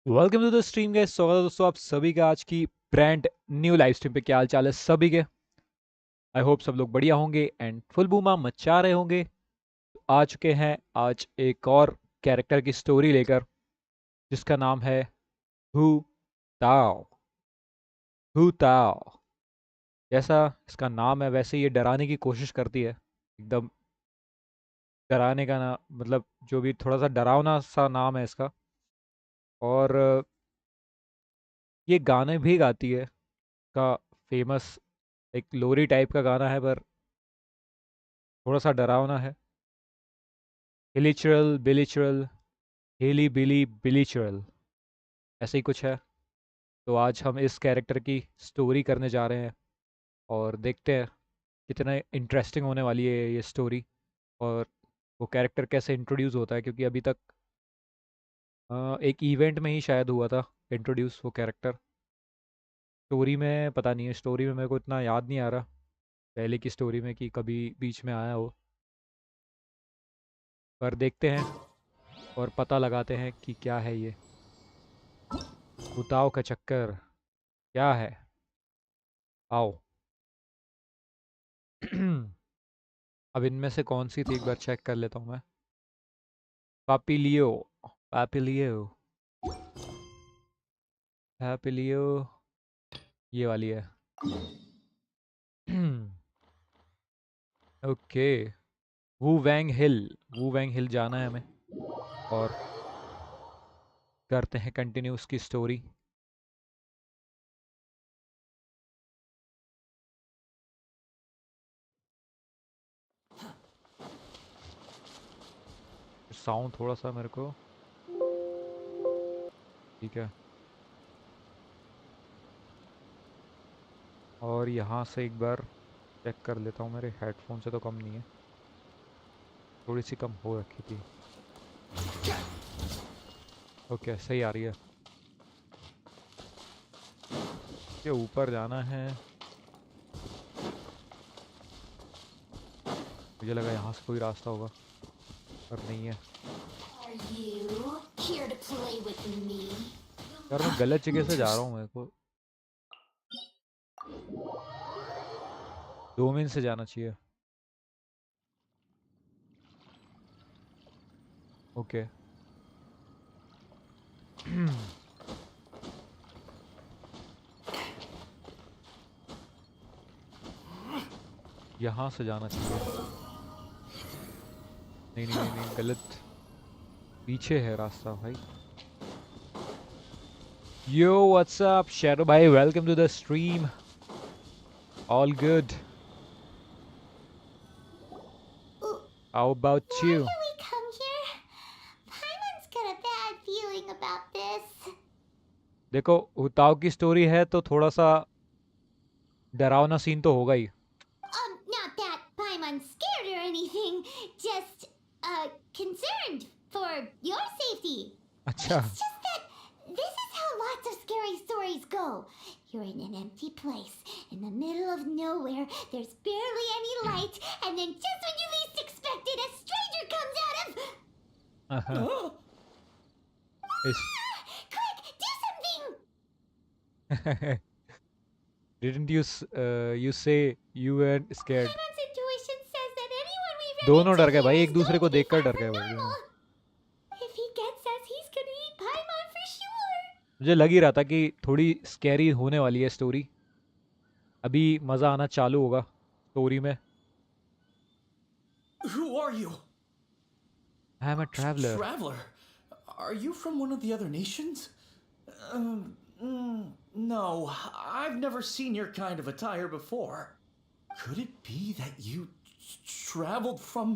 Welcome to the stream guys. स्वागत है दोस्तों आप सभी का आज की ब्रांड न्यू लाइव स्ट्रीम पे। क्या हाल चाल है सभी के? आई होप सब लोग बढ़िया होंगे एंड फुल बूमा मचा रहे होंगे। आ चुके हैं आज एक और कैरेक्टर की स्टोरी लेकर जिसका नाम है हु ताओ। हु ताओ, जैसा इसका नाम है वैसे ये डराने की कोशिश करती है। एकदम डराने का ना, मतलब जो भी थोड़ा सा डरावना सा नाम है इसका। और ये गाने भी गाती है। का फेमस एक लोरी टाइप का गाना है पर थोड़ा सा डरावना है। हिलिचरल बिलिचरल, हिली बिली बिलिचरल, ऐसे ही कुछ है। तो आज हम इस कैरेक्टर की स्टोरी करने जा रहे हैं और देखते हैं कितना इंटरेस्टिंग होने वाली है ये स्टोरी। और वो कैरेक्टर कैसे इंट्रोड्यूस होता है, क्योंकि अभी तक एक इवेंट में ही शायद हुआ था इंट्रोड्यूस वो कैरेक्टर। स्टोरी में पता नहीं है, स्टोरी में मेरे को इतना याद नहीं आ रहा पहले की स्टोरी में कि कभी बीच में आया हो। पर देखते हैं और पता लगाते हैं कि क्या है ये भूताओ का चक्कर क्या है। आओ। अब इनमें से कौन सी थी एक बार चेक कर लेता हूँ मैं। पापिलियो, पापिलियो, पापिलियो, ये वाली है। ओके, वू वैंग हिल, वू वैंग हिल जाना है हमें और करते हैं कंटिन्यू उसकी स्टोरी। साउंड थोड़ा सा मेरे को ठीक है। और यहाँ से एक बार चेक कर लेता हूँ, मेरे हेडफोन से तो कम नहीं है, थोड़ी सी कम हो रखी थी। ओके सही आ रही है। ये ऊपर जाना है, मुझे लगा यहाँ से कोई रास्ता होगा पर नहीं है। यार मैं गलत जगह से जा रहा हूँ, मेरे को डोमेन से जाना चाहिए। ओके। यहाँ से जाना चाहिए। नहीं नहीं नहीं नहीं, गलत, पीछे है रास्ता भाई। यो व्हाट्स अप शैडो भाई, welcome to the stream. All good, how about Why you? do we come here? Paimon's got a bad feeling about this. देखो उताव की स्टोरी है तो थोड़ा सा डरावना सीन तो होगा ही। Not that Paimon's scared or anything, just, concerned for your safety. अच्छा। It's just that this is how lots of scary stories go. You're in an empty place, in the middle of nowhere, there's barely any light, and then just when you least expect it, a stranger comes out of... इस Quick, do something! Didn't you you say you were scared? Paimon's intuition says that anyone we run दोनों into डर गए here भाई, is एक going दूसरे को to be देखकर far डर गए from भाई दोनों। normal. If he gets us, he's gonna eat Paimon for sure. मुझे लग ही रहा था कि थोड़ी स्कैरी होने वाली है स्टोरी। अभी मज़ा आना चालू होगा स्टोरी में। Who are you? I am a traveller. Traveler? Are you from one of the other nations? No, I've never seen your kind of attire before. Could it be that you traveled from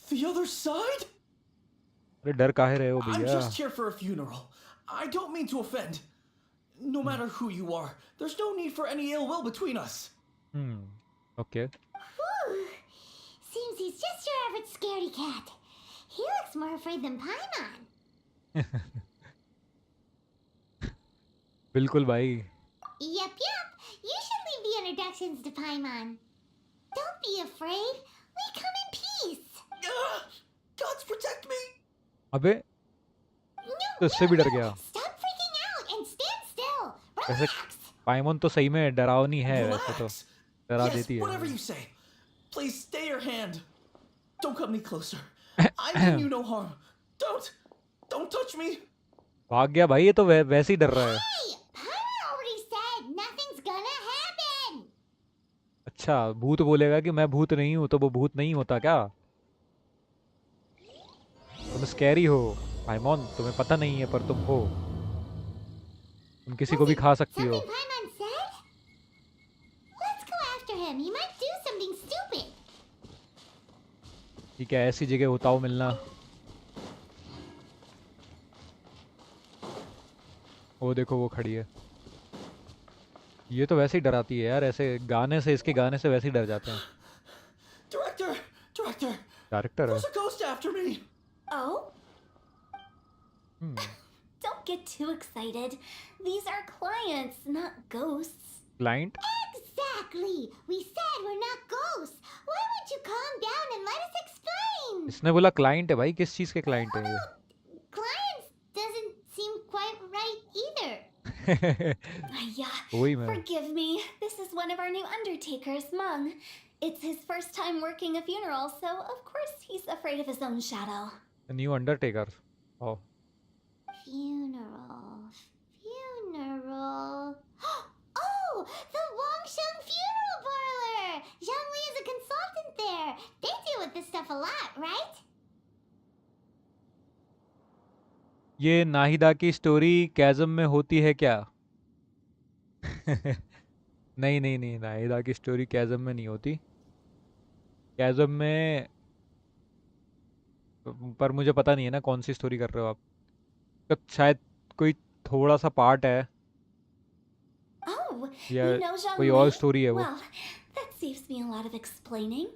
the other side? अरे डर काहे रहे हो I'm भैया? just here for a funeral. I don't mean to offend. No matter who you are, there's no need for any ill will between us. Okay. Whew. Seems he's just your average scaredy cat. He looks more afraid than Paimon. बिल्कुल भाई। Yep. You should leave the introductions to Paimon. Don't be afraid. We come in peace. Gods protect me! अबे No, तो इससे भी डर गया। Stop वैसे Relax. पाइमोन तो सही में डरावनी है, वैसे तो Relax. डरा Yes, देती whatever है। you say. Please stay your hand. Don't come any closer. I mean you no harm. Don't touch me. भाग गया भाई, ये तो वैसे ही डर रहा है। Hey, Paimon already said nothing's gonna happen. अच्छा, भूत बोलेगा कि मैं भूत नहीं हूँ तो वो भूत नहीं होता क्या? तुम स्कैरी हो पाइमोन, तुम्हें पता नहीं है पर तुम हो। तुम किसी को Was भी it खा सकती हो। something Paimon said? Let's go after him. He might do something stupid. ठीक है, ऐसी जगह होता हो मिलना। वो देखो वो खड़ी है। ये तो वैसे ही डराती है यार, ऐसे गाने से, इसके गाने से वैसे ही डर जाते हैं। Director, डायरेक्टर है। there's a ghost after me. Oh? Hmm. Don't get too excited. These are clients, not ghosts. Client? Exactly! We said we're not ghosts. Why won't you calm down and let us explain? इसने बोला client है भाई, किस चीज़ के client है ये? Clients doesn't seem quite right either. Yeah, वही मैं। forgive me. This is one of our new undertakers, Mung. It's his first time working a funeral, so of course he's afraid of his own shadow. New Undertaker. Oh. Funeral. Oh, the Wangsheng Funeral Parlor! Zhangli is a consultant there. They deal with this stuff a lot, right? ये नाहिदा की story कैज़म में होती है क्या? नहीं नहीं नहीं, नाहिदा की स्टोरी कैज़म में नहीं होती। कैज़म में, पर मुझे पता नहीं है ना कौन सी स्टोरी कर रहे हो आप। तो शायद कोई थोड़ा सा पार्ट है Oh, या you know कोई Zhangli? और स्टोरी है वो। Well, that saves me a lot of explaining.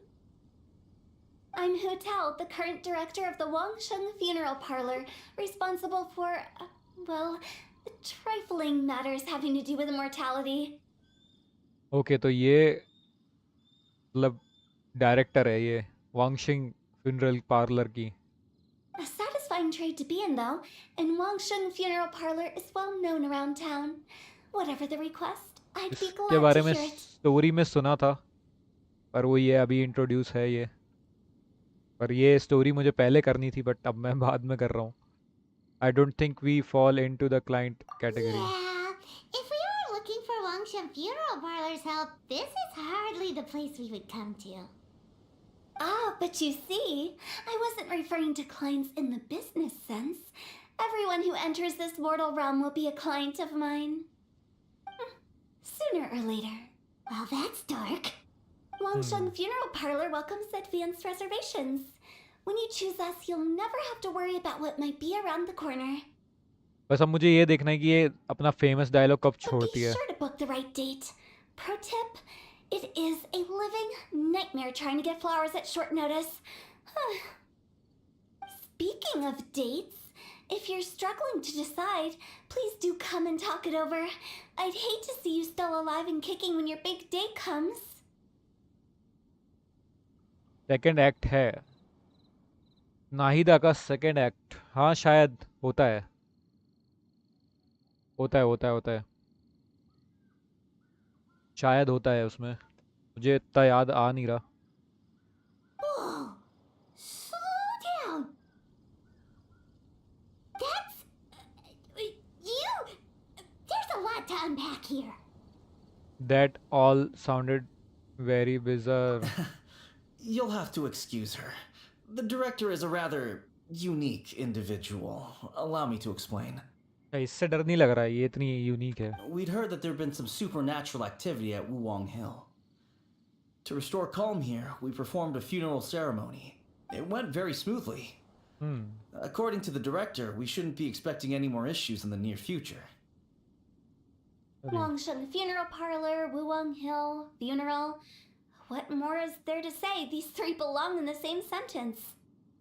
I'm Hu Tao, the current director of the Wangsheng Funeral Parlor, responsible for, well, trifling matters having to do with immortality. Okay, तो ये मतलब director है ये वांगशिंग funeral parlour की। A satisfying trade to be in, though, and Wangsheng Funeral Parlor is well known around town. Whatever the request, I'd be इसके glad बारे to में hear it. Story में सुना था, पर वो ये अभी इंट्रोड्यूस है ये। पर ये स्टोरी मुझे पहले करनी थी, बट अब मैं बाद में कर रहा हूँ। I don't think we fall into the client category. Yeah, if we were looking for Wangsheng Funeral Parlor's help, this is hardly the place we would come to. Ah, but you see, I wasn't referring to clients in the business sense. Everyone who enters this mortal realm will be a client of mine. Sooner or later. Well, that's dark. Wangsheng Funeral Parlor welcomes advanced reservations. When you choose us, you'll never have to worry about what might be around the corner. बस अब मुझे ये देखना है कि ये अपना famous dialogue कब But छोड़ती be है। sure to book the right date. Pro tip, it is a living nightmare trying to get flowers at short notice. Speaking of dates, if you're struggling to decide, please do come and talk it over. I'd hate to see you still alive and kicking when your big day comes. Second act है नाहिदा का, second act. हाँ शायद होता है, होता है शायद होता है उसमें। मुझे इतना याद आ नहीं रहा। Whoa! Slow down! That's... you... There's a lot to unpack here. That all sounded very bizarre. You'll have to excuse her. The director is a rather unique individual. Allow me to explain. इससे डर नहीं लग रहा है, ये इतनी unique है। We'd heard that there'd been some supernatural activity at Wuwang Hill. To restore calm here, we performed a funeral ceremony. It went very smoothly. According to the director, we shouldn't be expecting any more issues in the near future. Wangsheng Funeral Parlor, Wuwang Hill, funeral. What more is there to say? These three belong in the same sentence.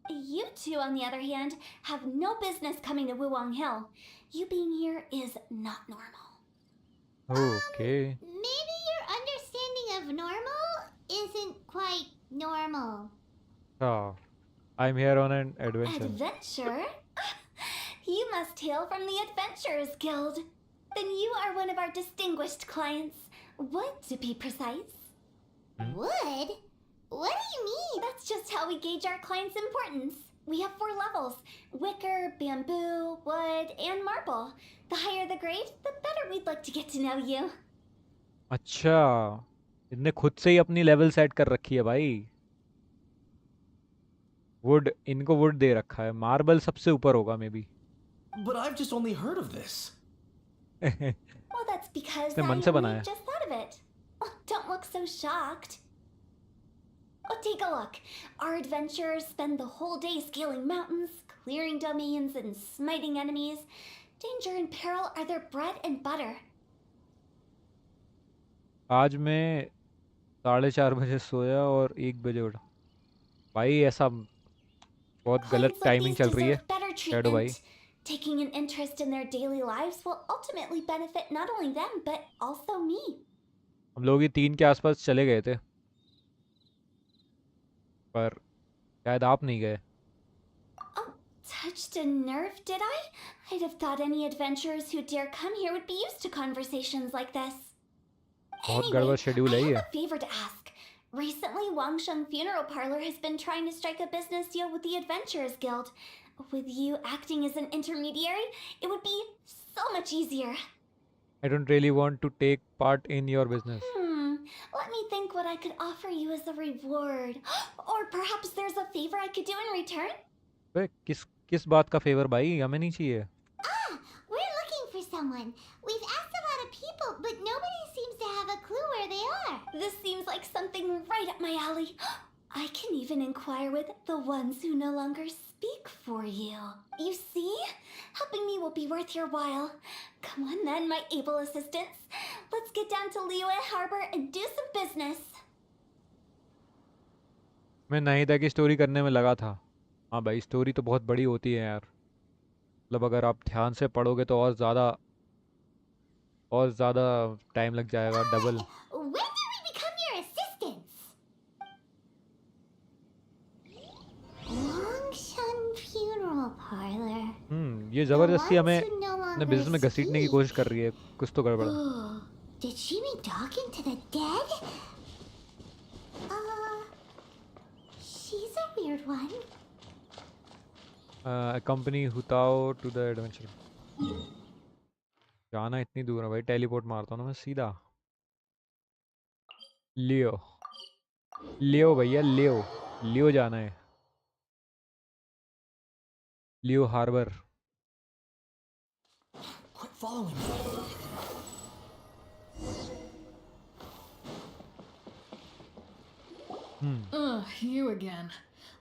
You two, on the other hand, have no business coming to Wuwang Hill. You being here is not normal. Okay. Maybe your understanding of normal isn't quite normal. हाँ, I am here on an adventure. Adventure? You must hail from the Adventurers Guild. Then you are one of our distinguished clients. Wood, to be precise. Wood? What do you mean? That's just how we gauge our clients' importance. We have 4 levels: wicker, bamboo, wood, and marble. The higher the grade, the better we'd like to get to know you. अच्छा, इनने खुद से ही अपनी level set कर रखी है भाई। Would, इनको वुड दे रखा है, मार्बल सबसे ऊपर होगा may be. But I've just only heard of this. Well, that's because इसने I मन से only बनाया। just thought of it. Oh, don't look so shocked. Oh, take a look. Our adventurers spend the whole day scaling mountains, clearing domains, and smiting enemies. Danger and peril are their bread and butter. आज मैं 4:30 बजे सोया और 1 बजे उठा। भाई ऐसा बहुत गलत Clients like टाइमिंग these चल रही है deserve better शैडो भाई। treatment. Taking an interest in their daily lives will ultimately benefit not only them, but also me. हम लोग ये 3 के आसपास चले गए थे, पर शायद आप नहीं गए। Oh, touched a nerve, did I? I'd have thought any adventurers who dare come here would be used to conversations like this. बहुत गड़बड़ Anyway, शेड्यूल I है have ये। a favor to ask. Recently, Wangsheng Funeral Parlor has been trying to strike a business deal with the Adventurers Guild. With you acting as an intermediary, it would be so much easier. I don't really want to take part in your business. Let me think what I could offer you as a reward. Or perhaps there's a favor I could do in return? बे किस किस बात का favour भाई, हमें नहीं चाहिए। Ah, we're looking for someone. We've asked a lot of people, but nobody seems to have a clue where they are. This seems like something right up my alley. I can even inquire with the ones who no longer speak for you. You see? Helping me will be worth your while. Come on then, my able assistants. Let's get down to Liyue Harbor and do some business. मैं नाहिदा की story करने में लगा था। हाँ भाई, story तो बहुत बड़ी होती है यार। मतलब अगर आप ध्यान से पढ़ोगे तो और ज़्यादा टाइम लग जाएगा, double. When did we become your assistants? Longshan Funeral Parlor. ये ज़बरदस्ती The हमें ones who no अपने longer बिजनेस में घसीटने की कोशिश speak. कर रही है। कुछ तो गड़बड़ है। Oh, did she mean talking to the dead? She's a weird one. Company Hu Tao to the adventure. जाना इतनी दूर है भाई, टेलीपोर्ट मारता हूँ ना मैं सीधा। लियो, लियो भैया, लियो, लियो जाना है। लियो harbour. Quit following me. Ugh, you again.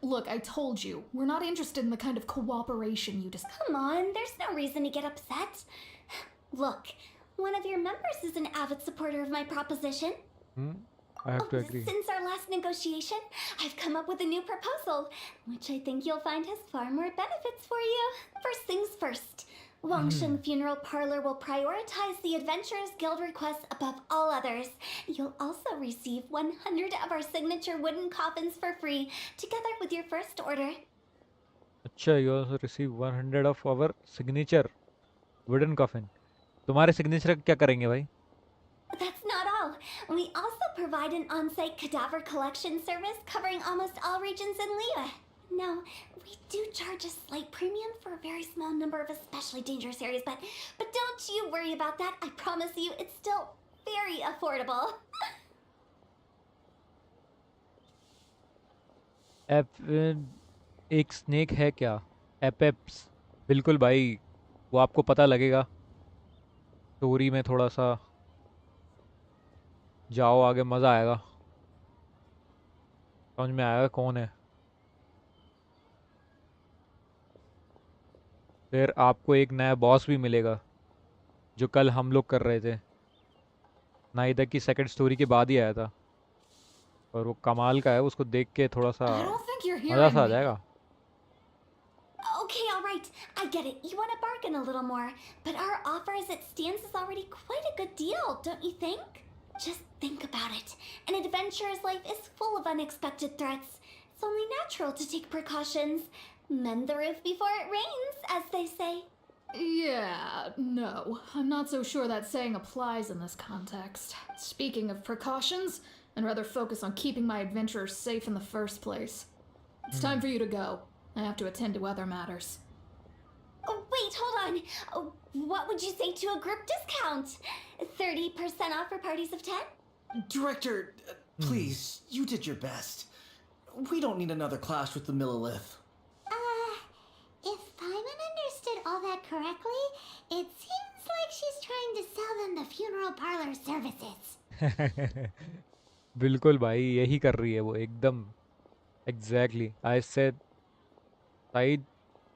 Look, I told you, we're not interested in the kind of cooperation you just. Come on, there's no reason to get upset. Look, one of your members is an avid supporter of my proposition. I have to agree. Since our last negotiation, I've come up with a new proposal, which I think you'll find has far more benefits for you. First things first. Wangsheng Funeral Parlor will prioritize the Adventurers Guild requests above all others. You'll also receive 100 of our signature wooden coffins for free, together with your first order. अच्छा, you also receive 100 of our signature wooden coffin. तुम्हारे signature क्या करेंगे भाई? That's not all. We also provide an on-site cadaver collection service covering almost all regions in Liyue. Now, we do charge a slight premium for a very small number of especially dangerous areas, but don't you worry about that. I promise you, it's still very affordable. एक snake है क्या? एपेप्स। बिल्कुल भाई, वो आपको पता लगेगा story में। थोड़ा सा जाओ आगे, मज़ा आएगा, समझ में आएगा कौन है। फिर आपको एक नया बॉस भी मिलेगा, जो कल हम लोग कर रहे थे। नाइदा की सेकंड स्टोरी के बाद ही आया था, और वो कमाल का है। उसको देख के थोड़ा सा I don't think you're मज़ा hearing सा आ me. जाएगा। Okay, all right. I get it. You want to bargain a little more, but our offer as it stands is already quite a good deal, don't you think? Just think about it. An adventurer's life is full of unexpected threats. It's only natural to take precautions. Mend the roof before it rains, as they say. Yeah, no. I'm not so sure that saying applies in this context. Speaking of precautions, I'd rather focus on keeping my adventurers safe in the first place. It's time for you to go. I have to attend to other matters. Oh, wait, hold on. Oh, what would you say to a group discount? 30% off for parties of 10? Director, please, you did your best. We don't need another clash with the Millilith. If Paimon understood all that correctly, it seems like she's trying to sell them the funeral parlor services. बिल्कुल भाई यही कर रही है वो एकदम exactly I said side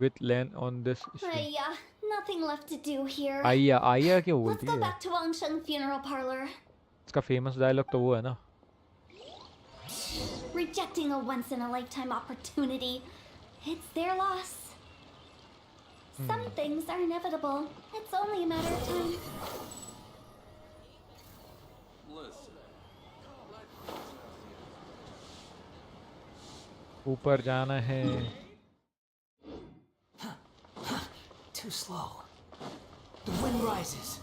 with lane on this issue Yeah, nothing left to do here. आइया आइया क्यों Let's बोलती go है back to Wangsheng Funeral Parlor. इसका फेमस डायलॉग तो वो है ना Rejecting a once-in-a-lifetime opportunity. It's their loss. Some things are inevitable. It's only a matter of time. ऊपर जाना है Too slow. The wind rises.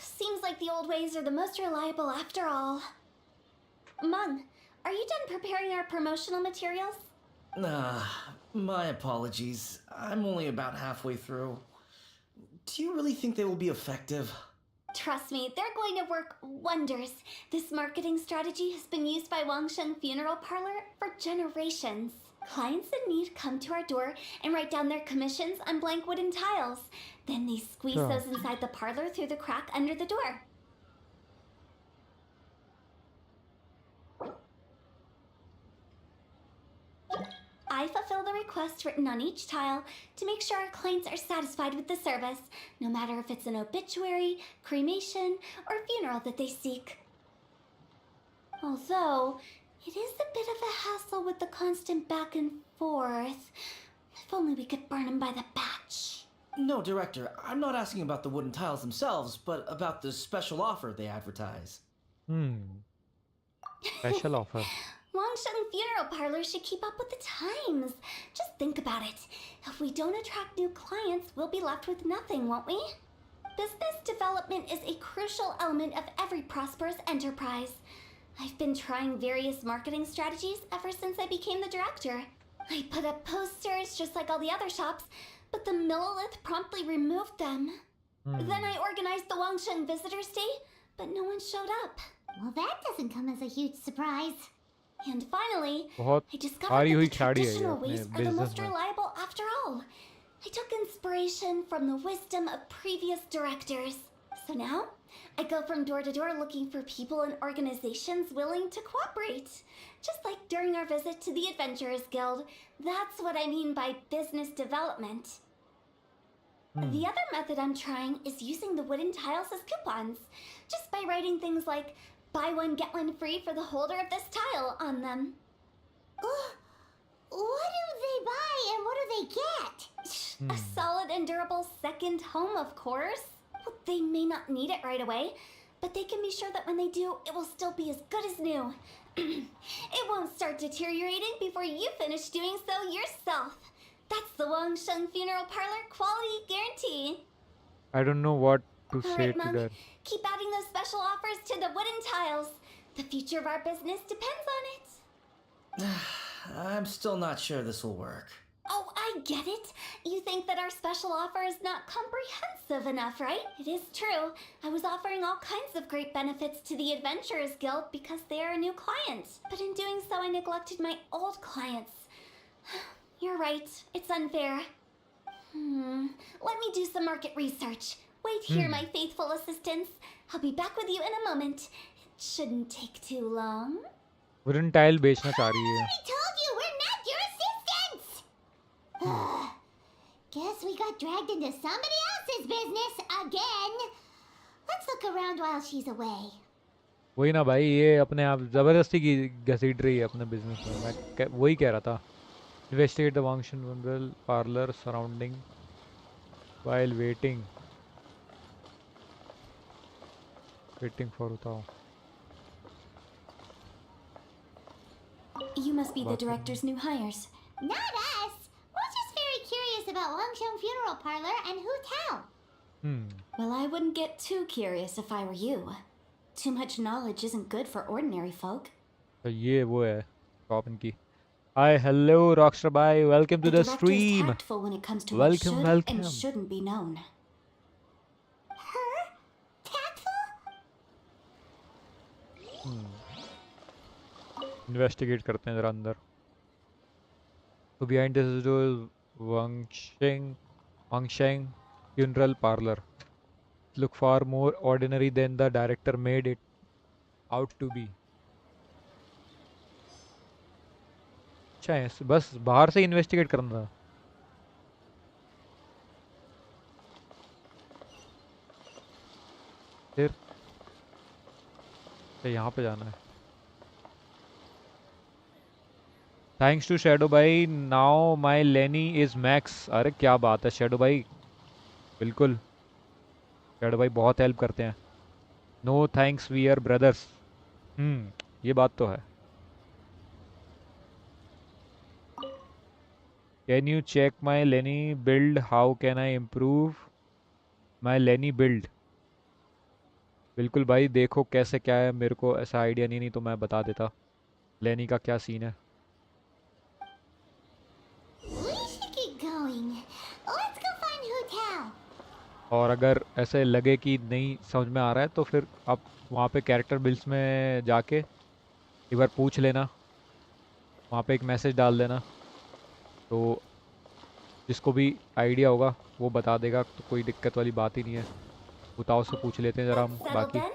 Seems like the old ways are the most reliable after all. Mung, are you done preparing our promotional materials? My apologies. I'm only about halfway through. Do you really think they will be effective? Trust me, they're going to work wonders. This marketing strategy has been used by Wangsheng Funeral Parlor for generations. Clients in need come to our door and write down their commissions on blank wooden tiles. Then they squeeze Sure. those inside the parlor through the crack under the door. I fulfill the requests written on each tile to make sure our clients are satisfied with the service, no matter if it's an obituary, cremation, or funeral that they seek. Although, it is a bit of a hassle with the constant back and forth. If only we could burn them by the batch. No, Director, I'm not asking about the wooden tiles themselves, but about the special offer they advertise. Special offer Wangsheng Funeral Parlor should keep up with the times. Just think about it. If we don't attract new clients, we'll be left with nothing, won't we? Business development is a crucial element of every prosperous enterprise. I've been trying various marketing strategies ever since I became the director. I put up posters just like all the other shops, but the Millilith promptly removed them. Then I organized the Wangsheng Visitors Day, but no one showed up. Well, that doesn't come as a huge surprise. And finally, बहुत I discovered हारी that हुई the खिलाड़ी है ये traditional अपने ways are the business most में reliable after all. I took inspiration from the wisdom of previous directors. So now, I go from door to door looking for people and organizations willing to cooperate. Just like during our visit to the Adventurers Guild. That's what I mean by business development. The other method I'm trying is using the wooden tiles as coupons. Just by writing things like, buy one, get one free for the holder of this tile on them. What do they buy and what do they get? A solid and durable second home, of course. Well, they may not need it right away, but they can be sure that when they do, it will still be as good as new. It won't start deteriorating before you finish doing so yourself. That's the Wangsheng Funeral Parlor quality guarantee. I don't know what to All say right, to Mom. that Keep adding those special offers to the wooden tiles. The future of our business depends on it. I'm still not sure this will work. Oh, I get it. You think that our special offer is not comprehensive enough, right? It is true. I was offering all kinds of great benefits to the Adventurers Guild because they are a new client. But in doing so, I neglected my old clients. You're right. It's unfair. Let me do some market research. Wait here, my faithful assistants. I'll be back with you in a moment. It shouldn't take too long. Wooden tile बेचना चाह रही है I told you we're not your assistants! Guess we got dragged into somebody else's business again. Let's look around while she's away. वही ना भाई ये अपने आप जबरदस्ती की घसीट रही है अपने बिजनेस में वही कह रहा था इन्वेस्टिगेट द वांगशन वंडल parlor surrounding while waiting for बताओ You must be the बात करेंगे। director's new hires. Not us. We're just very curious about Wangsheng Funeral Parlor and Hu Tao. Well, I wouldn't get too curious if I were you. Too much knowledge isn't good for ordinary folk. तो ये वो है shop इनकी। Hi, hello, Rockstar Bhai. Welcome to The the director is stream. tactful when it comes to what Welcome, should welcome. and shouldn't be known. Her? Tactful? Investigate करते हैं जरा अंदर। तो behind this is Wangsheng Funeral Parlor. Look far more ordinary than the director made it out to be. अच्छा है, बस बाहर से इन्वेस्टिगेट करना था। फिर यहाँ पे जाना है। थैंक्स टू शैडो भाई, नाउ माई लेनी इज मैक्स। अरे क्या बात है शैडो भाई, बिल्कुल शैडो भाई बहुत हेल्प करते हैं। No thanks, we are brothers. ये बात तो है। Can you check my Lenny build, how can I improve my Lenny build. बिल्कुल भाई, देखो कैसे क्या है, मेरे को ऐसा आइडिया नहीं तो मैं बता देता लेनी का क्या सीन है। We should keep going. Let's go find Hu Tao. और अगर ऐसे लगे कि नहीं समझ में आ रहा है तो फिर आप वहाँ पे कैरेक्टर बिल्ड्स में जाके एक बार पूछ लेना, वहाँ पे एक मैसेज डाल देना, तो जिसको भी आइडिया होगा वो बता देगा, तो कोई दिक्कत वाली बात ही नहीं है। उताव से पूछ लेते हैं जरा हम Settle बाकी। then.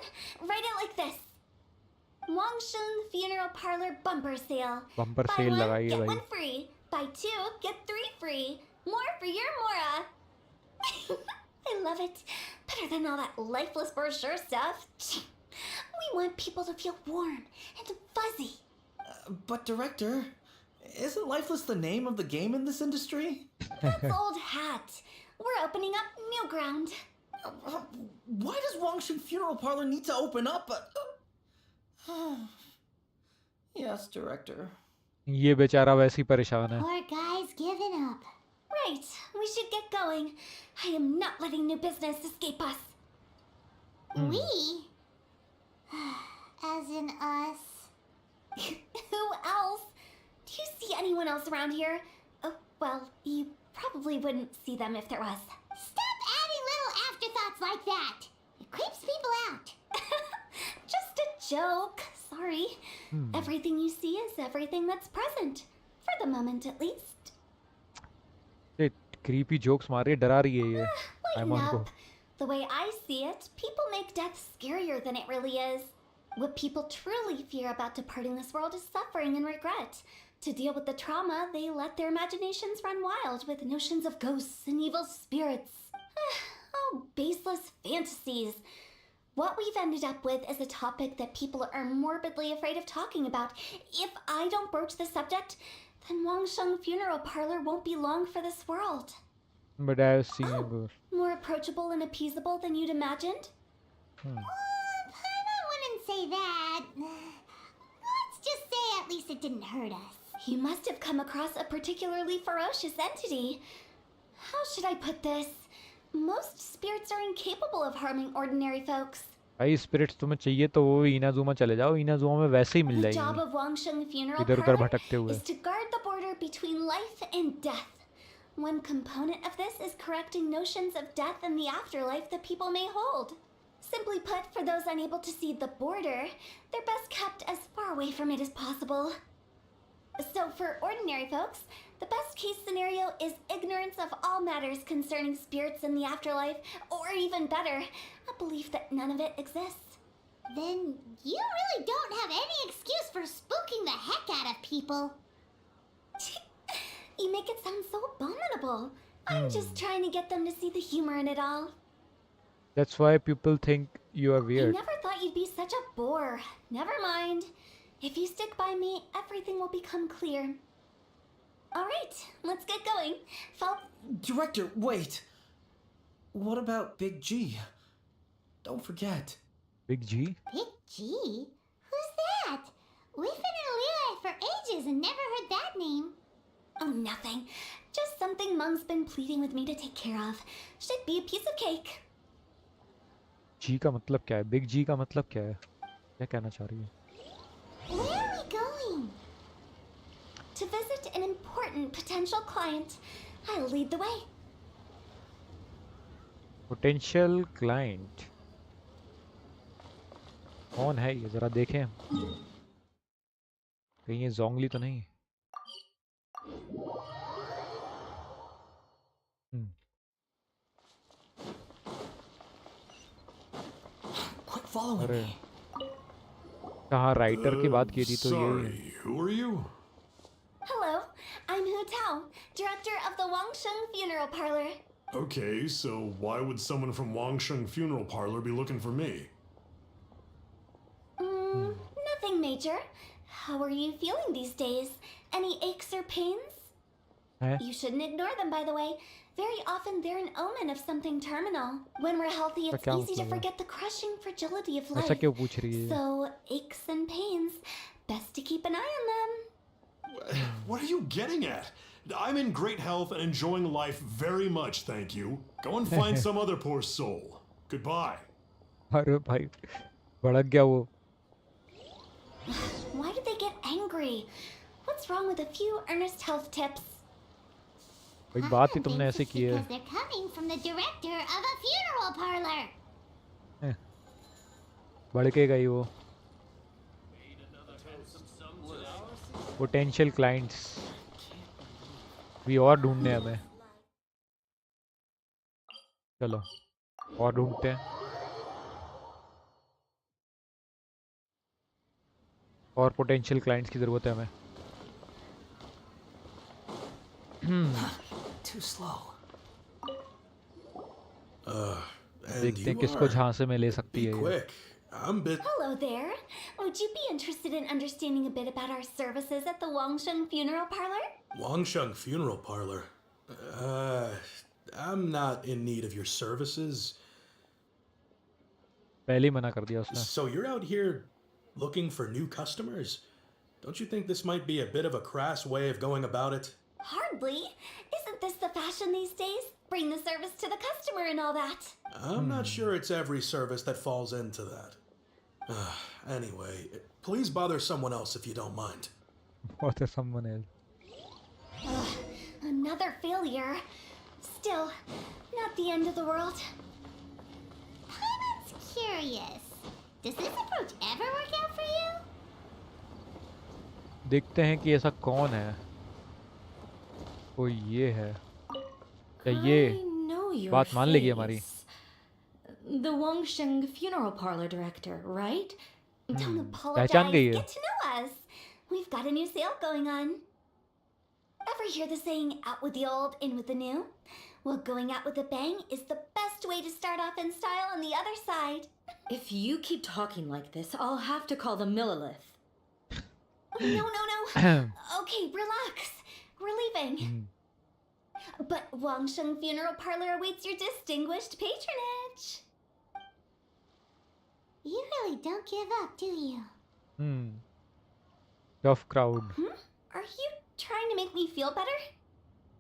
Write it like this. Wangsheng Funeral Parlor bumper sale. Bumper Buy sale one, लगाई है get भाई। one free. Buy two, get three free. More for your Mora. I love it. Better than all that lifeless brochure stuff. We want people to feel warm and fuzzy. But director, isn't lifeless the name of the game in this industry? That's old hat. We're opening up new ground. Why does Wangsheng Funeral Parlor need to open up? Yes, director. ये बेचारा वैसे ही परेशान है। Poor guy's giving up. Right, we should get going. I am not letting new business escape us. We? As in us. Who else? Do you see anyone else around here? Oh, well, you probably wouldn't see them if there was. Stop adding little afterthoughts like that. It creeps people out. Just a joke. Sorry. Everything you see is everything that's present. For the moment, at least. ये creepy jokes मार रही है, डरा रही है ये Lighten Ayman को। up. The way I see it, people make death scarier than it really is. What people truly fear about departing this world is suffering and regret. To deal with the trauma, they let their imaginations run wild with notions of ghosts and evil spirits. Oh, baseless fantasies. What we've ended up with is a topic that people are morbidly afraid of talking about. If I don't broach the subject, then Wangsheng Funeral Parlor won't be long for this world. But I have seen a ghost. More approachable and appeasable than you'd imagined? I wouldn't say that. Let's just say at least it didn't hurt us. You must have come across a particularly ferocious entity. How should I put this? Most spirits are incapable of harming ordinary folks. भाई spirits तुम्हें चाहिए तो वो Inazuma चले जाओ, Inazuma में वैसे ही मिल The job जाएंगी of Wangsheng Funeral इधर उधर Parlor भटकते हुए। is to guard the border between life and death. One component of this is correcting notions of death and the afterlife that people may hold. Simply put, for those unable to see the border, they're best kept as far away from it as possible. So for ordinary folks, the best case scenario is ignorance of all matters concerning spirits in the afterlife, or even better, a belief that none of it exists. Then you really don't have any excuse for spooking the heck out of people. You make it sound so abominable. I'm just trying to get them to see the humor in it all. That's why people think you are I weird. never thought you'd be such a bore. Never mind. If you stick by me, everything will become clear. Alright, let's get going. Director, wait! What about Big G? Don't forget. Big G? Big G? Who's that? We've been in Liyue for ages and never heard that name. Oh, nothing. Just something Mung's been pleading with me to take care of. Should be a piece of cake. जी का मतलब क्या है? Big जी का मतलब क्या है? क्या कहना चाह रही है? Where are we going? To visit an important potential client. I'll lead the way. Potential client कौन है ये? जरा देखें, कहीं ये जोंगली तो नहीं? Quit following अरे me. कहाँ राइटर की बात की थी तो ये Sorry, who are you? Hello, I'm Hu Tao, director of the Wangsheng Funeral Parlor. Okay, so why would someone from Wangsheng Funeral Parlor be looking for me? Nothing major. How are you feeling these days? Any aches or pains? है? You shouldn't ignore them, by the way. Very often they're an omen of something terminal. When we're healthy, it's क्या easy to मतलब है? forget the crushing fragility of ऐसा life. क्यों पूछ रही है? So, aches and pains, best to keep an eye on them. What are you getting at? I'm in great health and enjoying life very much, thank you. Go and find some other poor soul. Goodbye. अरे भाई भड़क गया वो। Why did they get angry? What's wrong with a few earnest health tips? भाई बात ही तुमने ऐसे की है। Because they're coming from the director of a funeral parlor. भड़केगा ही वो। पोटेंशियल क्लाइंट्स भी और ढूंढने हैं हमें। चलो और ढूंढते हैं, और पोटेंशियल क्लाइंट्स की ज़रूरत है हमें। Too slow. And देखते हैं you किसको are. झांसे में ले सकती Be है ये। quick. I'm bit. Hello there. Would you be interested in understanding a bit about our services at the Wangsheng Funeral Parlor? Wangsheng Funeral Parlor. I'm not in need of your services. पहले ही मना कर दिया उसने। So you're out here looking for new customers? Don't you think this might be a bit of a crass way of going about it? Hardly. Isn't this the fashion these days? Bring the service to the customer and all that. I'm not sure it's every service that falls into that. Anyway, please bother someone else if you don't mind. What is someone else? Another failure. Still, not the end of the world. I'm curious. Does this approach ever work out for you? देखते हैं कि ऐसा कौन है। वो ये है क्या? ये I know your बात मान लेगी हमारी। face. The Wangsheng Funeral Parlor director, right? Don't पहचान apologize. गई है। Get to know us. We've got a new sale going on. Ever hear the saying, out with the old, in with the new? Well, going out with a bang is the best way to start off in style on the other side. If you keep talking like this, I'll have to call the Millilith. No. Okay, relax. We're leaving. But Wangsheng Funeral Parlor awaits your distinguished patronage. You really don't give up, do you? Tough crowd. Are you trying to make me feel better?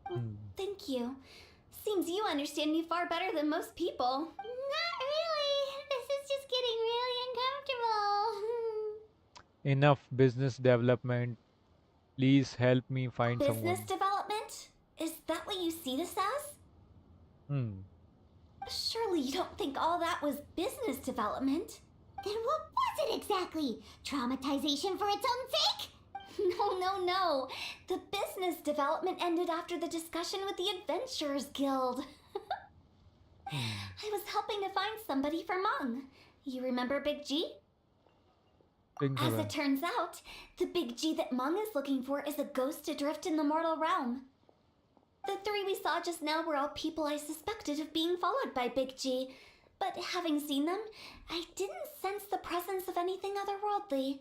Well, thank you. Seems you understand me far better than most people. Not really. This is just getting really uncomfortable. Enough business development. Please help me find Business someone. development? Is that what you see this as? Surely you don't think all that was business development. Then what was it exactly? Traumatization for its own sake? No. The business development ended after the discussion with the Adventurers Guild. I was helping to find somebody for Mung. You remember Big G? As it turns out, the Big G that Mung is looking for is a ghost adrift in the mortal realm. The three we saw just now were all people I suspected of being followed by Big G, but having seen them, I didn't sense the presence of anything otherworldly.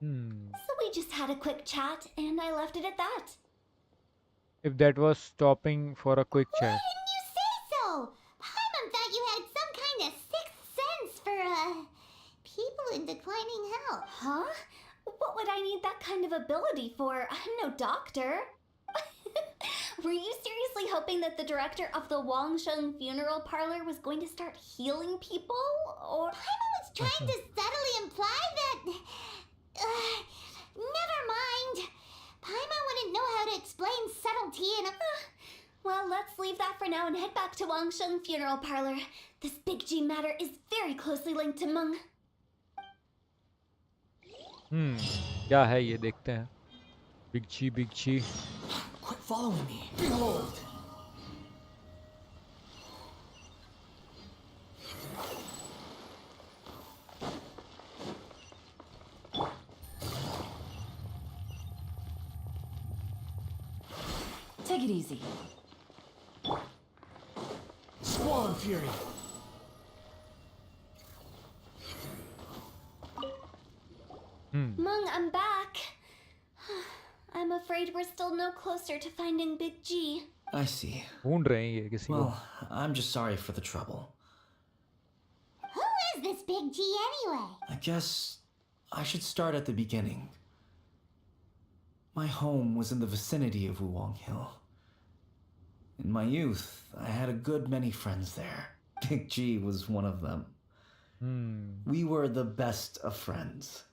So we just had a quick chat, and I left it at that. If that was stopping for a quick Why chat. didn't you say so? Paimon thought you had some kind of sixth sense for, people in declining health. Huh? What would would I need that kind of ability for? I'm no doctor. Were you seriously hoping that the director of the Wangsheng funeral parlor was going to start healing people? Or Paimon was trying to subtly imply that. Never mind. Paimon wouldn't know how to explain subtlety in a. Well, let's leave that for now and head back to Wangsheng funeral parlor. This Big G matter is very closely linked to Meng. क्या है ये देखते हैं. Big ची. Quit following me. Behold! Take it easy. Squall Fury! Meng, I'm back. I'm afraid we're still no closer to finding Big G. I see. ढूंढ रहे हैं ये किसी को. Well, I'm just sorry for the trouble. Who is this Big G anyway? I guess I should start at the beginning. My home was in the vicinity of Wuwang Hill. In my youth, I had a good many friends there. Big G was one of them. We were the best of friends.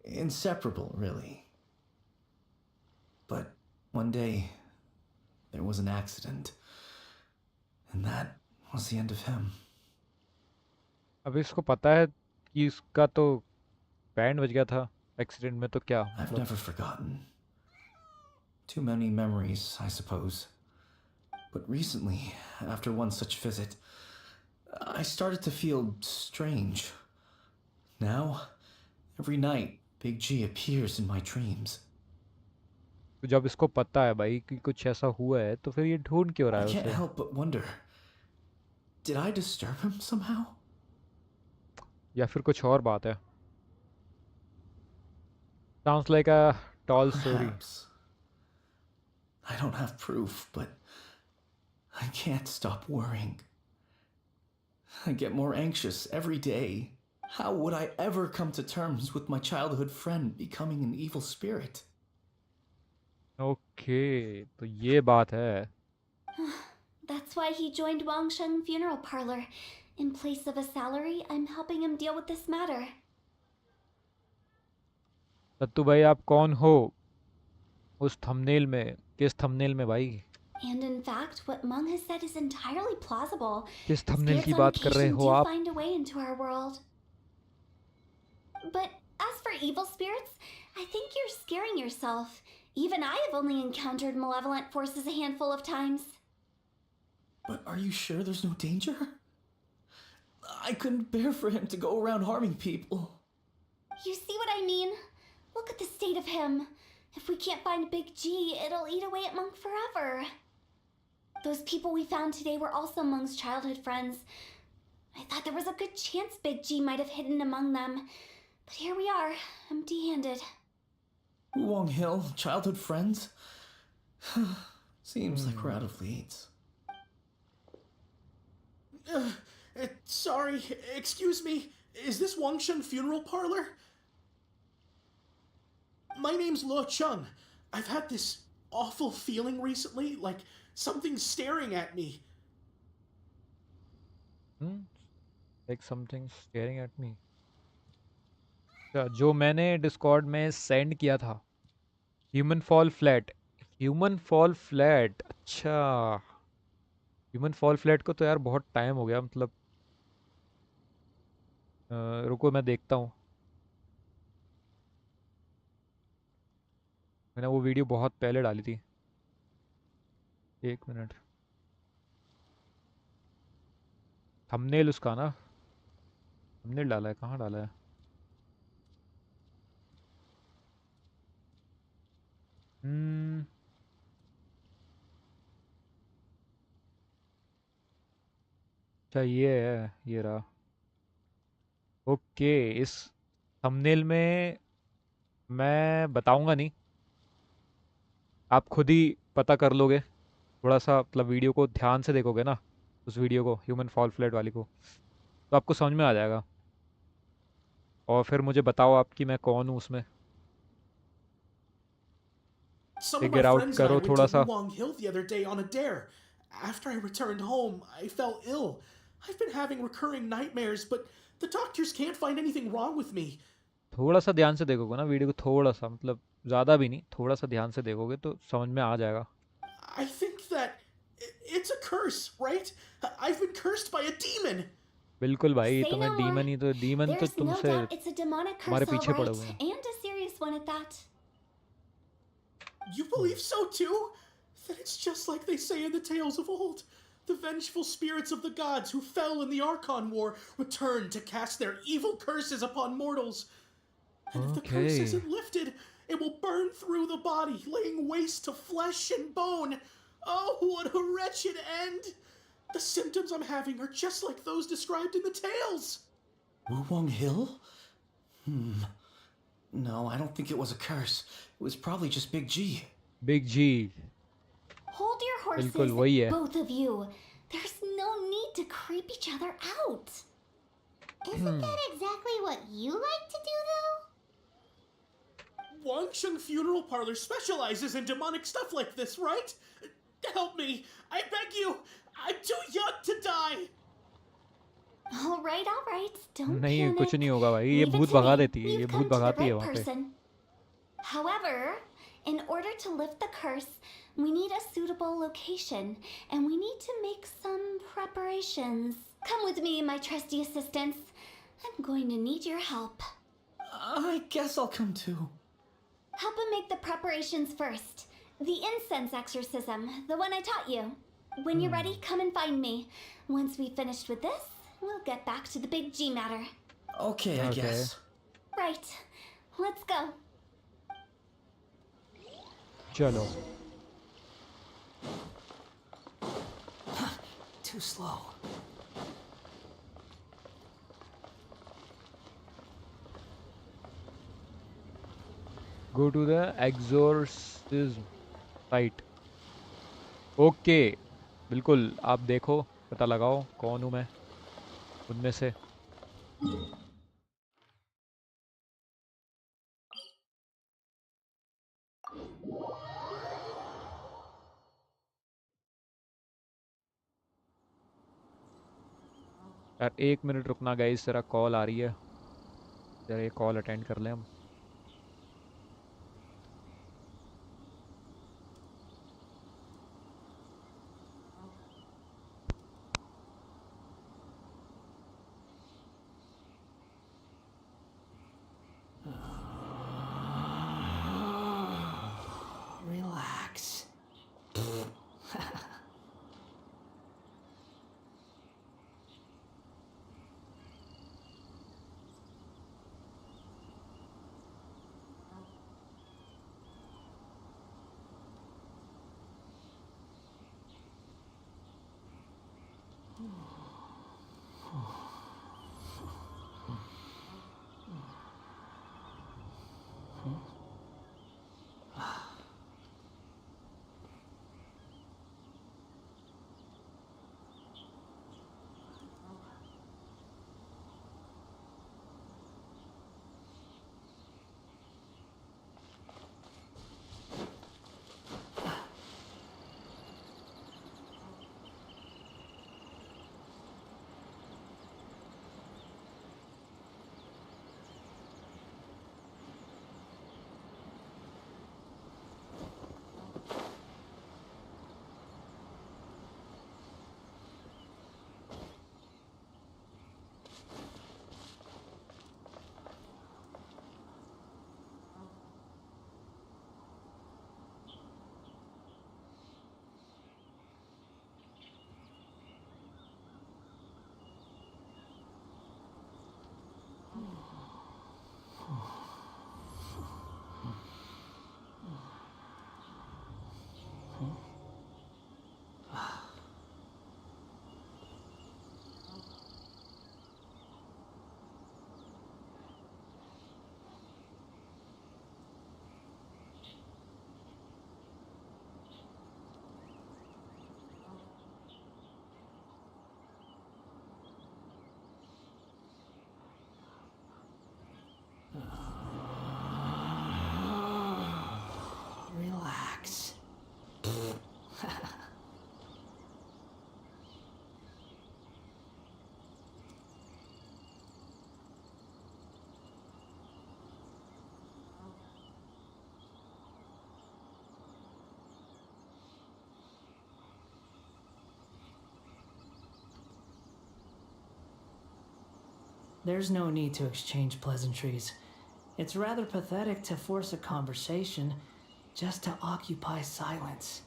Inseparable, really. But one day, there was an accident. And that was the end of him. अब इसको पता है कि इसका तो band बज गया था एक्सीडेंट में, तो क्या I've never forgotten. Too many memories, I suppose. But recently, after one such visit, I started to feel strange. Now, every night, Big G appears in my dreams. तो जब इसको पता है भाई कि कुछ ऐसा हुआ है, तो फिर ये ढूंढ क्यों रहा I है can't उसे? help but wonder, did I disturb him somehow? या फिर कुछ और बात है? Sounds like a tall story. Perhaps. I don't have proof, but I can't stop worrying. I get more anxious every day. How would I ever come to terms with my childhood friend becoming an evil spirit? Okay, तो ये बात है. That's why he joined Wangsheng Funeral Parlor. In place of a salary, I'm helping him deal with this matter. सत्तू भाई आप कौन हो? उस thumbnail में, किस थंबनेल में भाई? And in fact, what Meng has said is entirely plausible. किस थंबनेल की Spirits on बात कर रहे occasion हो do आप? find a way into our world. But as for evil spirits, I think you're scaring yourself. Even I have only encountered malevolent forces a handful of times. But are you sure there's no danger? I couldn't bear for him to go around harming people. You see what I mean? Look at the state of him. If we can't find Big G, it'll eat away at Monk forever. Those people we found today were also Monk's childhood friends. I thought there was a good chance Big G might have hidden among them. But here we are, empty-handed. Wong Hill, childhood friends? Seems like we're out of leads. Sorry, excuse me. Is this Wangsheng Funeral Parlor? My name's Luo Chung. I've had this awful feeling recently, like something's staring at me. Like something staring at me. अच्छा, जो मैंने Discord में send किया था, human fall flat. अच्छा, human fall flat को तो यार बहुत टाइम हो गया, मतलब रुको मैं देखता हूँ. मैंने वो वीडियो बहुत पहले डाली थी. एक मिनट. थंबनेल उसका ना, थंबनेल डाला है, कहाँ डाला है? अच्छा ये है, ये रहा. ओके, इस थंबनेल में मैं बताऊंगा नहीं, आप खुद ही पता कर लोगे. थोड़ा सा मतलब वीडियो को ध्यान से देखोगे ना, उस वीडियो को, ह्यूमन फॉल फ्लैट वाली को, तो आपको समझ में आ जाएगा. और फिर मुझे बताओ आप कि मैं कौन हूँ उसमें. Some of my figure out friends and I करो went थोड़ा to सा। Wulong Hill the other day on a dare. After I returned home, I fell ill. I've been having recurring nightmares, but the doctors can't find anything wrong with me. थोड़ा सा ध्यान से देखोगे ना video को, थोड़ा सा, मतलब ज़्यादा भी नहीं, थोड़ा सा ध्यान से देखोगे तो समझ में आ जाएगा। I think that it's a curse, right? I've been cursed by a demon. बिल्कुल भाई, Say no तुम्हें more. डीमन ही तो, डीमन तो There's no तुमसे, doubt it's a demonic तुम्हारे curse, all पीछे पड़े right, हुए हैं। and a serious one at that. You believe so too? Then it's just like they say in the tales of old. The vengeful spirits of the gods who fell in the Archon War return to cast their evil curses upon mortals. And if the curse okay, isn't lifted, it will burn through the body, laying waste to flesh and bone. Oh, what a wretched end! The symptoms I'm having are just like those described in the tales. Wulong Hill? No, I don't think it was a curse. It was probably just Big G. Big G, Hold your बिल्कुल horses, वही है। both of you. There's no need to creep each other out. Isn't that exactly what you like to do, though? Wangsheng Funeral Parlor specializes in demonic stuff like this, right? Help me! I beg you! I'm too young to die! All right, don't नहीं, panic. कुछ नहीं होगा भाई, ये Leave it भूत to भगा me. देती है, ये You've भूत come to the भगाती है right वहाँ पे। person. However, in order to lift the curse, we need a suitable location, and we need to make some preparations. Come with me, my trusty assistants. I'm going to need your help. I guess I'll come too. Help him make the preparations first. The incense exorcism, the one I taught you. When you're ready, come and find me. Once we've finished with this, we'll get back to the big G matter. Okay, I Okay. guess. Right. Let's go. चलो, Too slow. Go to the exorcism site. Okay, बिल्कुल, आप देखो, पता लगाओ कौन हूँ मैं उनमें से। यार 1 मिनट रुकना गाइस, जरा कॉल आ रही है, जरा ये कॉल अटेंड कर लें हम। Relax. There's no need to exchange pleasantries. It's rather pathetic to force a conversation just to occupy silence.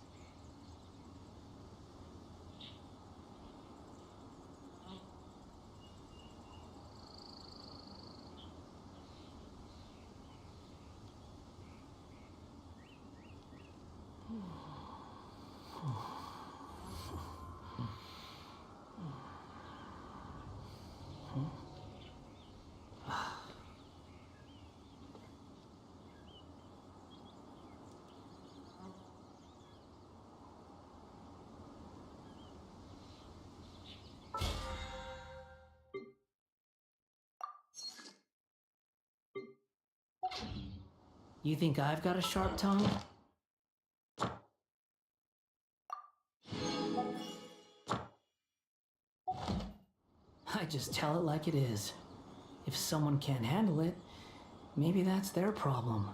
You think I've got a sharp tongue? I just tell it like it is. If someone can't handle it, maybe that's their problem.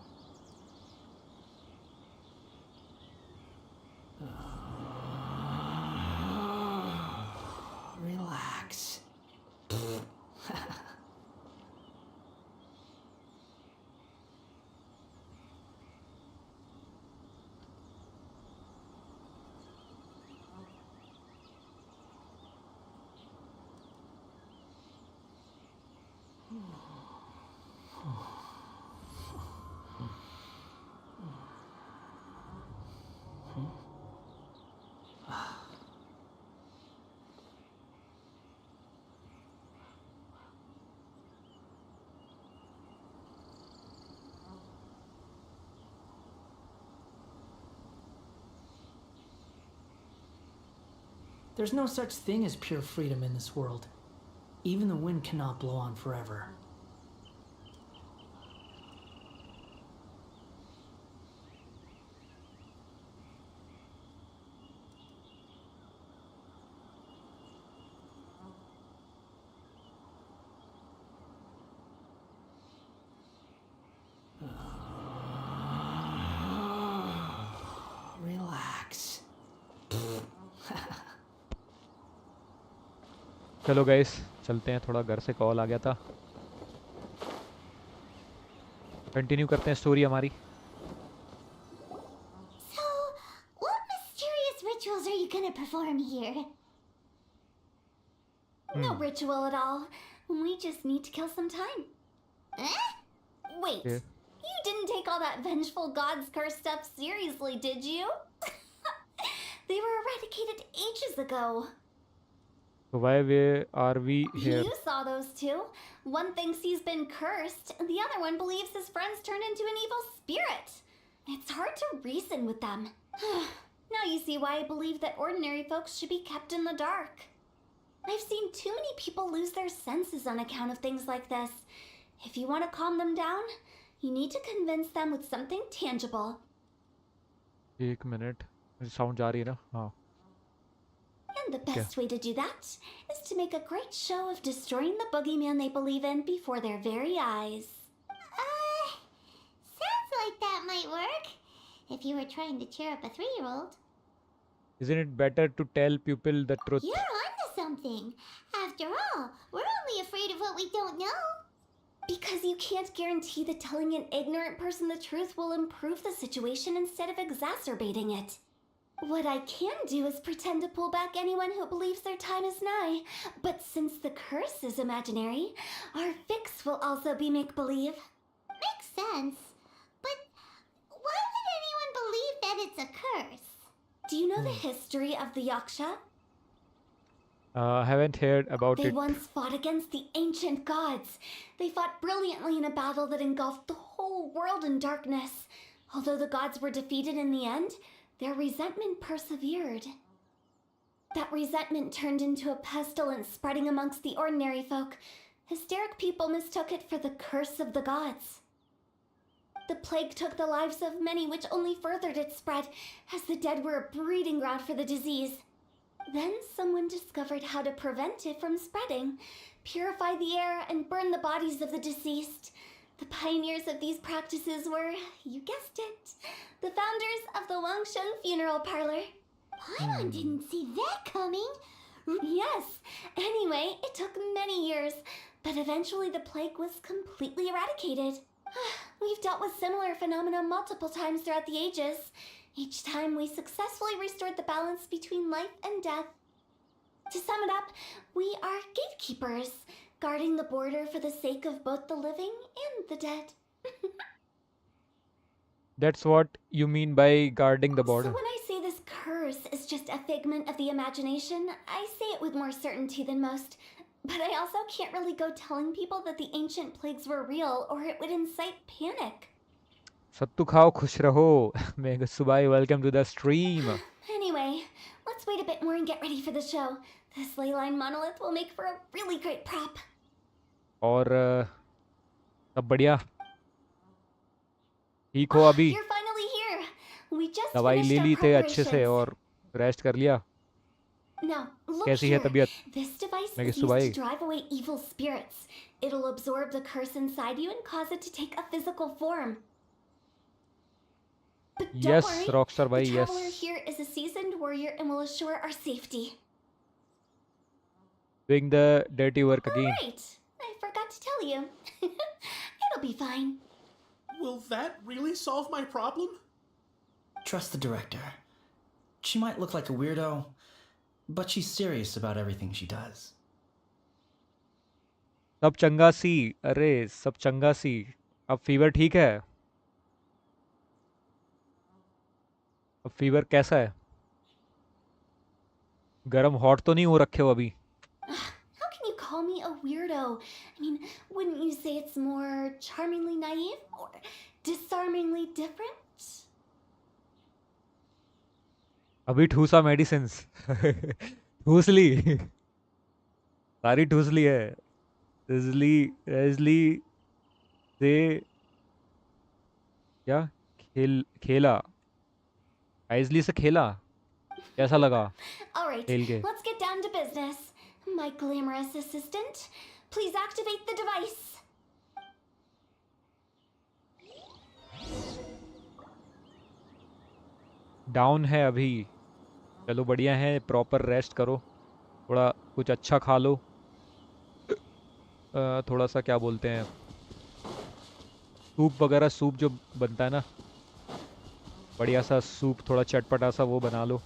Relax. There's no such thing as pure freedom in this world. Even the wind cannot blow on forever. Relax. चलो guys चलते हैं, थोड़ा घर से call आ गया था। Continue करते हैं स्टोरी हमारी। So, what mysterious rituals are you gonna perform here? No ritual at all. We just need to kill some time. Eh? Wait, Okay. you didn't take all that vengeful god's curse stuff seriously, did you? They were eradicated ages ago. So why are we here? You saw those two. One thinks he's been cursed, and the other one believes his friends turned into an evil spirit. It's hard to reason with them. Now you see why I believe that ordinary folks should be kept in the dark. I've seen too many people lose their senses on account of things like this. If you want to calm them down, you need to convince them with something tangible. एक minute, sound जा रही है ना? हाँ। And the best way to do that is to make a great show of destroying the boogeyman they believe in before their very eyes. Sounds like that might work. If you were trying to cheer up a 3-year-old. Isn't it better to tell people the truth? You're onto something. After all, we're only afraid of what we don't know. Because you can't guarantee that telling an ignorant person the truth will improve the situation instead of exacerbating it. What I can do is pretend to pull back anyone who believes their time is nigh. But since the curse is imaginary, our fix will also be make-believe. Makes sense. But why would anyone believe that it's a curse? Do you know the history of the Yaksha? Haven't heard about They it. once fought against the ancient gods. They fought brilliantly in a battle that engulfed the whole world in darkness. Although the gods were defeated in the end, their resentment persevered. That resentment turned into a pestilence spreading amongst the ordinary folk. Hysteric people mistook it for the curse of the gods. The plague took the lives of many, which only furthered its spread, as the dead were a breeding ground for the disease. Then someone discovered how to prevent it from spreading, purify the air, and burn the bodies of the deceased. The pioneers of these practices were, you guessed it, the founders of the Wangsheng Funeral Parlor. Paimon didn't see that coming. Yes, anyway, it took many years, but eventually the plague was completely eradicated. We've dealt with similar phenomena multiple times throughout the ages. Each time we successfully restored the balance between life and death. To sum it up, we are gatekeepers, guarding the border for the sake of both the living and the dead. That's what you mean by guarding the So border. when I say this curse is just a figment of the imagination, I say it with more certainty than most. But I also can't really go telling people that the ancient plagues were real, or it would incite panic. सत्तू खाओ खुश रहो मेघ सुबाई welcome to the stream Anyway, let's wait a bit more and get ready for the show. This ley line monolith will make for a really great prop. और सब बढ़िया ठीक हो अभी You're finally here. We just दवाई finished ले our ली थे अच्छे से preparations. और रेस्ट कर लिया Now, look कैसी है here. तबीयत This device मैं is used Subai to drive away evil spirits. It'll absorb the curse inside you and cause it to take a physical form. But don't yes worry, Rockstar the भाई traveler yes here is a seasoned warrior and will assure our safety. Doing the dirty work Oh, again right. I forgot to tell you. It'll be fine. Will that really solve my problem? Trust the director. She might look like a weirdo, but she's serious about everything she does. सब चंगा सी अरे सब चंगा सी अब fever ठीक है अब fever कैसा है गरम हॉट तो नहीं हो रखे हो अभी How can you call me a weirdo? I mean, wouldn't you say it's more charmingly naive or disarmingly different? अभी ठूसा मेडिसिन ठूस ली सारी ठूस ली है रेजली से क्या खेला आइजली से खेला कैसा लगा All right, खेल के let's get down to business. My glamorous assistant, please activate the device. Down है अभी चलो बढ़िया है प्रॉपर रेस्ट करो थोड़ा कुछ अच्छा खा लो थोड़ा सा क्या बोलते हैं सूप वगैरह सूप जो बनता है ना बढ़िया सा सूप थोड़ा चटपटा सा वो बना लो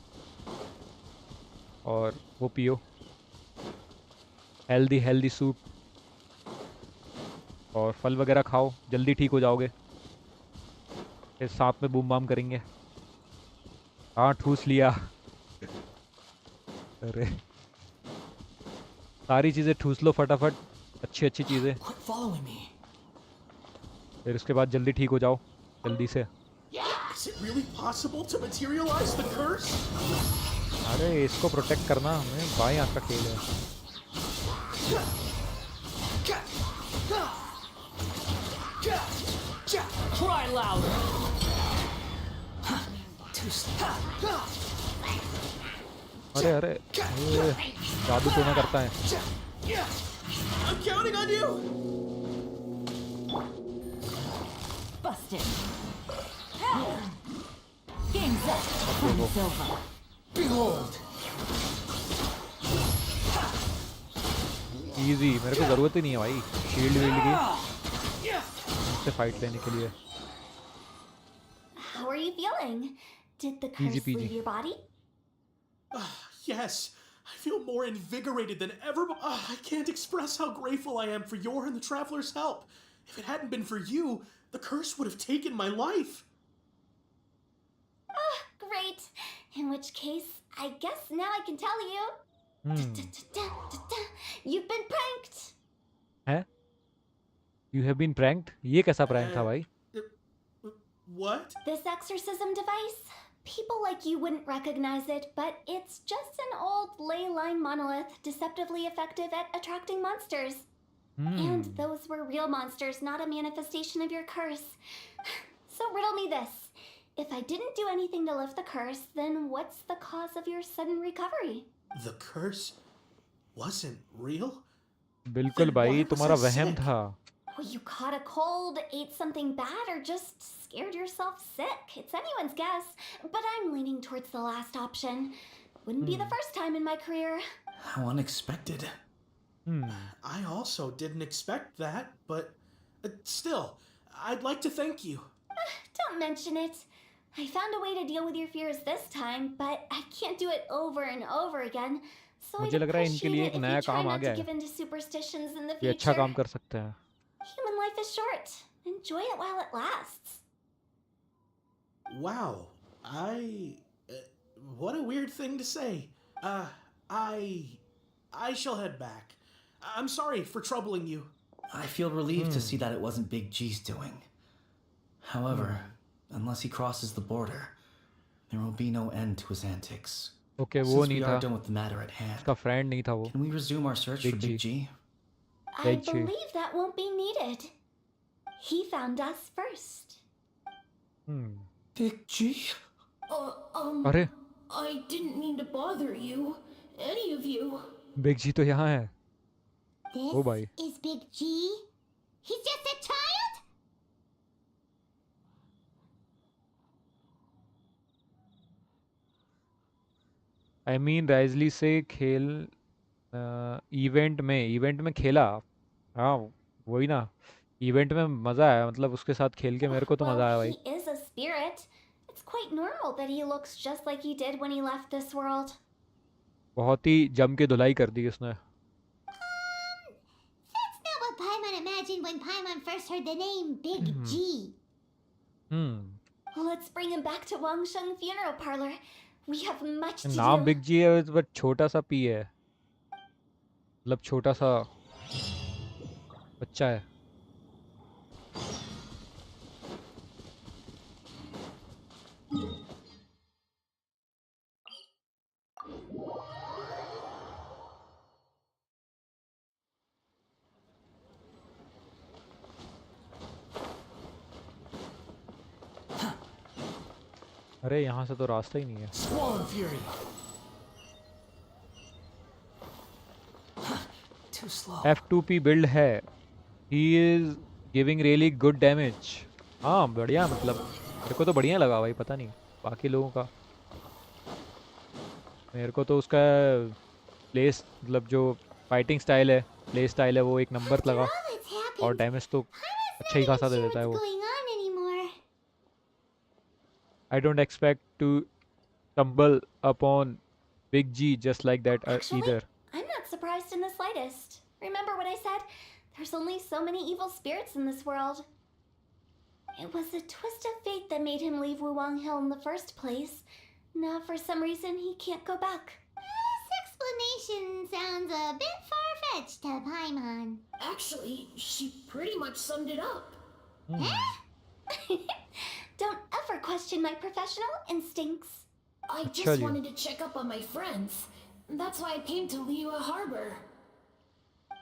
और वो पियो हेल्दी सूप और फल वगैरह खाओ जल्दी ठीक हो जाओगे फिर सांप में बूम बाम करेंगे हाँ ठूस लिया अरे सारी चीज़ें ठूस लो फटाफट अच्छी चीज़ें Quit following me. फिर उसके बाद जल्दी ठीक हो जाओ जल्दी से Is it really possible to materialize the curse? अरे इसको प्रोटेक्ट करना हमें बाएं आँख का खेल है Cry louder! अरे ये जादू टोना करता है I'm counting on you! Busted. Game's up. It's over. Behold! Easy मेरे को ज़रूरत ही नहीं है भाई शील्ड वील्ड की इससे फाइट लेने के लिए How are you feeling? Did the Easy curse peasy. leave your body? Yes, I feel more invigorated than ever. I can't express how grateful I am for your and the traveler's help. If it hadn't been for you, the curse would have taken my life. Great. In which case, I guess now I can tell you. You've been pranked. है You have been pranked ये कैसा prank था भाई What? This exorcism device? People like you wouldn't recognize it, but it's just an old ley line monolith deceptively effective at attracting monsters. And those were real monsters, not a manifestation of your curse. So riddle me this. If I didn't do anything to lift the curse, then what's the cause of your sudden recovery? The curse wasn't real? बिल्कुल Then why भाई, was तुम्हारा I वहम sick? था. Well, you caught a cold, ate something bad, or just scared yourself sick. It's anyone's guess, but I'm leaning towards the last option. Wouldn't be the first time in my career. How unexpected. I also didn't expect that, but still, I'd like to thank you. Don't mention it. I found a way to deal with your fears this time, but I can't do it over and over again. So I'd मुझे लग रहा है इनके appreciate लिए it एक if नया you try काम आ not गया to है. give in to superstitions in the ये अच्छा future. काम कर सकते हैं. Human life is short. Enjoy it while it lasts. Wow, what a weird thing to say. I shall head back. I'm sorry for troubling you. I feel relieved to see that it wasn't Big G's doing. However, unless he crosses the border, there will be no end to his antics. Okay, वो Since नहीं we था. are done with the matter at hand, उसका friend नहीं था वो. can we resume our search for Big G? I Big G. believe that won't be needed. He found us first. Big G? अरे, I didn't mean to bother you. Any of you. Big G तो यहाँ है. This Oh, bhai. is Big G? He's just a child? I mean, राइजली से खेल event में खेला. हाँ, वही ना. इवेंट में मजा आया, मतलब उसके साथ खेल के मेरे को तो मजा आया Well, भाई. he is a spirit. It's quite normal that he looks just like he did when he left this world. बहुत ही जम के धुलाई कर दी उसने. That's not what Paimon imagined when Paimon first heard the name Big G. Let's bring him back to Wangsheng Funeral Parlor. We have much to नाम do. Big जी है, but छोटा सा पी है, मतलब छोटा सा बच्चा है. अरे यहाँ से तो रास्ता ही नहीं है. Swan Fury. Too slow. F2P build है. He is giving really good damage. हाँ बढ़िया, मतलब मेरे को तो बढ़िया लगा भाई, पता नहीं बाकी लोगों का. मेरे को तो उसका प्लेस, मतलब जो फाइटिंग स्टाइल है, प्ले स्टाइल है, वो एक नंबर After लगा. all that's happened, और डैमेज तो Paimon's अच्छा ही not खासा even दे sure देता है what's वो. going on anymore. I don't expect to stumble upon Big G just like that Actually, either. I'm not surprised in the slightest. Remember what I said? There's only so many evil spirits in this world. It was a twist of fate that made him leave Wuwang Hill in the first place. Now, for some reason, he can't go back. This explanation sounds a bit far-fetched to Paimon. Actually, she pretty much summed it up. Don't ever question my professional instincts. I Achha just ji. wanted to check up on my friends. That's why I came to Liyue Harbor.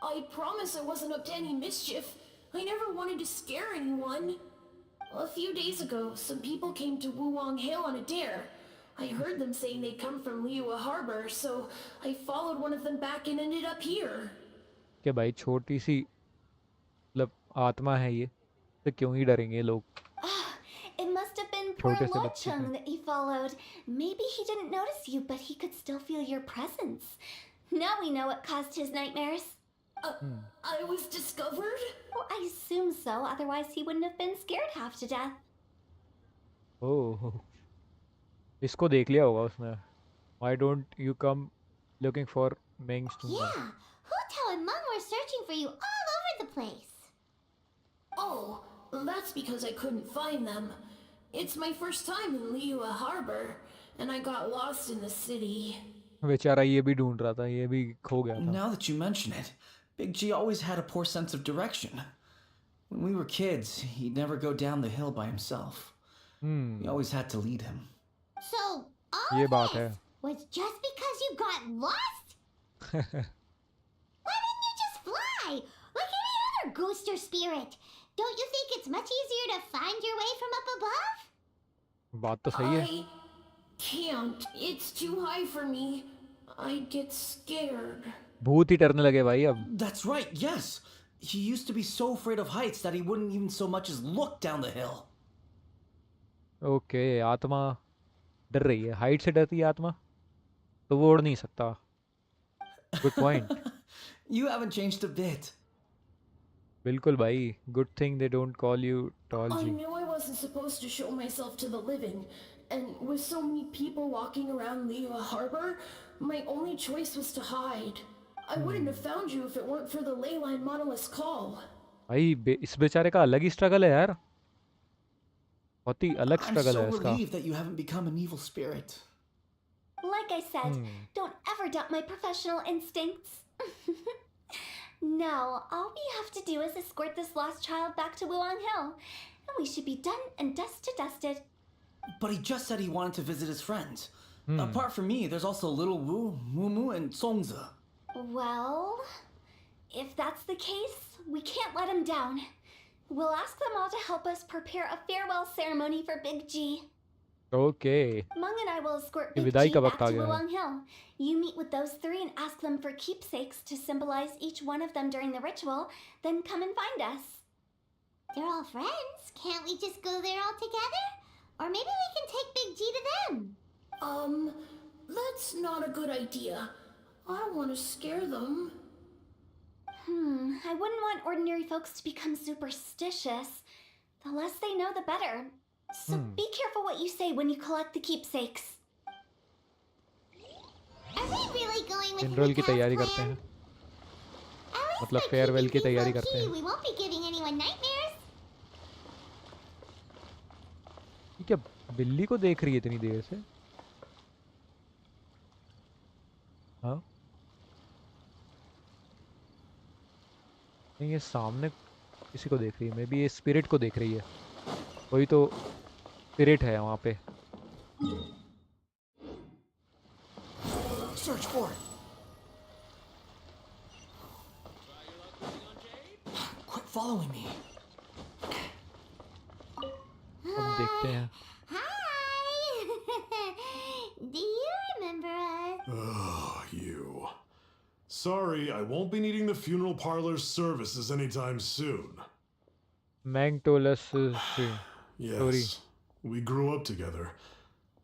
I promise I wasn't up to any mischief. I never wanted to scare anyone. A few days ago, some people came to Wuwang Hill on a dare. I heard them saying they'd come from Liyue Harbor, so I followed one of them back and ended up here. कि भाई छोटी सी मतलब आत्मा है ये, तो क्यों ही डरेंगे लोग. It must have been poor छोटे से बच्चे Lochung थे. that he followed. Maybe he didn't notice you, but he could still feel your presence. Now we know what caused his nightmares. I was discovered? Well, I assume so, otherwise he wouldn't have been scared half to death. ओह, इसको देख लिया होगा उसने. Why don't you come looking for Meng's tomb? Yeah, Hu and Meng were searching for you all over the place. Oh, that's because I couldn't find them. It's my first time in Liyue Harbor, and I got lost in the city. बेचारा ये भी ढूंढ रहा था, ये भी खो गया था. Now that you mention it, Big G always had a poor sense of direction. When we were kids, he'd never go down the hill by himself. We always had to lead him. So, ये all बात this है. was just because you got lost? Why didn't you just fly? Like any other ghost or spirit? Don't you think it's much easier to find your way from up above? बात तो सही है. I can't. It's too high for me. I get scared. भूत ही डरने लगे भाई अब. That's right, yes. He used to be so afraid of heights that he wouldn't even so much as look down the hill. Okay, आत्मा डर रही है. Height से डरती है आत्मा, तो वो उड़ नहीं सकता. Good point. You haven't changed a bit. बिल्कुल भाई. Good thing they don't call you tall I G. knew I wasn't supposed to show myself to the living, and with so many people walking around the harbor, my only choice was to hide. I wouldn't have found you if it weren't for the ley line monolith's call. भाई इस बेचारे का अलग ही struggle है यार. बहुत ही अलग I'm struggle so है इसका. relieved that you haven't become an evil spirit. Like I said, don't ever doubt my professional instincts. No, all we have to do is escort this lost child back to Wuang Hill, and we should be done and dusted. But he just said he wanted to visit his friends. Apart from me, there's also Little Wu, Mumu, and Songza. Well, if that's the case, we can't let him down. We'll ask them all to help us prepare a farewell ceremony for Big G. Okay. Mung and I will escort ये Big विदाई G का back वक्त आ to गया है. Wuang Hill. You meet with those three and ask them for keepsakes to symbolize each one of them during the ritual, then come and find us. They're all friends. Can't we just go there all together? Or maybe we can take Big G to them. That's not a good idea. I don't want to scare them. I wouldn't want ordinary folks to become superstitious. The less they know, the better. So be careful what you say when you collect the keepsakes. Are we really going with general की Mikha's तैयारी plan? करते हैं. At least मतलब by farewell keeping की तैयारी things करते हैं. low-key, we won't be giving anyone nightmares. ये क्या बिल्ली को देख रही है इतनी देर से? हाँ. नहीं, ये सामने किसी को देख रही है. मे बी ये स्पिरिट को देख रही है. वही तो स्पिरिट है वहाँ पे. Search for it. Quit following me. अब देखते हैं. Hi! Do you remember us? Oh, you. Sorry, I won't be needing the funeral parlor's services anytime soon. Mang told us Yes, Sorry. we grew up together.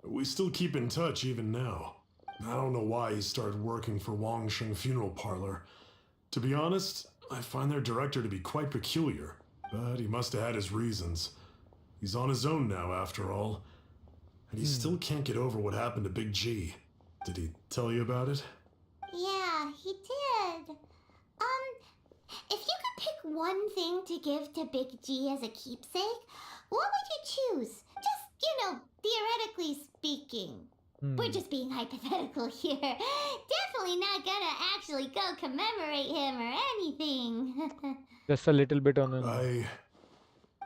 We still keep in touch even now. I don't know why he started working for Wangsheng Funeral Parlor. To be honest, I find their director to be quite peculiar, but he must have had his reasons. He's on his own now, after all. And he still can't get over what happened to Big G. Did he tell you about it? Yeah, he did. If you could pick one thing to give to Big G as a keepsake, what would you choose? Just, theoretically speaking. We're just being hypothetical here. Definitely not gonna actually go commemorate him or anything. just a little bit on an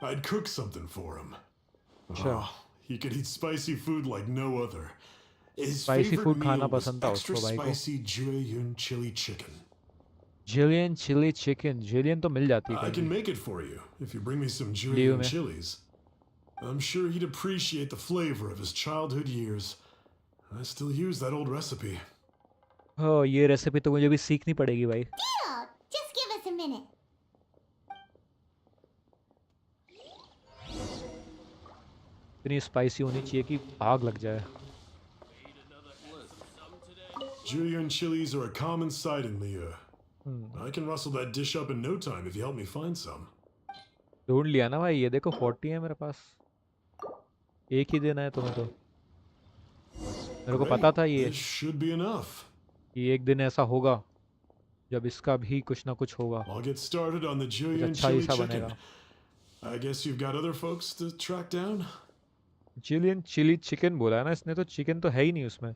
I'd cook something for him. Sure. Oh, he could eat spicy food like no other. His Spicy favorite food खाना meal was पसंद था extra उसको भाई को. spicy Jueyun chili chicken. Jillian chili chicken. Jillian तो मिल जाती है I कहीं can भी. make it for you if you bring me some Liu Jueyun में. chilies. I'm sure he'd appreciate the flavor of his childhood years. I still use that old recipe. Oh, ये recipe तो मुझे भी सीखनी पड़ेगी भाई. Deal! Just give us a minute. इतनी spicy होनी चाहिए कि आग लग जाए. Jueyun chilies are a common sight in Liu. I can rustle that dish up in no time if you help me find some. ढूंढ लिया ना भाई. ये देखो 40 है मेरे पास. एक ही देना है तुम्हें तो. मेरे को पता था ये This should be enough. कि एक दिन ऐसा होगा जब इसका भी कुछ ना कुछ होगा. I'll get started on the कुछ Jueyun अच्छा ही chili सा chicken. बनेगा. I guess you've got other folks to track down? Chilean chilli chicken बोला है ना इसने. तो चिकन तो है ही नहीं उसमें.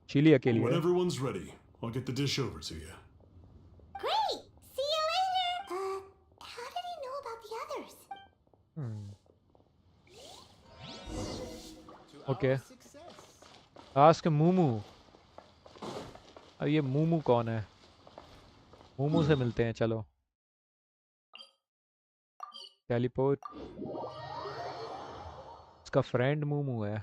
चिली अकेली When है. everyone's ready, I'll get the dish over to you. Great! See you later! How did he know about the others? Okay. Ask Moomoo. अब ये मूमू कौन है? मूमू से मिलते हैं चलो. टेलीपोर्ट इसका फ्रेंड मूमू है.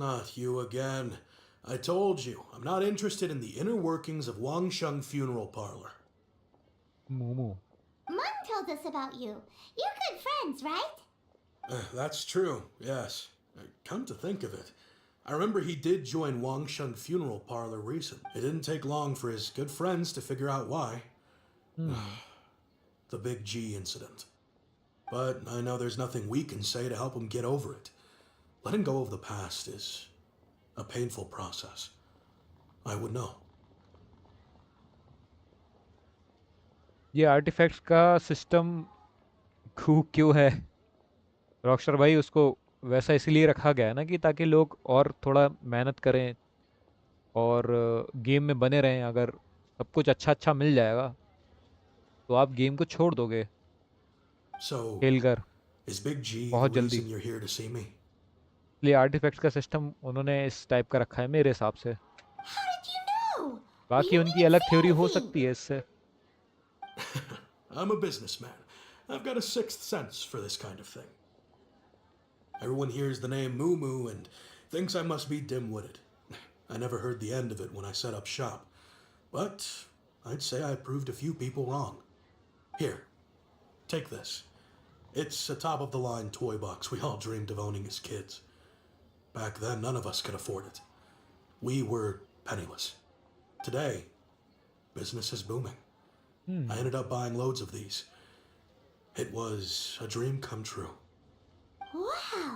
Not you again. I told you, I'm not interested in the inner workings of Wangsheng Funeral Parlor. मूमू. Mum told us about you. You're good friends, right? That's true, yes. Come to think of it, I remember he did join Wangsheng Funeral Parlor recently. It didn't take long for his good friends to figure out why. The Big G incident. But I know there's nothing we can say to help him get over it. Letting go of the past is a painful process. I would know. ये artefacts का system क्यों है Rockstar भाई? उसको वैसा इसीलिए रखा गया है ना कि ताकि लोग और थोड़ा मेहनत करें और गेम में बने रहें. अगर सब कुछ अच्छा अच्छा मिल जाएगा तो आप गेम को छोड़ दोगे So, खेलकर is Big G the बहुत जल्दी. reason you're here to see me? इसलिए आर्टिफैक्ट्स का सिस्टम उन्होंने इस टाइप का रखा है मेरे हिसाब से. How did you know? बाकी We उनकी live in अलग थ्योरी हो fantasy. सकती है इससे. I'm a businessman. I've got a sixth sense for this kind of thing. Everyone hears the name Moo Moo and thinks I must be dim-witted. I never heard the end of it when I set up shop. But I'd say I proved a few people wrong. Here, take this. It's a top-of-the-line toy box we all dreamed of owning as kids. Back then, none of us could afford it. We were penniless. Today, business is booming. I ended up buying loads of these. It was a dream come true. Wow,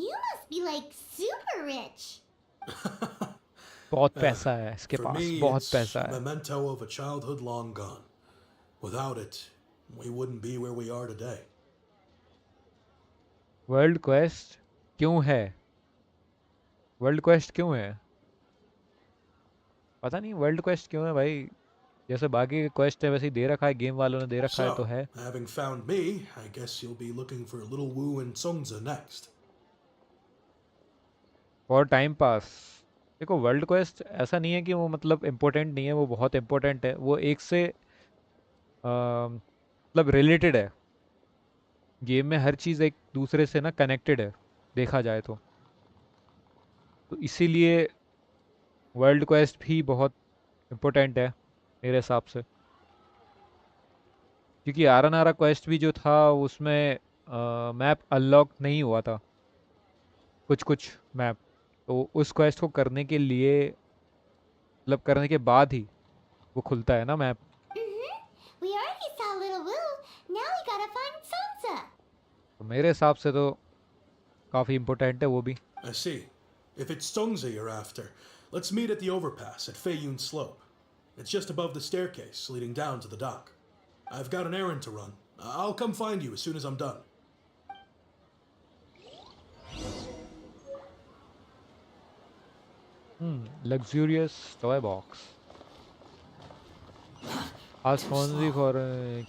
you must be like super rich. बहुत पैसा है इसके For pass. me, बहुत it's पैसा a है. memento of a childhood long gone. Without it, we wouldn't be where we are today. World quest क्यों है? World quest क्यों है? पता नहीं वर्ल्ड क्वेस्ट क्यों है भाई. जैसे बाकी के क्वेस्ट है वैसे ही दे रखा है, गेम वालों ने दे रखा है तो So, है. having found me, I guess you'll be looking for Little Wu and Songza next. और टाइम पास. देखो वर्ल्ड क्वेस्ट ऐसा नहीं है कि वो मतलब इम्पोर्टेंट नहीं है, वो बहुत इम्पोर्टेंट है. वो एक से मतलब रिलेटेड है. गेम में हर चीज़ एक दूसरे से ना कनेक्टेड है देखा जाए तो इसीलिए वर्ल्ड क्वेस्ट भी बहुत इम्पोर्टेंट है मेरे हिसाब से. क्योंकि आरा क्वेस्ट भी जो था उसमें मैप अनलॉक नहीं हुआ था कुछ कुछ मैप. तो उस क्वेस्ट को करने के लिए मतलब करने के बाद ही वो खुलता है ना map. We already saw Little Woo. Now we gotta find Sansa. तो मेरे हिसाब से तो काफ़ी इम्पोर्टेंट है वो भी. I see. If it's Songza you're after, let's meet at the overpass at Feiyun Slope. It's just above the staircase leading down to the dock. I've got an errand to run. I'll come find you as soon as I'm done. Luxurious toy box. Ask Fonzie for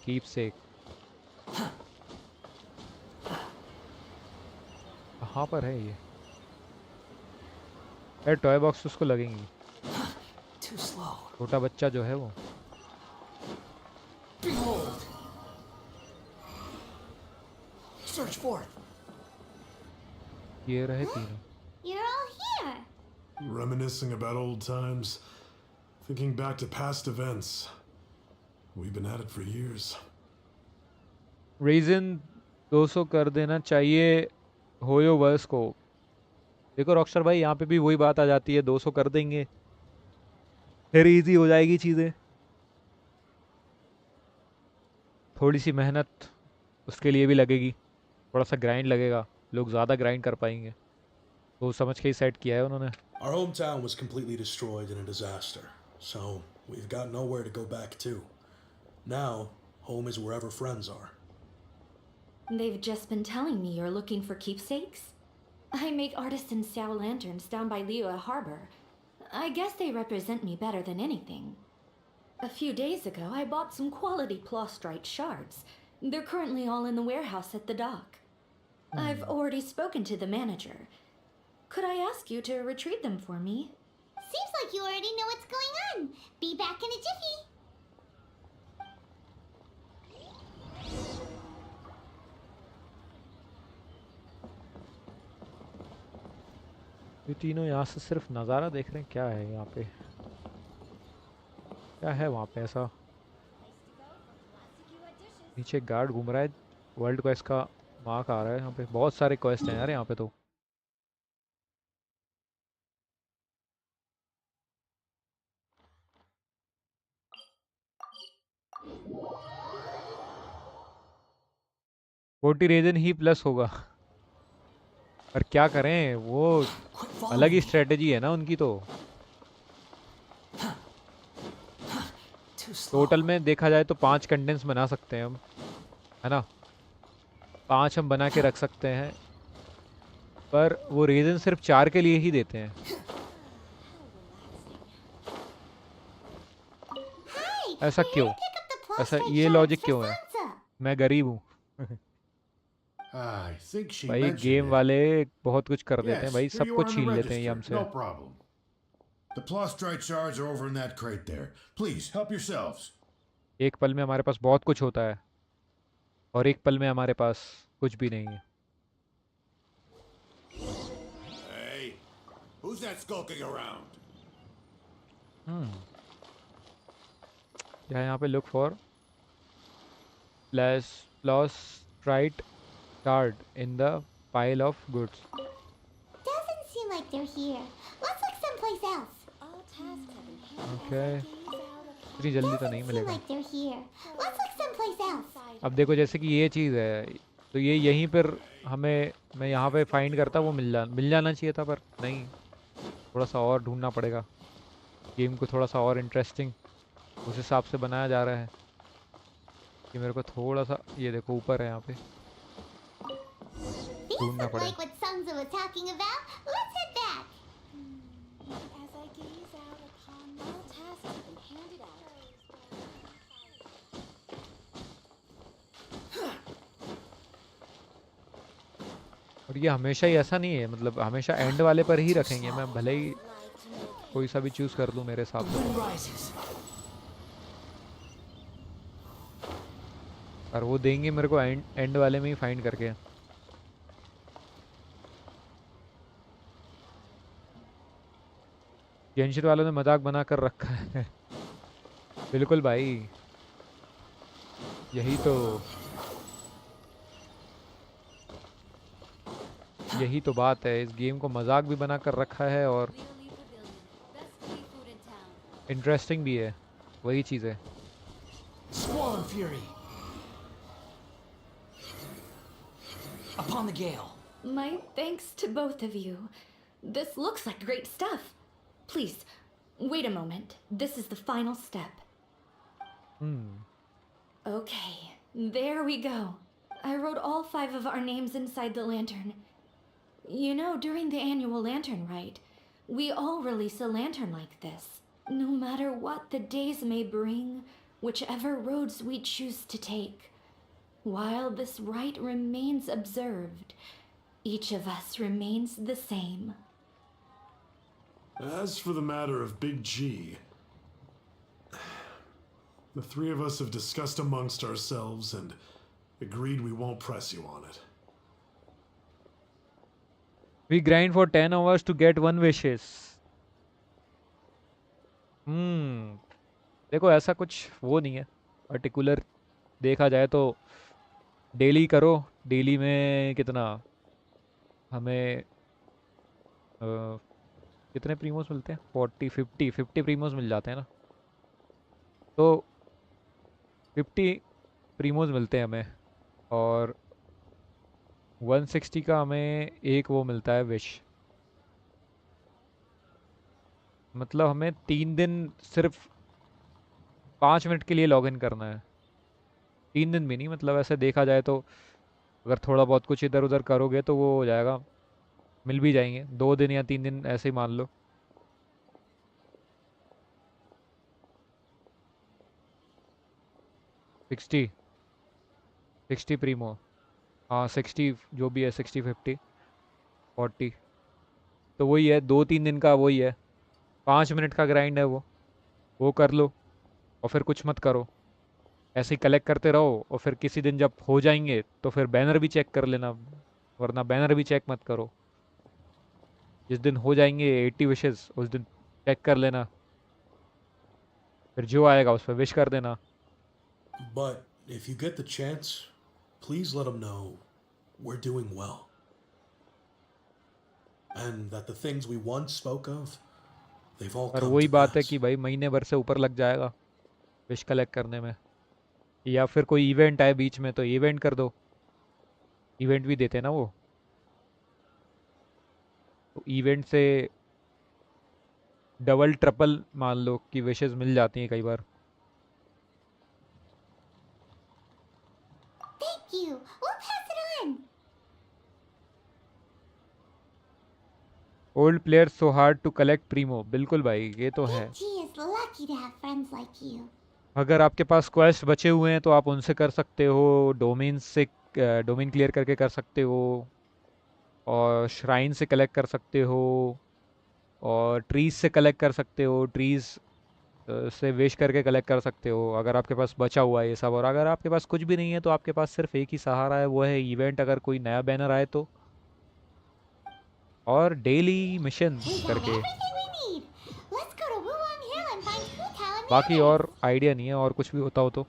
keepsake. कहाँ पर है ये? यार toy box उसको लगेंगी. Too slow. छोटा बच्चा जो है वो. Behold! Search forth. ये रहे तीनों. You're all here. Reminiscing about old times, thinking back to past events. We've been at it for years. Reason 200 कर देना चाहिए होयो वर्स को. देखो रॉकस्टार भाई यहाँ पे भी वही बात आ जाती है. 200 कर देंगे फिर इजी हो जाएगी चीज़ें. थोड़ी सी मेहनत उसके लिए भी लगेगी, थोड़ा सा ग्राइंड लगेगा, लोग ज़्यादा ग्राइंड कर पाएंगे. तो समझ के ही सेट किया है उन्होंने. Our hometown was completely destroyed in a disaster, so we've got nowhere to go back to. Now, home is wherever friends are. They've just been telling me you're looking for keepsakes? I make artisan Sao lanterns down by Liyue Harbor. I guess they represent me better than anything. A few days ago, I bought some quality plastrite shards. They're currently all in the warehouse at the dock. I've already spoken to the manager. Could I ask you to retrieve them for me? Seems like you already know what's going on. Be back in a jiffy. ये तीनों यहाँ से सिर्फ नज़ारा देख रहे हैं, क्या है यहाँ पे, क्या है वहाँ पे ऐसा? नीचे गार्ड घूम रहा है, वर्ल्ड क्वेस्ट का मार्क आ रहा है यहाँ पे, बहुत सारे क्वेस्ट हैं यार यहाँ पे तो। फोर्टी रीजन ही प्लस होगा। पर क्या करें, वो अलग ही स्ट्रेटेजी है ना उनकी तो। टोटल में देखा जाए तो 5 कंटेंट्स बना सकते हैं हम, है ना, 5 हम बना के रख सकते हैं, पर वो रीजन सिर्फ 4 के लिए ही देते हैं। ऐसा क्यों? ऐसा ये लॉजिक क्यों है? मैं गरीब हूँ। भाई गेम वाले बहुत कुछ कर देते हैं भाई, सब कुछ छीन लेते हैं ये हमसे। The Plostrite shards are over in that crate there. Please, help yourselves. एक पल में हमारे पास बहुत कुछ होता है और एक पल में हमारे पास कुछ भी नहीं है। Hey, who's that skulking around? यहाँ पे look for Plostrite shard in the pile of goods. Doesn't seem like they're here. Let's look someplace else. Okay. इतनी जल्दी तो नहीं Seem मिलेगा। like they're here. Let's look someplace else. अब देखो जैसे कि ये चीज़ है, तो ये यहीं पर हमें, मैं यहाँ पे फाइंड करता वो मिल जाना चाहिए था, पर नहीं, थोड़ा सा और ढूंढना पड़ेगा। गेम को थोड़ा सा और इंटरेस्टिंग उस हिसाब से बनाया जा रहा है कि मेरे को थोड़ा सा, ये देखो ऊपर है यहाँ पे, These ढूंढना look पड़ेगा। like what Sungza was talking about. Let's head back. As I gaze out upon all tasks have been handed out. और ये हमेशा ही ऐसा नहीं है, मतलब हमेशा एंड वाले पर ही रखेंगे, मैं भले ही कोई सा भी चूज़ कर दूँ मेरे हिसाब से, और वो देंगे मेरे को एंड वाले में ही फाइंड करके। गेंशिन वालों ने मजाक बना कर रखा है। बिल्कुल भाई, यही तो बात है, इस गेम को मजाक भी बना कर रखा है और इंटरेस्टिंग भी है, वही चीज़ है। Squall and Fury. Upon the gale. My thanks to both of you. This looks like great stuff. Please, wait a moment. This is the final step. Okay, there we go. I wrote all 5 of our names inside the lantern. You know, during the annual lantern rite, we all release a lantern like this. No matter what the days may bring, whichever roads we choose to take. While this rite remains observed, each of us remains the same. As for the matter of Big G, the 3 of us have discussed amongst ourselves and agreed we won't press you on it. We grind for 10 hours to get 1 wishes. देखो ऐसा कुछ वो नहीं है particular, देखा जाए तो daily करो, डेली में कितना हमें कितने प्रीमोस मिलते हैं, 50 प्रीमोस मिल जाते हैं ना, तो 50 प्रीमोस मिलते हैं हमें, और 160 का हमें एक वो मिलता है विश। मतलब हमें 3 दिन सिर्फ 5 मिनट के लिए लॉगिन करना है, 3 दिन भी नहीं, मतलब ऐसे देखा जाए तो अगर थोड़ा बहुत कुछ इधर उधर करोगे तो वो हो जाएगा, मिल भी जाएंगे 2 दिन या 3 दिन ऐसे ही मान लो। सिक्सटी प्रीमो, हाँ 60 जो भी है, 60 50 40 तो वही है, 2-3 दिन का वही है, 5 मिनट का ग्राइंड है वो कर लो और फिर कुछ मत करो, ऐसे ही कलेक्ट करते रहो और फिर किसी दिन जब हो जाएंगे तो फिर बैनर भी चेक कर लेना, वरना बैनर भी चेक मत करो। जिस दिन हो जाएंगे 80 विशेस उस दिन चेक कर लेना, फिर जो आएगा उस पर विश कर देना। But if you get the chance, please let them know we're doing well. And that the things we once spoke of, they've all पर come वही to बात है pass. कि भाई महीने भर से ऊपर लग जाएगा विश कलेक्ट करने में, या फिर कोई इवेंट आए बीच में तो इवेंट कर दो, इवेंट भी देते हैं ना वो, तो इवेंट से डबल ट्रिपल मान लो कि विशेस मिल जाती हैं कई बार। Thank you. We'll pass it on. Old player so hard to collect primo, बिल्कुल भाई ये तो है। Big G is lucky to have friends like you. अगर आपके पास क्वेस्ट बचे हुए हैं तो आप उनसे कर सकते हो, डोमेन से डोमेन क्लियर करके कर सकते हो, और श्राइन से कलेक्ट कर सकते हो, और ट्रीज से कलेक्ट कर सकते हो, ट्रीज से विश करके कलेक्ट कर सकते हो अगर आपके पास बचा हुआ है ये सब। और अगर आपके पास कुछ भी नहीं है तो आपके पास सिर्फ एक ही सहारा है, वो है इवेंट, अगर कोई नया बैनर आए तो, और डेली मिशंस We got करके। everything we need. Let's go to Wulong Hill and find Hu Tao and the बाकी others. और आइडिया नहीं है, और कुछ भी होता हो तो।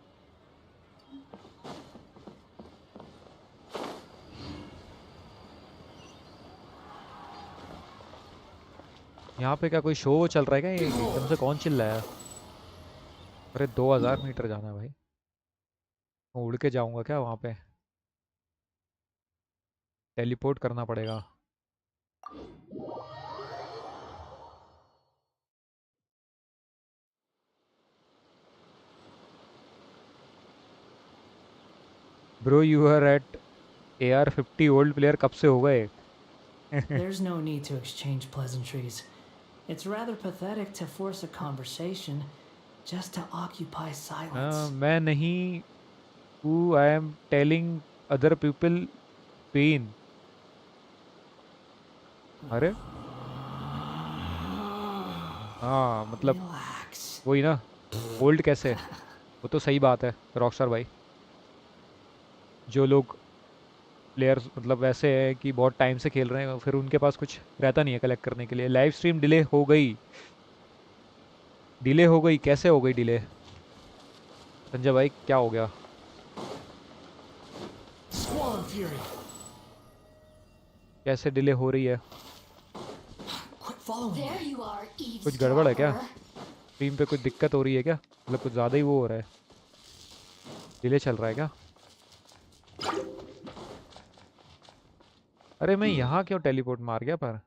यहाँ पे क्या कोई शो चल रहा है क्या? ये एकदम से कौन चिल्ला है? अरे 2000 मीटर जाना है भाई, मैं उड़ के जाऊंगा क्या वहाँ पे? टेलीपोर्ट करना पड़ेगा। Bro you are at AR-50 old player कब से हो गए? There's no need to exchange pleasantries. It's rather pathetic to force a conversation just to occupy silence. मैं नहीं हूँ, I am telling other people pain. अरे हाँ मतलब Relax. वही ना, ओल्ड कैसे, वो तो सही बात है रॉकस्टार भाई। जो लोग प्लेयर्स मतलब वैसे है कि बहुत टाइम से खेल रहे हैं, फिर उनके पास कुछ रहता नहीं है कलेक्ट करने के लिए। लाइव स्ट्रीम डिले हो गई, डिले हो गई, कैसे हो गई डिले? संजय भाई क्या हो गया? Squall and Fury, कैसे डिले हो रही है? quit following There me. you are, कुछ गड़बड़ है क्या? eavesdropper. स्ट्रीम पे कुछ दिक्कत हो रही है क्या? मतलब कुछ ज़्यादा ही वो हो रहा है, डिले चल रहा है क्या? अरे मैं यहाँ क्यों टेलीपोर्ट मार गया पर?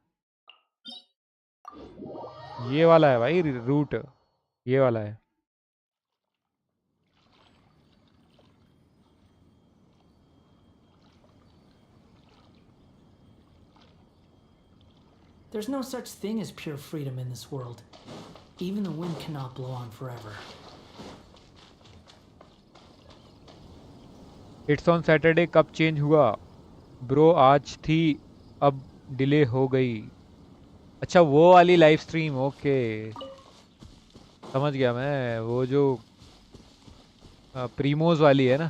ये वाला है भाई रूट, ये वाला है। There's no such thing as pure freedom in this world. Even the wind cannot blow on forever. It's on Saturday कब चेंज हुआ? ब्रो आज थी, अब डिले हो गई। अच्छा वो वाली लाइव स्ट्रीम, ओके समझ गया मैं, वो जो प्रीमोज वाली है ना,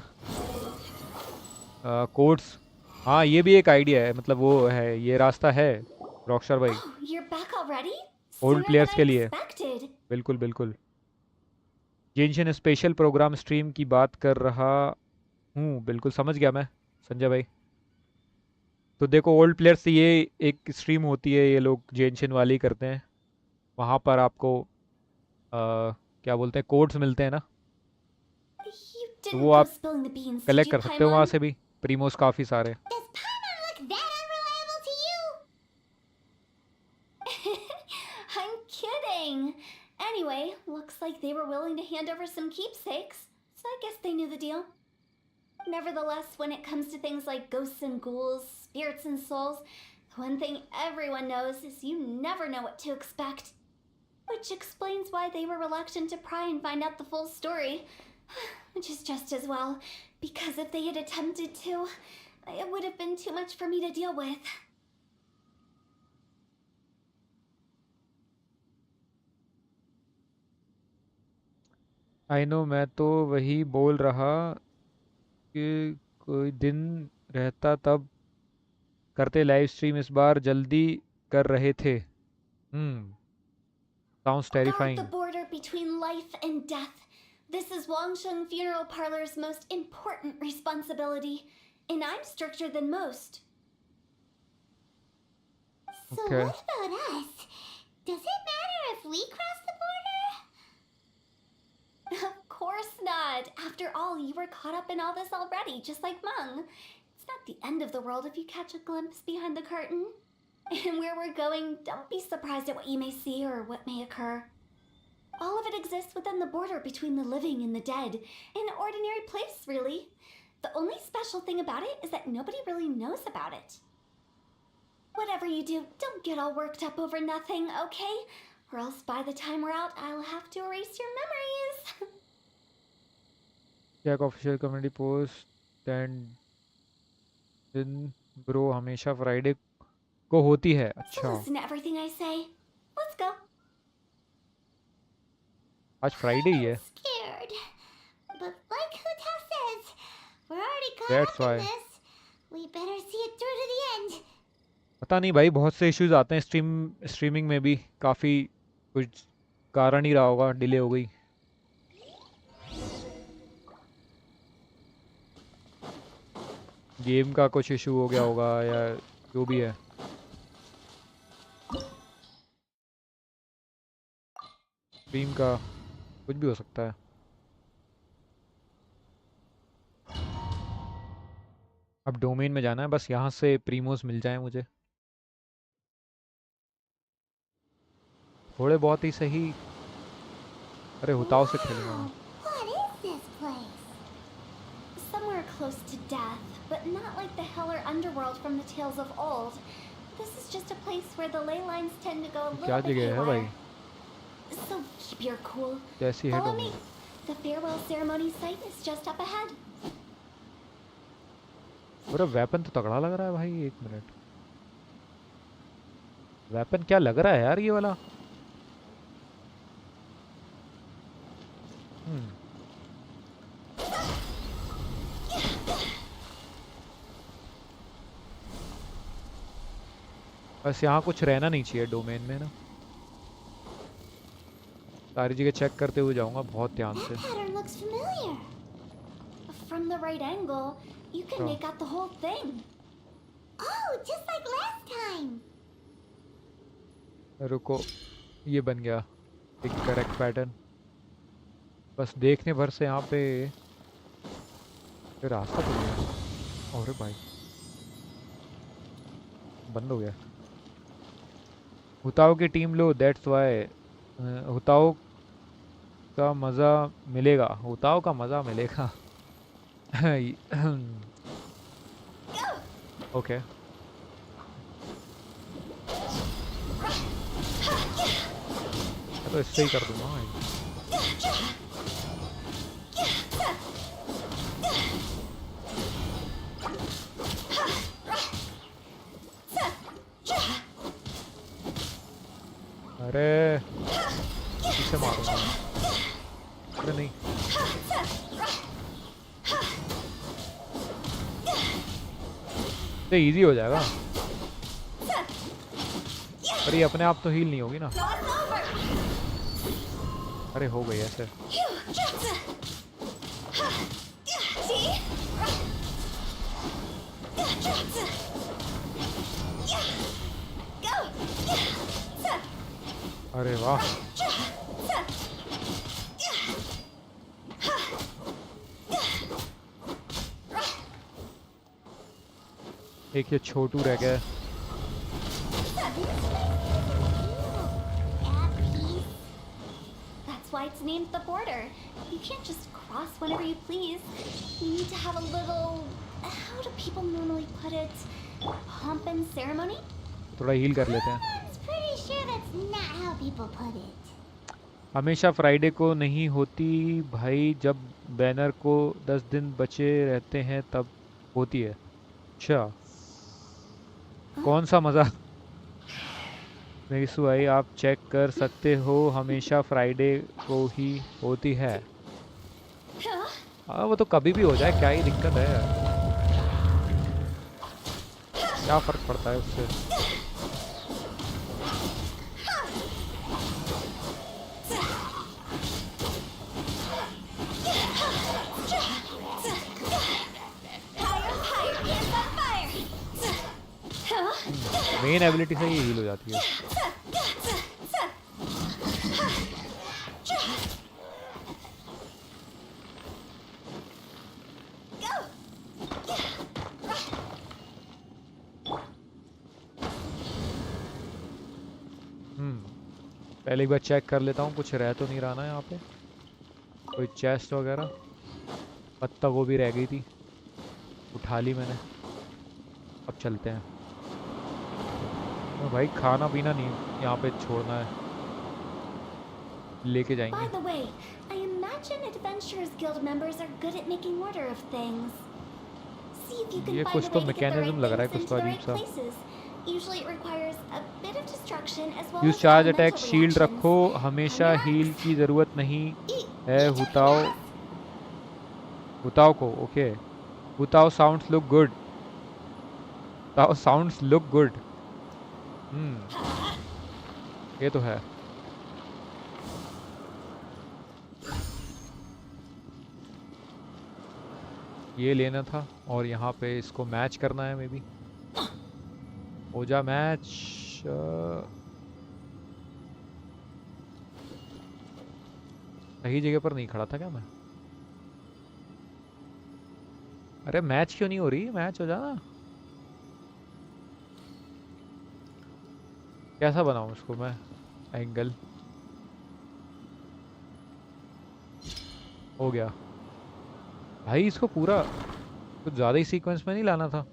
कोड्स। हाँ ये भी एक आइडिया है, मतलब वो है, ये रास्ता है रॉकस्टार भाई, Oh, you're back already? Old Sooner players than के I लिए। expected. बिल्कुल बिल्कुल। जेंशिन स्पेशल प्रोग्राम स्ट्रीम की बात कर रहा हूँ, बिल्कुल समझ गया मैं संजय भाई। तो देखो ओल्ड प्लेयर्स से ये एक स्ट्रीम होती है, ये लोग जेंशिन वाली करते हैं, वहाँ पर आपको क्या बोलते हैं, कोड्स मिलते हैं ना, You तो didn't वो go आप spilling the beans, did collect you, कर सकते हो वहाँ Paimon? से भी प्रीमोस काफ़ी सारे। Does Paimon look that unreliable to you? I'm kidding. Anyway, looks like they were willing to hand over some keepsakes, so I guess they knew the deal. Nevertheless, when it comes to things like ghosts and ghouls, spirits and souls, the one thing everyone knows is you never know what to expect. Which explains why they were reluctant to pry and find out the full story. Which is just as well, because if they had attempted to, it would have been too much for me to deal with. I know, मैं तो वही बोल रहा कि कोई दिन रहता तब करते लाइव स्ट्रीम। इस बार जल्दी कर रहे थे। Sounds Guard the terrifying. border between life and death. This is Wangsheng Funeral Parlor's most important responsibility, and I'm stricter than most. So Okay. what about us? Does it matter if we cross the border? Of course not. After all, you were caught up in all this already, just like Mung. It's not the end of the world if you catch a glimpse behind the curtain. And where we're going, don't be surprised at what you may see or what may occur. All of it exists within the border between the living and the dead. An ordinary place, really. The only special thing about it is that nobody really knows about it. Whatever you do, don't get all worked up over nothing, okay? Or else by the time we're out, I'll have to erase your memories. Check official community post and दिन bro हमेशा Friday को होती है। So अच्छा, listen to everything I say. Let's go. आज Friday ही है। Scared. But like Huta says, we're already caught That's up in why. this. We better see it through to the end. पता नहीं भाई, बहुत से इश्यूज आते हैं स्ट्रीमिंग में भी। काफ़ी कुछ कारण ही रहा होगा, डिले हो गई। गेम का कुछ इशू हो गया होगा या जो भी है। स्ट्रीम का कुछ भी हो सकता है। अब डोमेन में जाना है, बस यहाँ से प्रीमोस मिल जाए मुझे, थोड़े बहुत ही सही। अरे हुताओ से खेलूंगा मैं। What is this place? Somewhere close to death, but not like the hell or underworld from the tales of old. This is just a place where the ley lines tend to go a क्या little bit जगह है भाई? haywire. So keep your cool. कैसी है Follow me. Domain? The farewell ceremony site is just up ahead. अरे weapon तो तगड़ा लग रहा है भाई। एक मिनट, वेपन क्या लग रहा है यार ये वाला। बस यहाँ कुछ रहना नहीं चाहिए डोमेन में ना। सारी जगह चेक करते हुए जाऊंगा बहुत ध्यान That से। pattern looks familiar. From the right angle, you can Oh. make out the whole thing. Oh, just like last time. रुको, ये बन गया एक करेक्ट पैटर्न। बस देखने भर से यहाँ पे ये रास्ता तो नहीं है। अरे भाई बंद हो गया। हुताओ की टीम लो, दैट्स वाई। हुताओ का मज़ा मिलेगा, हुताओ का मज़ा मिलेगा। ओके, तो इससे ही कर दूंगा। अरे इसे मारूंगा। अरे नहीं, ये इजी हो जाएगा। पर ये अपने आप तो हील नहीं होगी ना। अरे हो गई ऐसे। अरे वाह, एक ये छोटू रह गया है। That's why it's named the border. You can't just cross whenever you please. You need to have a little, how do people normally put it, pomp and ceremony? थोड़ा हील कर लेते हैं। I'm pretty sure that's not how people put it. हमेशा Friday को नहीं होती भाई, जब बैनर को 10 दिन बचे रहते हैं तब होती है। अच्छा, कौन सा मज़ा। मेरी सुई आप चेक कर सकते हो, हमेशा फ्राइडे को ही होती है। हाँ वो तो कभी भी हो जाए, क्या ही दिक्कत है, क्या फर्क पड़ता है उससे। मेन एबिलिटी से ही हील हो जाती है। पहले एक बार चेक कर लेता हूँ कुछ रह तो नहीं रहा ना यहाँ पे, कोई चेस्ट वगैरह। पत्ता गोभी रह गई थी, उठा ली मैंने। अब चलते हैं। भाई खाना पीना नहीं यहाँ पे छोड़ना है, लेके By जाएंगे। the way, I imagine Adventurers Guild members are good at making order of things. See if you can ये find कुछ a तो way to get the mechanism right लग रहा है, things कुछ into तो the अजीब right सा। places. Usually it requires a bit of destruction as well use as charge elemental attack, shield reactions. रखो, हमेशा On your हील marks. की जरूरत नहीं है। Eat हुताओ, your हुताओ को okay. Hu Tao sounds look good, Hu Tao sounds look good. ये तो है। ये लेना था और यहाँ पे इसको मैच करना है, मे बी हो जा मैच। सही जगह पर नहीं खड़ा था क्या मैं? अरे मैच क्यों नहीं हो रही? मैच हो जाना। कैसा बनाऊं इसको मैं एंगल? हो गया भाई। इसको पूरा कुछ ज़्यादा ही सीक्वेंस में नहीं लाना था।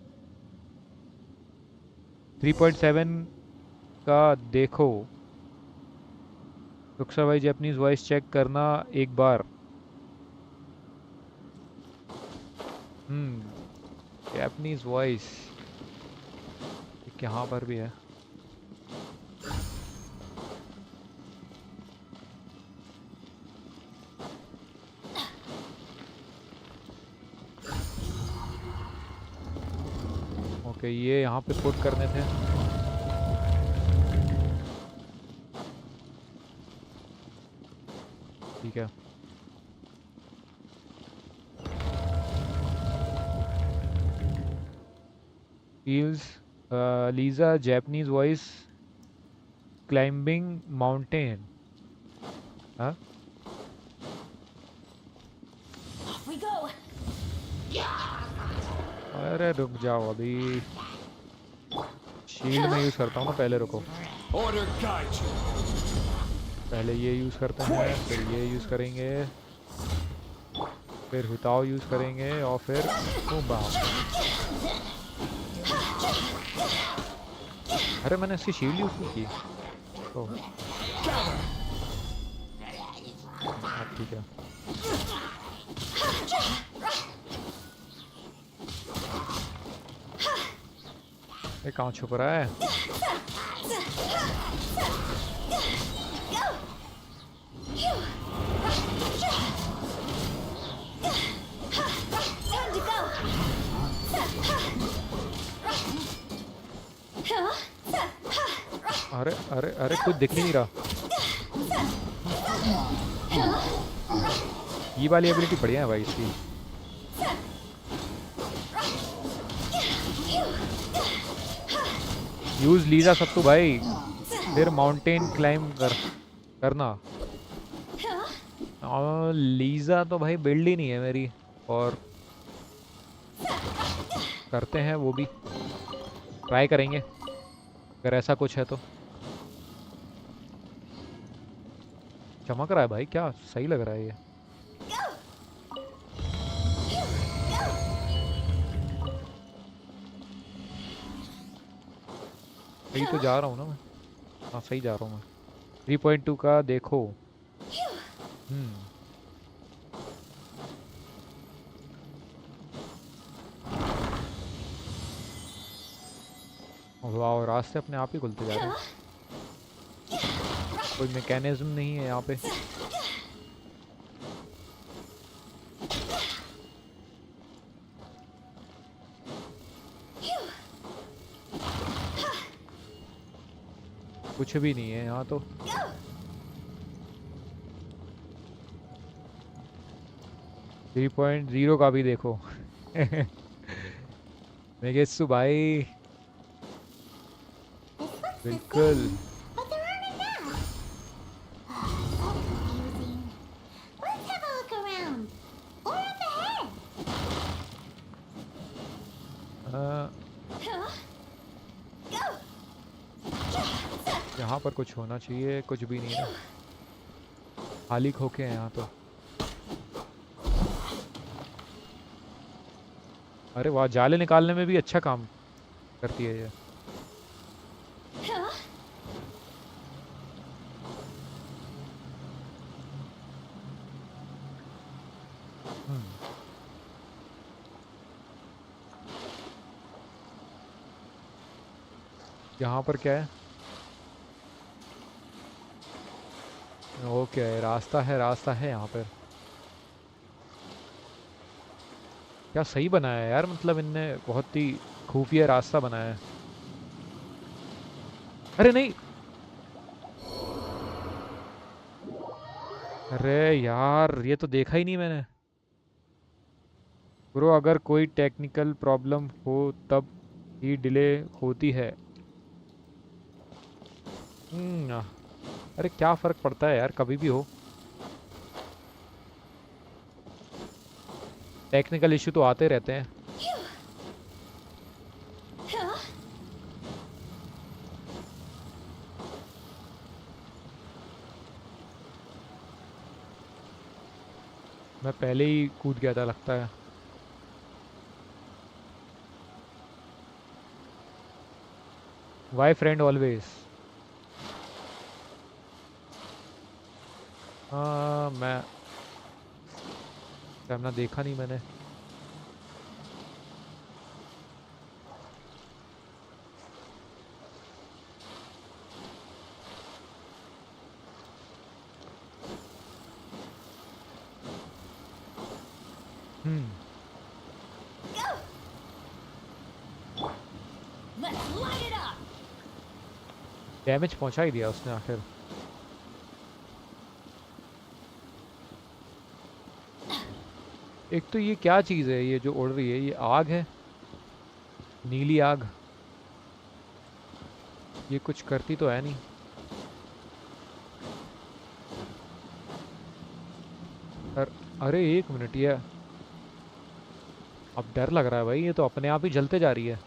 3.7 का देखो रुखसर भाई, जैपनीज वॉइस चेक करना एक बार। जैपनीज वॉइस यहाँ पर भी है। ओके ये यहाँ पे पुट करने थे। ठीक है। Feels Lisa Japanese voice climbing mountain। हाँ Off we go. अरे रुक जाओ, अभी शील्ड में यूज़ करता हूँ ना, पहले रुको। पहले ये यूज़ करते हैं, फिर ये यूज़ करेंगे, फिर हुताओ यूज़ करेंगे और फिर बाप। अरे मैंने इसकी शील्ड यूज़ नहीं की। तो ठीक है। ये कहाँ छुप रहा है? अरे अरे अरे कुछ दिख ही नहीं रहा। ये वाली एबिलिटी बढ़िया है भाई इसकी। यूज लीजा सत्तू भाई, फिर माउंटेन क्लाइम करना। और लीजा तो भाई बिल्ड ही नहीं है मेरी, और करते हैं वो भी, ट्राई करेंगे अगर ऐसा कुछ है तो। चमक रहा है भाई, क्या सही लग रहा है ये। सही तो जा रहा हूँ ना मैं? हाँ सही जा रहा हूँ मैं। 3.2 का देखो। वाह, रास्ते अपने आप ही खुलते जा रहे हैं, कोई मैकेनिज्म नहीं है यहाँ पे। कुछ भी नहीं है यहाँ तो। 3.0 का भी देखो। मेगेत्सु भाई This looks the बिल्कुल। same, but there aren't enough. So confusing. Let's have a look around. Or up ahead. यहाँ पर कुछ होना चाहिए, कुछ भी नहीं है, खाली खोखे हैं यहाँ तो। अरे वाह, जाले निकालने में भी अच्छा काम करती है ये। यहाँ पर क्या है? ओके, रास्ता है, रास्ता है यहाँ पर। क्या सही बनाया है यार, मतलब इनने बहुत ही खुफिया रास्ता बनाया है। अरे नहीं, अरे यार ये तो देखा ही नहीं मैंने। ब्रो अगर कोई टेक्निकल प्रॉब्लम हो तब ही डिले होती है। अरे क्या फ़र्क पड़ता है यार, कभी भी हो। टेक्निकल इशू तो आते रहते हैं। मैं पहले ही कूद गया था लगता है। Why friend always. हाँ मैं कैमरा देखा नहीं मैंने। डैमेज पहुंचा ही दिया उसने आखिर। एक तो ये क्या चीज़ है ये जो उड़ रही है, ये आग है, नीली आग। ये कुछ करती तो है नहीं। अरे एक मिनट, ये अब डर लग रहा है भाई, ये तो अपने आप ही जलते जा रही है।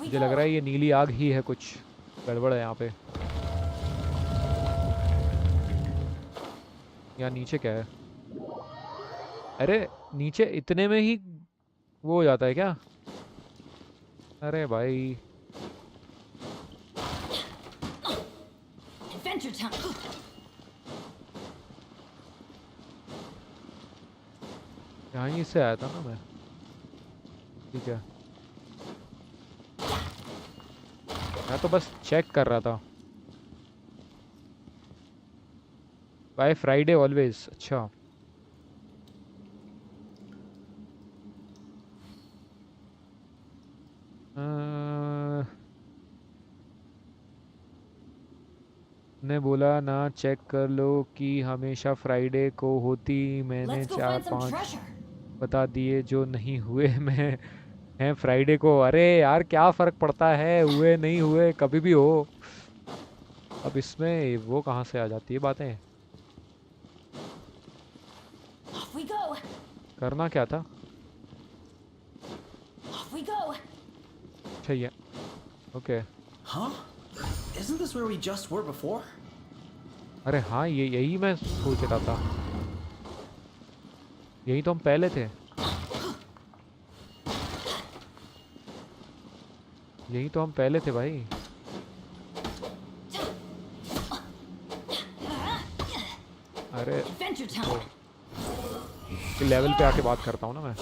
मुझे लग रहा है ये नीली आग ही है, कुछ गड़बड़ है यहाँ पे। यहाँ नीचे क्या है? अरे नीचे इतने में ही वो हो जाता है क्या? अरे भाई यहाँ ही से आया था ना मैं। ठीक है, मैं तो बस चेक कर रहा था। By Friday always. अच्छा ने बोला ना चेक कर लो कि हमेशा फ्राइडे को होती। मैंने 4-5 बता दिए जो नहीं हुए मैं हैं फ्राइडे को। अरे यार क्या फ़र्क पड़ता है, हुए नहीं हुए कभी भी हो। अब इसमें वो कहाँ से आ जाती है बातें? करना क्या था? अच्छा ये okay. Huh? Isn't this where we just were before? अरे हाँ, ये यही मैं सोच रहा था, यही तो हम पहले थे। यही तो हम पहले थे भाई। अरे लेवल पे आके बात करता हूँ ना मैं।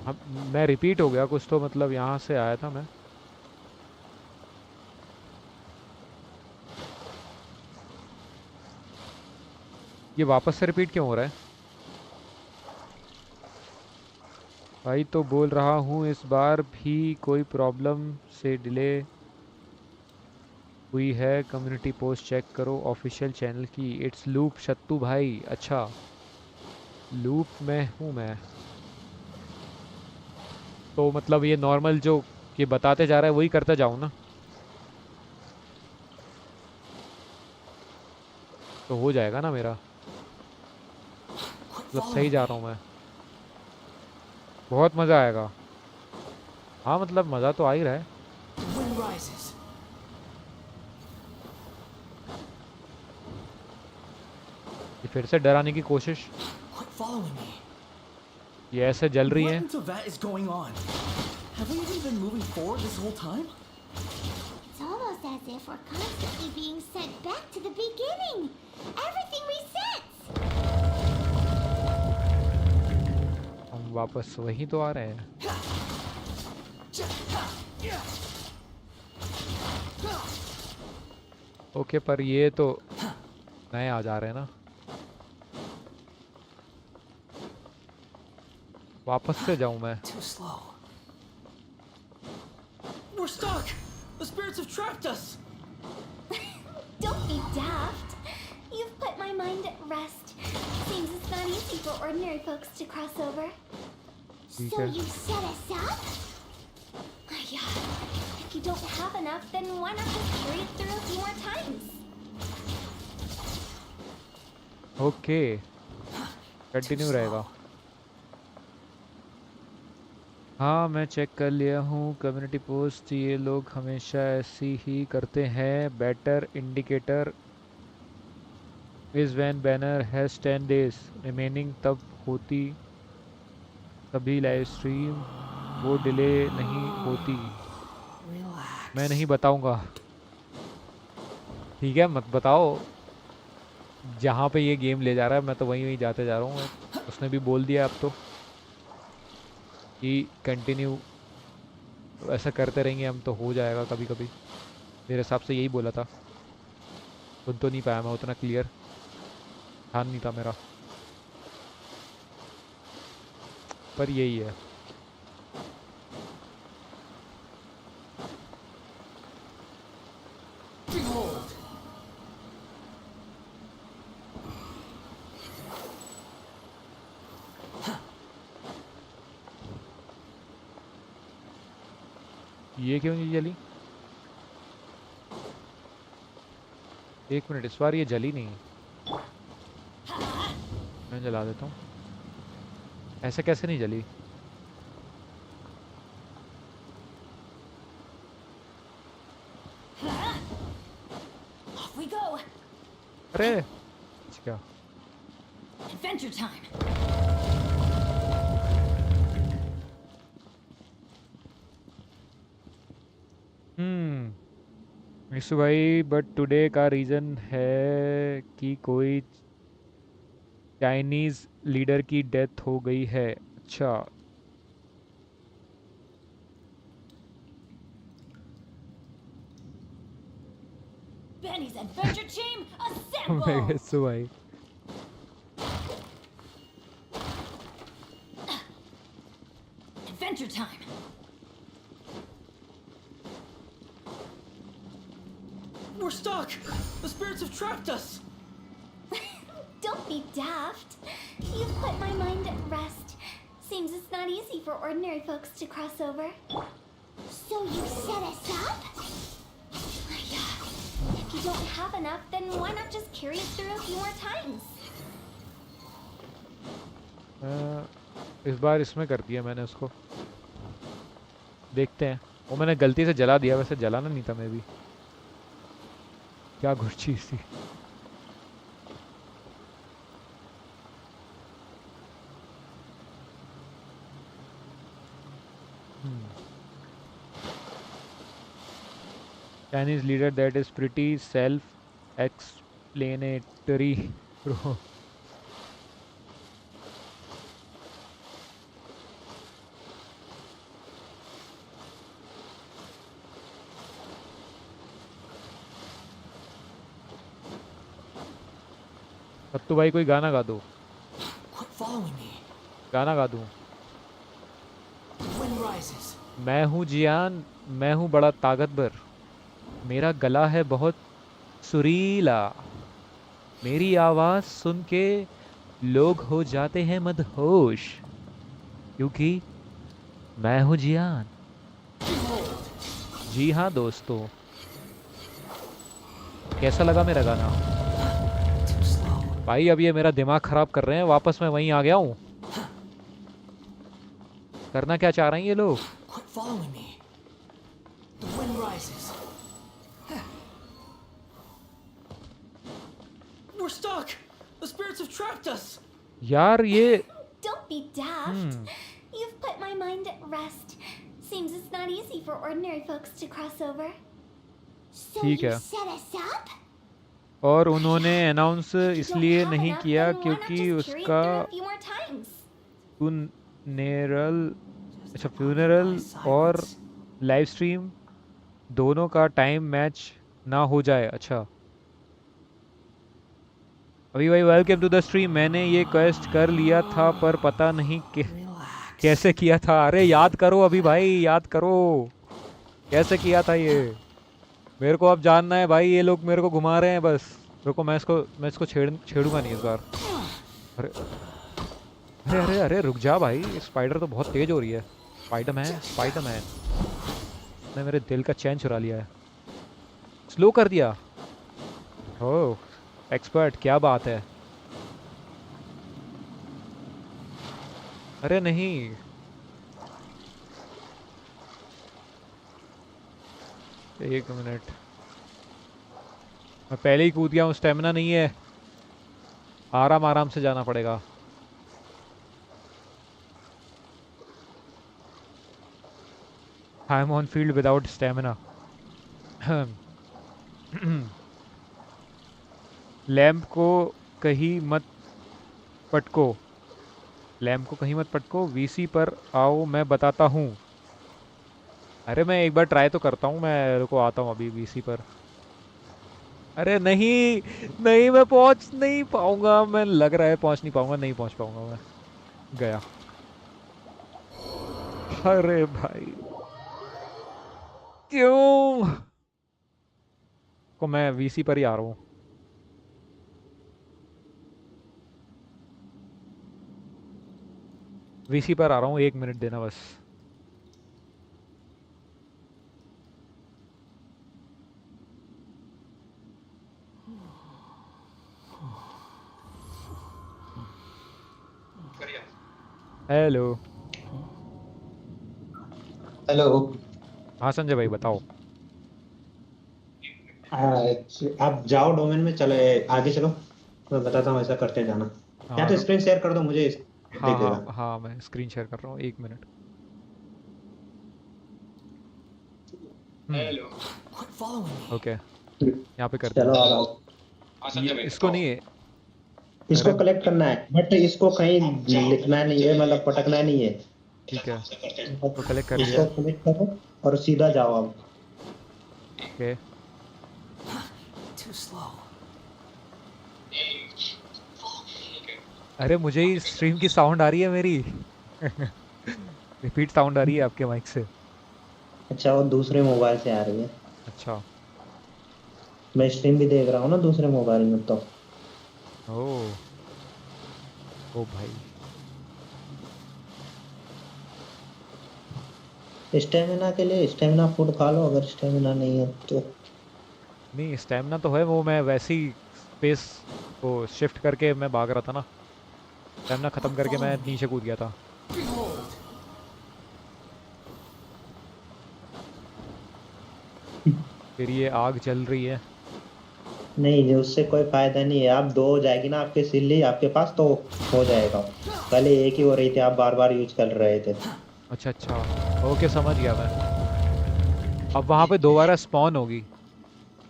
अब मैं रिपीट हो गया कुछ तो, मतलब यहाँ से आया था मैं। ये वापस से रिपीट क्यों हो रहा है? भाई तो बोल रहा हूँ इस बार भी कोई प्रॉब्लम से डिले हुई है। कम्युनिटी पोस्ट चेक करो ऑफिशियल चैनल की। इट्स लूप शत्तू भाई। अच्छा लूप में हूँ मैं, तो मतलब ये नॉर्मल जो ये बताते जा रहा है वही करते जाऊँ ना, तो हो जाएगा ना मेरा, Quit मतलब following सही जा me. रहा हूँ मैं। बहुत मज़ा आएगा। हाँ मतलब मज़ा तो आ ही रहा है। The wind rises. ये फिर से डराने की कोशिश। Quit following me. ये ऐसे जल रही What है। in Tibet is going on? Have we even been moving forward this whole time? It's almost as if we're constantly being sent back to the beginning. Everything resets. हम वापस वहीं तो आ रहे हैं। ओके पर ये तो नए आ जा रहे हैं ना। वापस से जाऊं मैं? Too slow. We're stuck! The spirits have trapped us! Don't be daft. You've put my mind at rest. Seems it's not easy for ordinary folks to cross over. ठीक So है। you set us up? Yeah. If you don't have enough, then why not just carry it through a few more times? Okay Too continue slow. रहेगा। हाँ मैं check कर लिया हूँ community post. ये लोग हमेशा ऐसी ही करते हैं। Better indicator is when banner has 10 days remaining, तब होती तभी लाइव स्ट्रीम वो डिले नहीं होती। मैं Relax. नहीं बताऊंगा। ठीक है मत बताओ। जहाँ पे ये गेम ले जा रहा है मैं तो वहीं वहीं जाते जा रहा हूँ। उसने भी बोल दिया अब तो कि कंटिन्यू ऐसा करते रहेंगे हम तो हो जाएगा कभी कभी। मेरे हिसाब से यही बोला था। सुन तो नहीं पाया मैं उतना क्लियर, ध्यान नहीं था मेरा, पर यही है। Behold! ये क्यों नहीं जली? एक मिनट, इस बार ये जली नहीं। मैं जला देता हूँ। ऐसे कैसे नहीं जली? Off we go. अरे क्या? Adventure time. मिसू भाई बट टुडे का रीज़न है कि कोई चाइनीज़ लीडर की डेथ हो गई है। अच्छा Benny's adventure team, मैं assemble! मिसू भाई Adventure time. We're stuck! The spirits have trapped us! Don't be daft. You've put my mind at rest. Seems it's not easy for ordinary folks to cross over. So you set us up? Yeah. If you don't have enough, then why not just carry it through a few more times? इस बार इसमें कर दिया मैंने उसको। देखते हैं। वो मैंने गलती से जला दिया, वैसे जलाना नहीं था मैं भी। क्या घुर्ची थी। Chinese leader that is pretty self-explanatory, bro. सत्तू भाई कोई गाना गा दो, Quit following me. गाना गा दूं। The wind rises. मैं हूँ जियान, मैं हूँ बड़ा ताकतवर, मेरा गला है बहुत सुरीला, मेरी आवाज़ सुन के लोग हो जाते हैं मदहोश, क्योंकि मैं हूँ जियान। जी हाँ दोस्तों, कैसा लगा मेरा गाना? Too slow. भाई अब ये मेरा दिमाग ख़राब कर रहे हैं, वापस मैं वहीं आ गया हूँ। करना क्या चाह रहे हैं ये लोग? Quit following me. The wind rises. We're stuck! The spirits have trapped us! यार ये Don't be daft. You've put my mind at rest. Seems it's not easy for ordinary folks to cross over. So ठीक you है। set us up? और उन्होंने announce इसलिए Don't have नहीं enough, किया then why not क्योंकि just carry it उसका through a few more times? Funeral, अच्छा फ्यूनरल और लाइव स्ट्रीम दोनों का टाइम मैच ना हो जाए। अच्छा अभी भाई वेलकम टू द स्ट्रीम। मैंने ये क्वेस्ट कर लिया था पर पता नहीं Relax. कैसे किया था। अरे याद करो अभी भाई, याद करो कैसे किया था ये। मेरे को अब जानना है भाई, ये लोग मेरे को घुमा रहे हैं बस। रुको मैं इसको छेड़ूंगा नहीं इस बार। अरे अरे अरे अरे रुक जा भाई, स्पाइडर तो बहुत तेज हो रही है। स्पाइडरमैन ने मेरे दिल का चैन चुरा लिया है, स्लो कर दिया। ओह एक्सपर्ट, क्या बात है। अरे नहीं, एक मिनट, मैं पहले ही कूद गया हूँ, स्टेमिना नहीं है, आराम आराम से जाना पड़ेगा। I am on field without stamina. Lamp को कहीं मत पटको, लैम्प को कहीं मत पटको, वीसी पर आओ मैं बताता हूँ। अरे मैं एक बार ट्राई तो करता हूँ, मैं रुको आता हूँ अभी वीसी पर। अरे नहीं नहीं, मैं पहुँच नहीं पाऊँगा, मैं लग रहा है पहुँच नहीं पाऊँगा, नहीं पहुँच पाऊँगा, मैं गया। अरे भाई क्यों को मैं वीसी पर ही आ रहा हूँ। वीसी पर आ रहा हूँ, 1 मिनट देना बस। Hello hello. हाँ संजय भाई बताओ। आप जाओ डोमेन में, चले आगे चलो, मैं बताता हूँ ऐसा करते जाना। या हाँ तो स्क्रीन शेयर कर दो मुझे, हाँ देखेगा। हाँ हाँ, मैं स्क्रीन शेयर कर रहा हूँ, 1 minute. Quit following me. Okay यहाँ पे कर चलो दिया। आ जाओ। इसको नहीं है, इसको कलेक्ट करना है, बट इसको कहीं लिखना नहीं है, मतलब पटकना नहीं है। ठीक है तो कलेक्ट कर इसको लिया। कलेक्ट करो और सीधा जाओ अब। Okay Too slow. अरे मुझे ही स्ट्रीम की साउंड आ रही है मेरी। रिपीट साउंड आ रही है आपके माइक से। अच्छा, वो दूसरे मोबाइल से आ रही है। अच्छा मैं स्ट्रीम भी देख रहा हूँ ना दूसरे मोबाइल में तो। ओ भाई स्टेमिना के लिए स्टेमिना फूड खा लो, अगर स्टेमिना नहीं है तो। नहीं स्टैमिना तो है, वो मैं वैसे ही स्पेस को शिफ्ट करके मैं भाग रहा था ना, स्टैमिना ख़त्म करके मैं नीचे कूद गया था। Behold. फिर ये आग जल रही है। नहीं, उससे कोई फायदा नहीं है। आप दो हो जाएगी ना आपके सिल्ली आपके पास तो हो जाएगा। पहले एक ही हो रही थी, आप बार बार यूज कर रहे थे। अच्छा अच्छा ओके समझ गया मैं। अब वहाँ पे दोबारा स्पॉन होगी।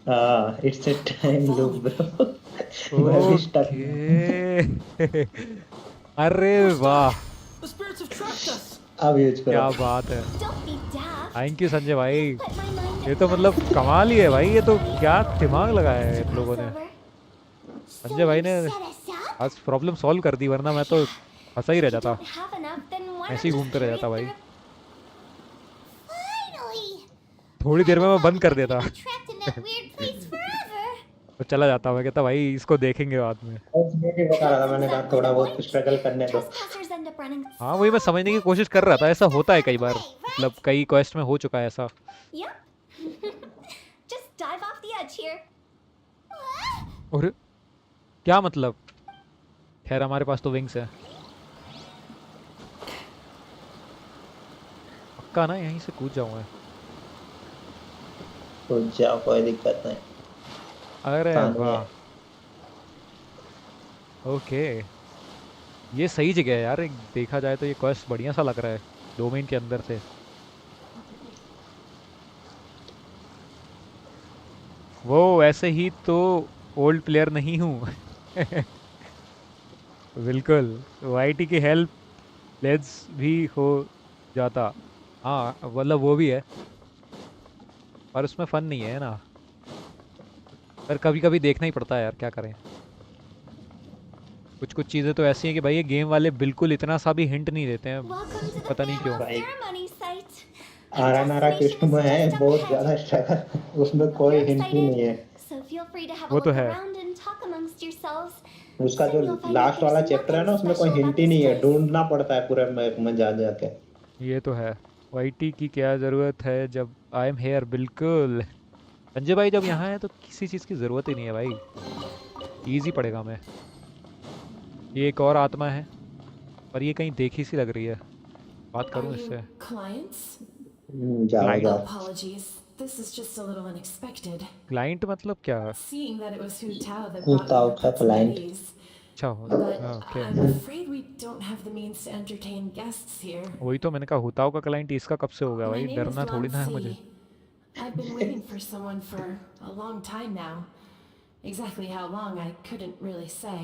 हाँ, it's a time loop bro. मैं भी स्टक। ओके अरे वाह The spirits have trapped us! अब यूज करो। क्या बात है, Don't be daft. Thank you Sanjay भाई। Put my mind ये at तो rest. मतलब कमाल ही है भाई, ये तो क्या दिमाग लगाया है To इन लोगों cross ने। over. So संजय भाई you ने set us up? आज प्रॉब्लम सॉल्व कर दी, वरना मैं तो फंसा ही रह If you जाता, don't have enough, then why ऐसे not ही just घूमते रह carry जाता it भाई। through? Finally! थोड़ी देर में मैं thought बंद we कर were देता gonna be trapped in that weird place forever. तो चला जाता, मैं कहता भाई इसको देखेंगे बाद में। इसलिए नहीं बता रहा था, That's मैंने कहा exactly थोड़ा the बहुत point. स्ट्रगल करने दो। Trespassers end up running हाँ वही मैं समझने की कोशिश कर रहा था, ऐसा होता है कई बार, मतलब कई क्वेस्ट में हो चुका है ऐसा। Yep. Just dive off the edge here. और क्या मतलब? खैर हमारे पास तो विंग्स है, पक्का ना यहीं से कूद जाऊंगा। तो जाओ, कोई दिक्कत नहीं। अरे पानी है। वाह, ओके ये सही जगह है यार, एक देखा जाए तो ये क्वेस्ट बढ़िया सा लग रहा है डोमेन के अंदर से। वो वैसे ही तो ओल्ड प्लेयर नहीं हूँ बिल्कुल, वाईटी की हेल्प लेट्स भी हो जाता। हाँ मतलब वो भी है, पर उसमें फन नहीं है ना, पर कभी कभी देखना ही पड़ता है यार, क्या करें। कुछ कुछ चीज़ें तो ऐसी हैं कि भाई ये गेम वाले बिल्कुल इतना सा भी हिंट नहीं देते हैं, Welcome to the पता नहीं क्यों। भाई ceremony site. आरा नारा कृष्ण में है बहुत ज्यादा स्ट्रगल, उसमें कोई You're हिंट ही नहीं है। excited, so feel free to have वो a तो look है। around and talk amongst yourselves. उसका जो Soon you'll find out last वाला there's चैप्टर है ना, nothing उसमें कोई special hint about he this नहीं है, place. ढूंढना पड़ता है पूरे मैप में जा जाके। ये तो है, वाईटी की क्या ज़रूरत है जब आई एम हेयर। बिल्कुल संजय भाई, जब यहाँ है तो किसी चीज़ की ज़रूरत ही नहीं है भाई, इजी पड़ेगा हमें। ये एक और आत्मा है, पर ये कहीं देखी सी लग रही है, बात Are करूँ you इससे? clients? जाओ क्लाइंट? जाओ। Apologies. This is just a little unexpected. Client मतलब क्या? Seeing that it was Hu Tao that Hu brought me Tao here का puts me at client। ease. अच्छा हो, But okay. I'm afraid we don't have the means to entertain guests here. वही तो मैंने कहा, हुताओ का क्लाइंट इसका कब से हो गया My भाई, name is डरना थोड़ी ना है Lan मुझे। Si. I've been waiting for someone for a long time now. Exactly how long I couldn't really say.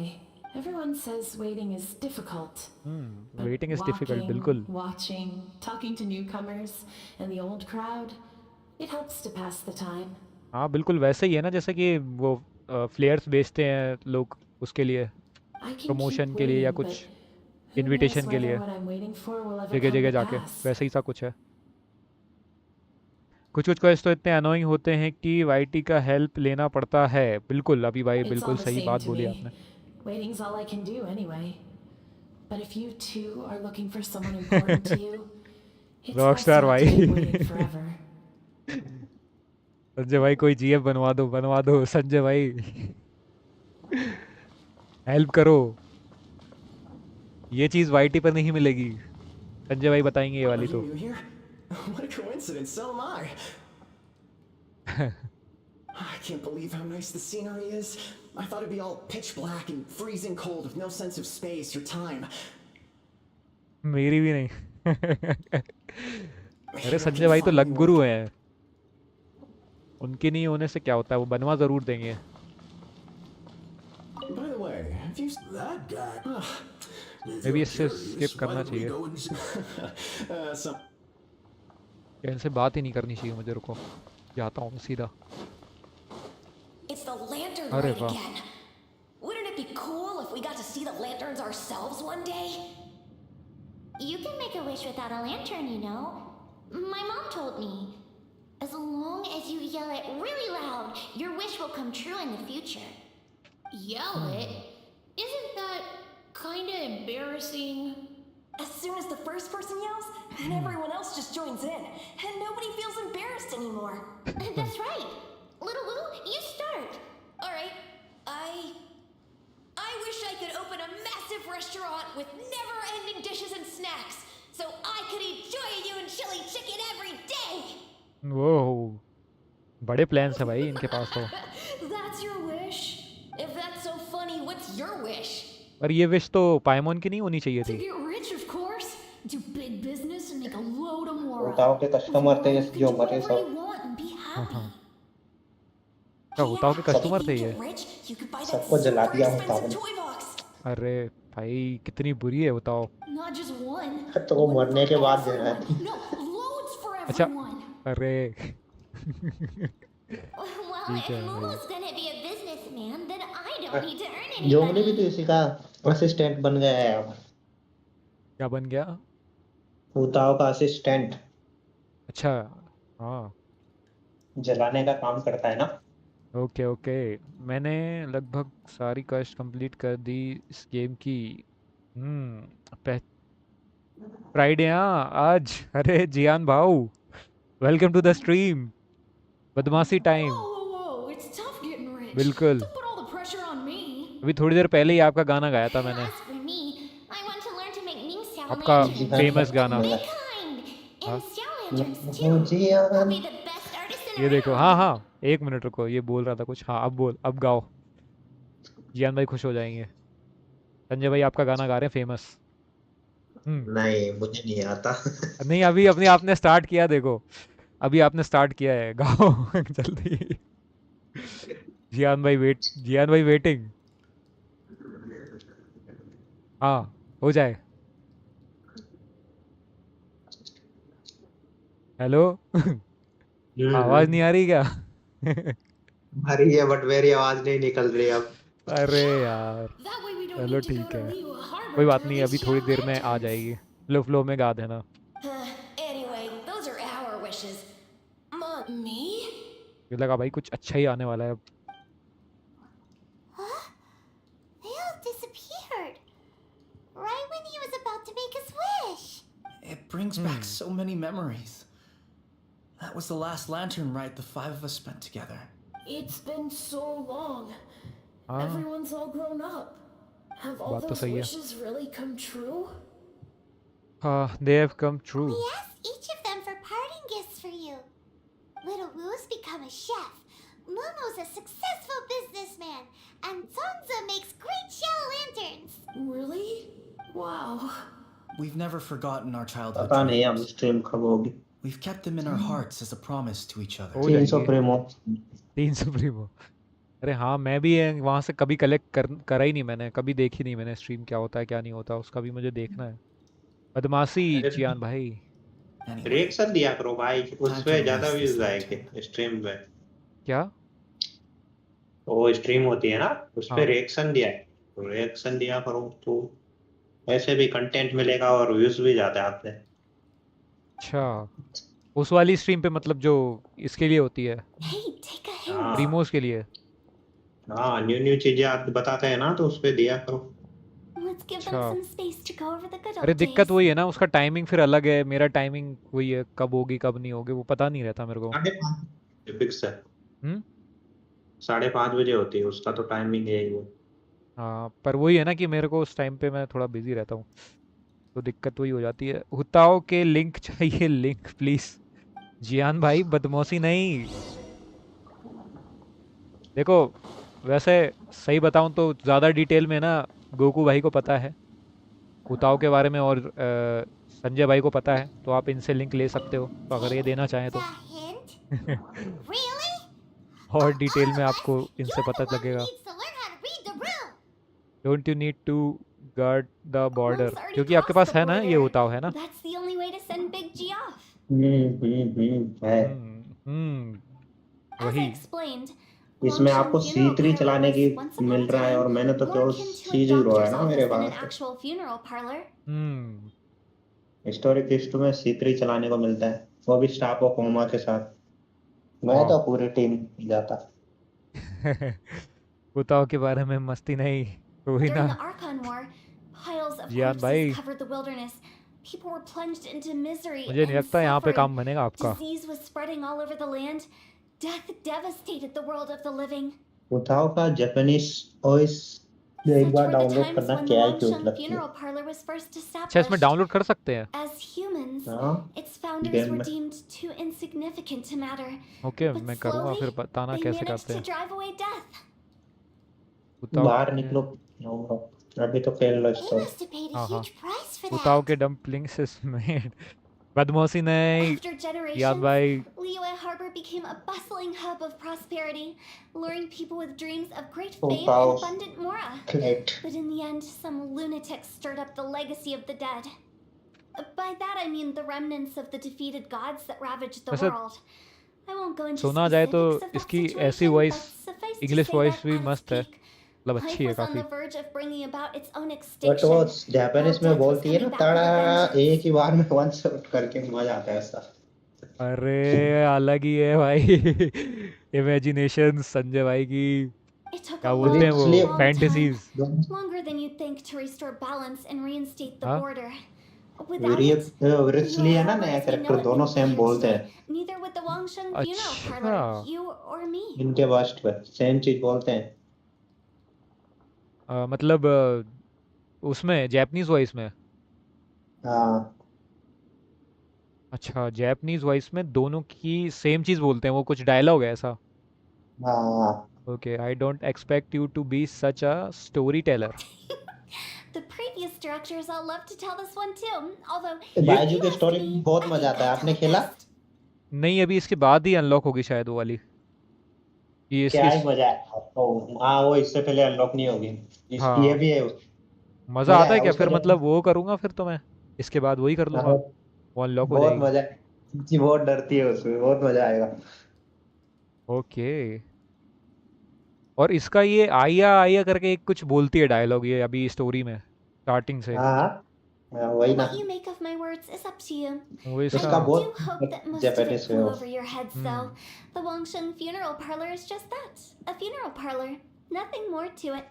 Everyone says waiting is difficult. But waiting is difficult, walking, बिल्कुल। watching, talking to newcomers and the old crowd, it helps to pass the time. हाँ बिल्कुल वैसे ही है ना, जैसे कि वो फ्लेयर्स बेचते हैं लोग उसके लिए, I can keep प्रमोशन के लिए या waiting, कुछ but who knows इनविटेशन के whether लिए, what I'm waiting for will ever जगह come जगह to जाके, pass. वैसे ही सा कुछ है। कुछ कुछ क्वेस्ट तो इतने अनोइंग होते हैं कि वाईटी का हेल्प लेना पड़ता है। बिल्कुल अभी भाई, It's all बिल्कुल the सही same बात to बोली me. आपने। Waiting's all I can do anyway. But if you two are looking for someone important to you, it's best Rockstar not to keep भाई waiting forever. संजय भाई कोई GF बनवा दो संजय भाई हेल्प करो, ये चीज़ वाईटी पर नहीं मिलेगी। संजय भाई बताएंगे ये Are वाली you तो। new here? What a coincidence, so am I. I can't believe how nice the scenery is. I thought it'd be all pitch black and freezing cold with no sense of space or time. मेरी भी नहीं Here अरे I Sanjay can भाई तो luck finally गुरु work. हैं, उनके नहीं होने से क्या होता है, वो बनवा ज़रूर देंगे। By the way, have you That guy. If may be you're इससे curious, स्किप why करना don't we चाहिए, go and see? some या इनसे बात ही नहीं करनी चाहिए मुझे। रुको जाता हूँ सीधा। It's the lantern अरे light वाह, again. Wouldn't it be cool if we got to see the lanterns ourselves one day? You can make a wish without a lantern, you know. My mom told me. As long as you yell it really loud, your wish will come true in the future. Yell it? Isn't that kinda embarrassing? As soon as the first person yells, then everyone else just joins in, and nobody feels embarrassed anymore. That's right. Little Lou, you start. Alright, I wish I could open a massive restaurant with never-ending dishes and snacks, so I could eat Joy and chili chicken every day! वो बड़े plans हैं भाई इनके पास तो। That's your wish? If that's so funny, what's your wish? पर ये wish तो पाइमोन की नहीं होनी चाहिए To थी। get rich, of course. Do big business and make a load of more. बताओ के कस्टमर थे You can जो do मरे whatever you सब, want and be हाँ happy. हाँ, क्या हुताओ के कस्टमर If थे you ये? get rich, you could buy that सबको जला super दिया expensive हुताओ toy box. अरे भाई कितनी बुरी है हुताओ। Not just one. ने। तो वो One मरने के for बाद दे रहा everyone. है। No, loads for अच्छा everyone. अरे Well, ठीक if है भाई। Momo's gonna be a businessman, then I don't need to earn hurt जोंगली भी तो anybody. इसी का असिस्टेंट बन गया है अब। क्या बन गया? भूताओं का असिस्टेंट अच्छा, हाँ, जलाने का काम करता है ना। Okay okay. मैंने लगभग सारी क्वेस्ट कंप्लीट कर दी इस गेम की। फ्राइडे, हाँ आज। अरे जियान भाऊ, वेलकम टू द स्ट्रीम। बदमाशी time. Whoa, whoa, whoa! It's tough getting rich. बिल्कुल, Don't put all the pressure on me. अभी थोड़ी देर पहले ही आपका गाना गाया था मैंने, As for me, I want to learn to make Ming Xiao आपका lanterns. फेमस The गाना। big kind. हाँ, And Xiao lanterns too. I'll be the best artist ये देखो, हाँ around. हाँ, एक मिनट रुको, ये बोल रहा था कुछ। हाँ अब बोल, अब गाओ, जियान भाई खुश हो जाएंगे। संजय भाई आपका गाना गा रहे हैं फेमस। नहीं मुझे नहीं आता। नहीं, अभी अपने आपने स्टार्ट किया, देखो अभी आपने स्टार्ट किया है, गाओ जल्दी। जियान भाई वेटिंग। हाँ, हो जाए। हेलो। आवाज नहीं आ रही क्या? आ रही है बट मेरी आवाज नहीं निकल रही अब। अरे यार, That way we don't चलो need to go ठीक to है, Liyue Harbor कोई to बात नहीं, release अभी थोड़ी Xiao देर में आ lanterns. जाएगी। फ्लो फ्लो में गा देना। Anyway, those are our wishes. Me? मुझे लगा भाई कुछ अच्छा ही आने वाला है अब। Huh? They all disappeared. Right when he was about to make his wish. It brings back so many memories. That was the last lantern ride the five of us spent together. It's been so long. हाँ, Everyone's all grown up. Have all बात तो those सही है। wishes really come true? हाँ, they have come true। We asked each of them for parting gifts for you. Little Wu's become a chef. Momo's a successful businessman. And Zonza makes great shell lanterns. Really? Wow. We've never forgotten our childhood पता नहीं अब dreams. Stream कब होगी। We've kept them in our hearts as a promise to each other. हो 300 जाएंगी प्रेमो। 300 Primo. अरे हाँ, मैं भी वहाँ से कभी करा ही नहीं मैंने, कभी देखी नहीं मैंने स्ट्रीम, क्या होता है क्या नहीं होता उसका भी मुझे देखना है। बदमाशी अरे जियान भाई। Anyway, रिएक्शन दिया करो भाई, उस time to पे ज्यादा release this व्यूज lantern. आएंगे स्ट्रीम पे। क्या? वो स्ट्रीम होती है ना, उस पे हाँ, रिएक्शन दिया करो तो ऐसे भी कंटेंट मिलेगा और व्यूज भी ज्यादा आते हैं। अच्छा, उस वाली स्ट्रीम पे मतलब जो इसके लिए होती है, Hey, take a hint. हाँ प्रीमोस के लिए। हाँ, न्यू चीजें आप बताते हैं ना तो उस पे दिया करो। Let's give them अच्छा, some space to go over the good अरे old दिक्कत days. वही है ना, उसका टाइमिंग फिर अलग है, मेरा टाइमिंग वही है, कब होगी कब नहीं होगी वो पता नहीं रहता मेरे को। 5:30 फिक्स है, हम्म 5:30 बजे होती है उसका तो टाइमिंग है ही वो। हाँ, पर वही है ना कि मेरे को उस टाइम पे मैं थोड़ा बिजी रहता हूँ, तो दिक्कत वही हो जाती है। हुताओ के लिंक चाहिए, लिंक प्लीज। जियान भाई बदमौसी नहीं। देखो, वैसे सही बताऊं तो ज़्यादा डिटेल में ना गोकू भाई को पता है हुताओ के बारे में, और संजय भाई को पता है, तो आप इनसे लिंक ले सकते हो तो अगर ये देना चाहें तो। The hint? Really? और Of डिटेल all में of us, आपको you're इनसे पता the one who लगेगा। needs to learn how to read the room. Don't you need to guard the border, Mom's already क्योंकि आपके crossed पास the है ना ये border. हुताओ, है ना। That's the only way to send Big G off. है। As I वही। explained, इसमें Longshan आपको Funeral C3 Parlor चलाने was की once upon मिल a रहा है और time मैंने तो more केवल akin to a C0 है doctor's ना मेरे office than an pass. actual funeral parlor. Historic history में C3 चलाने को मिलता है, वो भी स्टाफ ऑफ कोमा के साथ। मैं वाह। तो पूरी टीम जाता। हुताओ के बारे में मस्ती नहीं, कोई During ना। the Archon War, piles of Jian corpses भाई, covered the wilderness. People were plunged into misery मुझे नहीं and लगता यहाँ पे suffering. काम बनेगा आपका। Disease was spreading all over the land. Death devastated the world of the living. उठाओ का जापानीज वॉइस एक Such bar were the download times करना when the क्या ही क्यूट Longshan लगती है। Funeral Parlor was first अच्छा, इसमें established. डाउनलोड कर सकते हैं? As humans, हाँ its founders गेम were में। deemed too insignificant to matter. Okay, But मैं करूँगा, slowly, फिर बताना they कैसे managed करते to हैं। drive away death. हुताओ बाहर के, निकलो, अभी तो खेल लो They इसको। must have paid a हाँ हाँ, huge price for हुताओ that. के डम्पलिंग्स इज मेड। बदमौसी नहीं After जियान generations, भाई। Liyue Harbor became a bustling hub of prosperity, luring people with dreams of great fame उठाओ and abundant mora. क्लेट। But in the end, some lunatics stirred up the legacy of the dead. By that I mean the remnants of the defeated gods that ravaged the वैसे world. I won't go into सुना जाए तो specifics of that इसकी ऐसी situation, but voice, suffice to English say voice that भी at its मस्त है। peak, मतलब Life अच्छी है was on the काफी। verge of bringing about its own but वो extinction, while जापानीज में death was बोलती है ना coming back ताड़ा, with a एक vengeance. ही बार में वन शॉट करके मजा आता है उसका। अरे अलग ही है भाई। इमेजिनेशन संजय भाई की, It took क्या a बोलते हैं वो, इसलिए long time, fantasies. longer than you'd think, to restore balance and reinstate the हाँ border. Without it, इसलिए Liyue है ना, Harbor नया as we know character it दोनों wouldn't be सेम here बोलते today. हैं Neither would the Wangsheng Funeral अच्छा। Parlor, you or me. इनके बास्ट पे सेम चीज बोलते हैं। मतलब उसमें जैपनीज वॉइस में। हाँ अच्छा, जैपनीज वॉइस में दोनों की सेम चीज बोलते हैं, वो कुछ डायलॉग है ऐसा। हाँ। Okay, I don't expect you to be such a story teller. The previous directors all love to tell this one too, although ये if बायजू you की ask स्टोरी me, में बहुत I मजा think आता है, I tell आपने it खेला? best. नहीं, अभी इसके बाद ही अनलॉक होगी शायद वो वाली। ये क्या इसकी ही मजा है। ओ, हाँ वो इससे पहले अनलॉक नहीं होगी। ये हाँ, भी है। मज़ा मजा आता है आया क्या उसका फिर? जो। मतलब वो करूँगा फिर तो मैं इसके बाद वही कर हाँ, लूँगा, वो अनलॉक हो बहुत जाएगी। मजा है। जी बहुत डरती है उसमें, बहुत मजा आएगा। ओके। और इसका ये आया आया करके एक कुछ बोलती है डायलॉग ये अभी स्टोरी में स्टार्टिंग से। हाँ हाँ, वही ना। What you make of my words is up to you. वो I इसका उसका do बहुत hope that most of it Japanese में flew वो। over your heads, though. The Wangsheng Funeral Parlor is just that, a funeral parlor. Nothing more to it.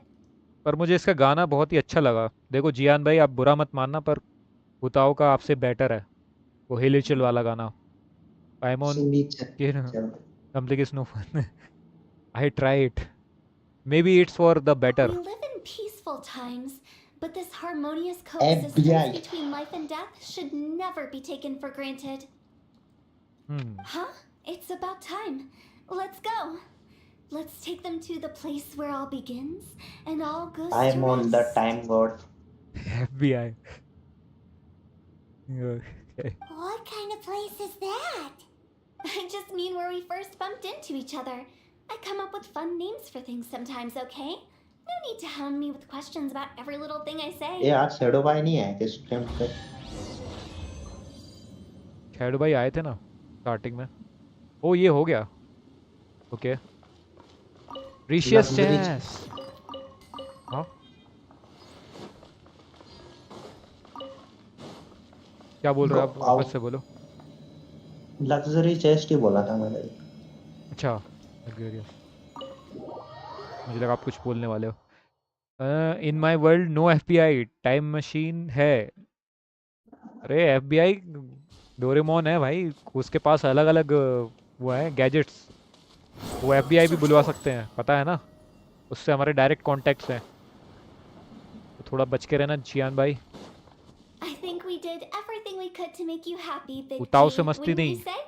पर मुझे इसका गाना बहुत ही अच्छा लगा। देखो जियान भाई, आप बुरा मत मानना, पर उताओ का आपसे बेटर है वो हिलिचिल वाला गाना। पाइमोन के something is no fun. I try it, may be it's for the better. We live in peaceful times, but this harmonious coexistence FBI between life and death should never be taken for granted. Huh? It's about time. Let's go. Let's take them to the place where all begins and all goes I to am on the rest. Time God. FBI। What kind of place is that? I just mean where we first bumped into each other. I come up with fun names for things sometimes, okay? No need to hound me with questions about every little thing I say. ये यार shadow भाई नहीं है किस time पे? Shadow भाई आए थे ना स्टार्टिंग में। ओ ये हो गया। Okay, precious luxury chest. हाँ, क्या बोल रहे हो आप? वापस से बोलो। लग्जरी चेस्ट ही बोला था मैंने। अच्छा, luxurious। मुझे लगा आप कुछ बोलने वाले हो। In my world no FBI, time machine है। अरे FBI डोरेमोन है भाई, उसके पास अलग अलग वो है गैजेट्स। वो FBI भी बुलवा सकते हैं, पता है ना, उससे हमारे डायरेक्ट कॉन्टेक्ट्स हैं। तो थोड़ा बच के रहना जियान भाई। I think we did everything we could to make you happy, Big उताव G, से मस्ती wouldn't you नहीं। say?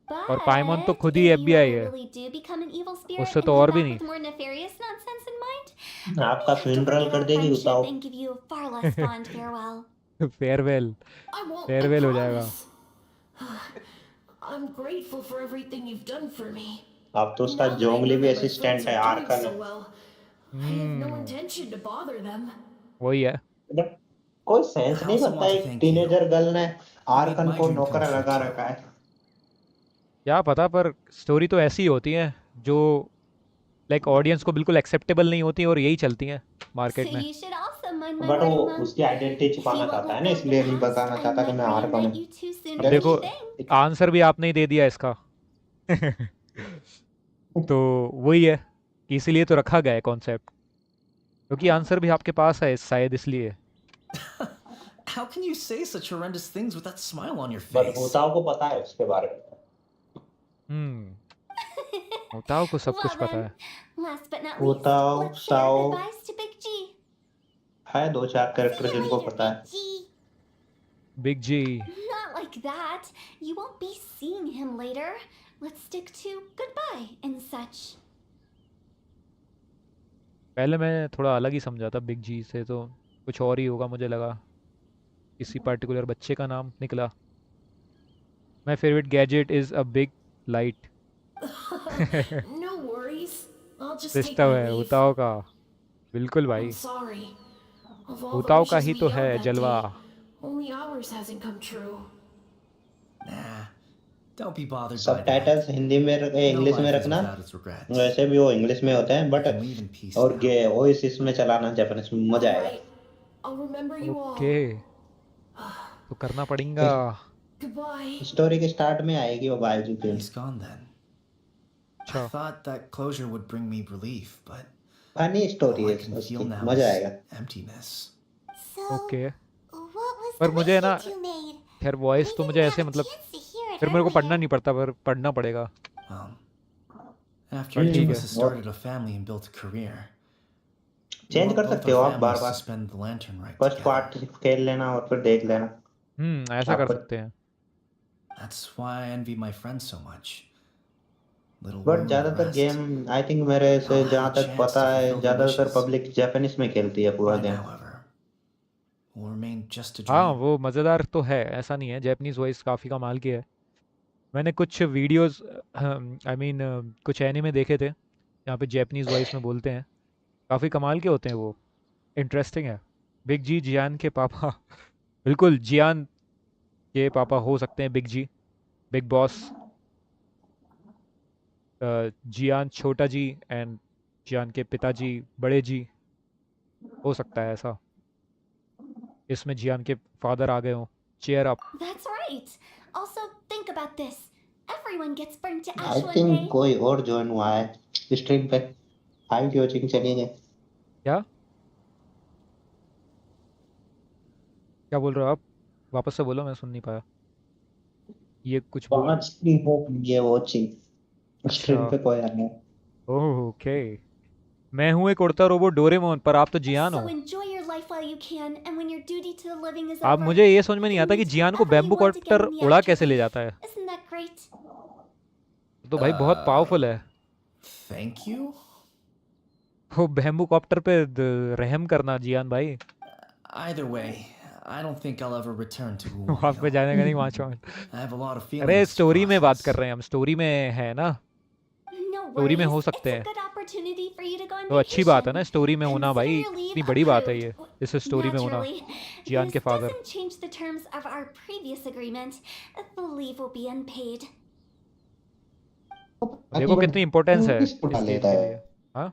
और पाइमोन तो But खुद ही if you FBI ever है, really do become an evil spirit उससे and तो come और भी back नहीं। with more nefarious nonsense in mind, आपका we have to funeral forget कर our देगी friendship उताओ। and give you a far less fond farewell. Farewell, I won't, I farewell हो जाएगा। promise. I'm grateful for everything you've done for me. अब तो उसका Now that I जोंगली know भी that my assistant friends है, are doing Arkan so है। well, I have no intention to bother them. वही है। बट कोई सेंस I नहीं also बनता, want to एक thank you. टीनेजर गर्ल ने You made आर्कन my को dream come नौकर true लगा too. रखा है। क्या पता, पर स्टोरी तो ऐसी होती है जो लाइक ऑडियंस को बिल्कुल एक्सेप्टेबल नहीं होती और यही चलती हैं So मार्केट में। you should also mind my but वो wedding month. उसकी आइडेंटिटी If you छुपाना won't चाहता है let ना, go of the इसलिए नहीं past, बताना I चाहता कि might मैं आर्कन reunite हूँ। you two soon अब for देखो, anything. आंसर भी आपने ही दे दिया इसका। तो वही है कि इसीलिए तो रखा गया है कॉन्सेप्ट, क्योंकि आंसर भी आपके पास है शायद इसलिए। How can you say such horrendous things with that smile on your but face? उताओ को पता है उसके बारे में। उताओ को सब Well कुछ पता then, है। last but not least, उताओ let's say our साओ goodbyes to Big G. है दो चार See कैरेक्टर you जिनको later, पता Big है। G. Big G. Not like that. You won't be seeing him later. Let's stick to goodbye and such. पहले मैं थोड़ा अलग ही समझा था बिग जी से, तो कुछ और ही होगा मुझे लगा, किसी पर्टिकुलर बच्चे का नाम निकला। My favourite gadget is a big light. No worries. I'll just take system my है leave. उताओ का, बिल्कुल I'm भाई। sorry. Of all the उताओ का wishes ही we तो yelled है that जलवा। day, only ours hasn't come true. Nah. Don't be bothered by that. Subtitles Hindi में No English में life is रखना, without its regrets. वैसे भी वो इंग्लिश में होते हैं You but can leave in peace और now. वॉइस इसमें चलाना जापानीज में मजा आएगा। Alright, I'll remember you all. Okay, तो करना पड़ेगा। Goodbye. स्टोरी के स्टार्ट में आएगी वो बायजू के। He's gone then. I अच्छा, thought that closure would bring me relief, but funny all story I है can उसकी, feel now मजा is आएगा। emptiness. So, okay. what was पर the मुझे wish ना, you two made? खैर We वॉइस तो didn't मुझे have ऐसे a मतलब chance to hear it फिर मेरे को पढ़ना earlier. नहीं पड़ता, पर पढ़ना पड़ेगा। Well, after पर each ठीक of है। us has started a family and built a career, we change want कर both सकते हो our आप बार families to bar, spend the lantern rite first together. Part खेल लेना और फिर देख लेना ऐसा कर आपको। सकते हैं। That's why I envy my friends so much. Little but Wu and the ज्यादातर rest. गेम आई थिंक मेरे They से all जहाँ had a तक chance पता to है fulfill their ज्यादातर wishes. पब्लिक जापानीज में खेलती है पूरा Mine, game. however, will remain just a हाँ, dream. वो मज़ेदार तो है, ऐसा नहीं है। जैपनीज वॉइस काफ़ी कमाल की है। मैंने कुछ वीडियोस, आई मीन कुछ एनिमे देखे थे यहाँ पे जैपनीज वॉइस में बोलते हैं, काफ़ी कमाल के होते हैं वो। इंटरेस्टिंग है। बिग जी जियान के पापा बिल्कुल जियान के पापा हो सकते हैं बिग जी, बिग बॉस। जियान छोटा जी एंड जियान के पिताजी बड़े जी, हो सकता है ऐसा। इसमें जियान के फादर आ गए हों। Cheer up. That's right. Also, think about this. Everyone gets burnt to I ash one think day. कोई और ज्वाइन हुआ है स्ट्रीम पे, हाई कोचिंग चली गई। क्या क्या बोल रहे हो आप? वापस से बोलो, मैं सुन नहीं पाया। ये कुछ बोल। 5 की होप ये वॉचिंग अच्छा, स्ट्रीम पे कोई आ रहा है। Oh okay. मैं हूँ एक उड़ता रोबोट डोरेमोन, पर आप तो जियान So हो। enjoy your life while you can, and when your duty to the living is आप over, मुझे ये समझ में नहीं you can आता कि leave जियान को wherever you bamboo want again copter in the उड़ा कैसे ले afterlife. जाता है? Isn't that great? तो भाई बहुत पावरफुल है Thank you? वो बैम्बू कॉप्टर पे रहम करना जियान भाई। Either way, I don't think I'll ever return to Wu वहाँ पे जाने का नहीं, वहाँ छोड़। I have a lot of अरे feelings to स्टोरी में बात process. कर रहे हैं हम, स्टोरी में है ना, No स्टोरी में worries. हो It's सकते a हैं। good opportunity for you to go on तो अच्छी बात है vacation. ना स्टोरी में होना भाई, Consider your leave इतनी बड़ी बात है approved. ये, इस स्टोरी में होना। Naturally, जियान के this father. doesn't change the terms of our previous agreement. The leave will be unpaid. देखो कितनी इम्पोर्टेंस है किस इस उठा गेम लेता के है? लिए। हाँ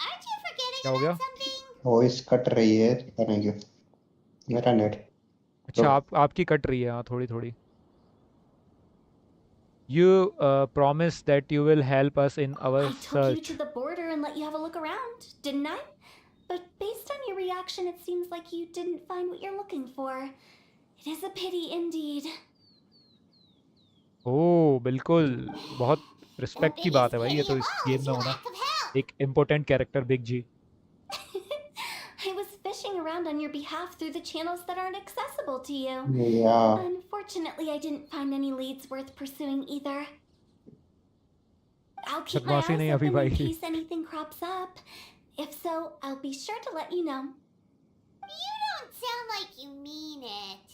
Aren't you forgetting क्या हो गया? about something? वॉइस कट रही है, पता नहीं क्यों। मेरा नेट अच्छा, आपकी कट रही है हाँ, थोड़ी थोड़ी। You promise that you will help us in our I took you search. to the border and let you have a look around, didn't I? But based on your reaction, it seems like you didn't find what you're looking for. It is a pity indeed. ओह बिल्कुल, बहुत respect की बात है भाई, ये तो इस All game is में your होना। lack of help. एक important character big G. I was fishing around on your behalf through the channels that aren't accessible to you. या Unfortunately, I didn't find any leads worth pursuing either. I'll keep my बदमाशी eyes नहीं अभी open in भाई। case anything crops up. If so, I'll be sure to let you know. You don't sound like you mean it.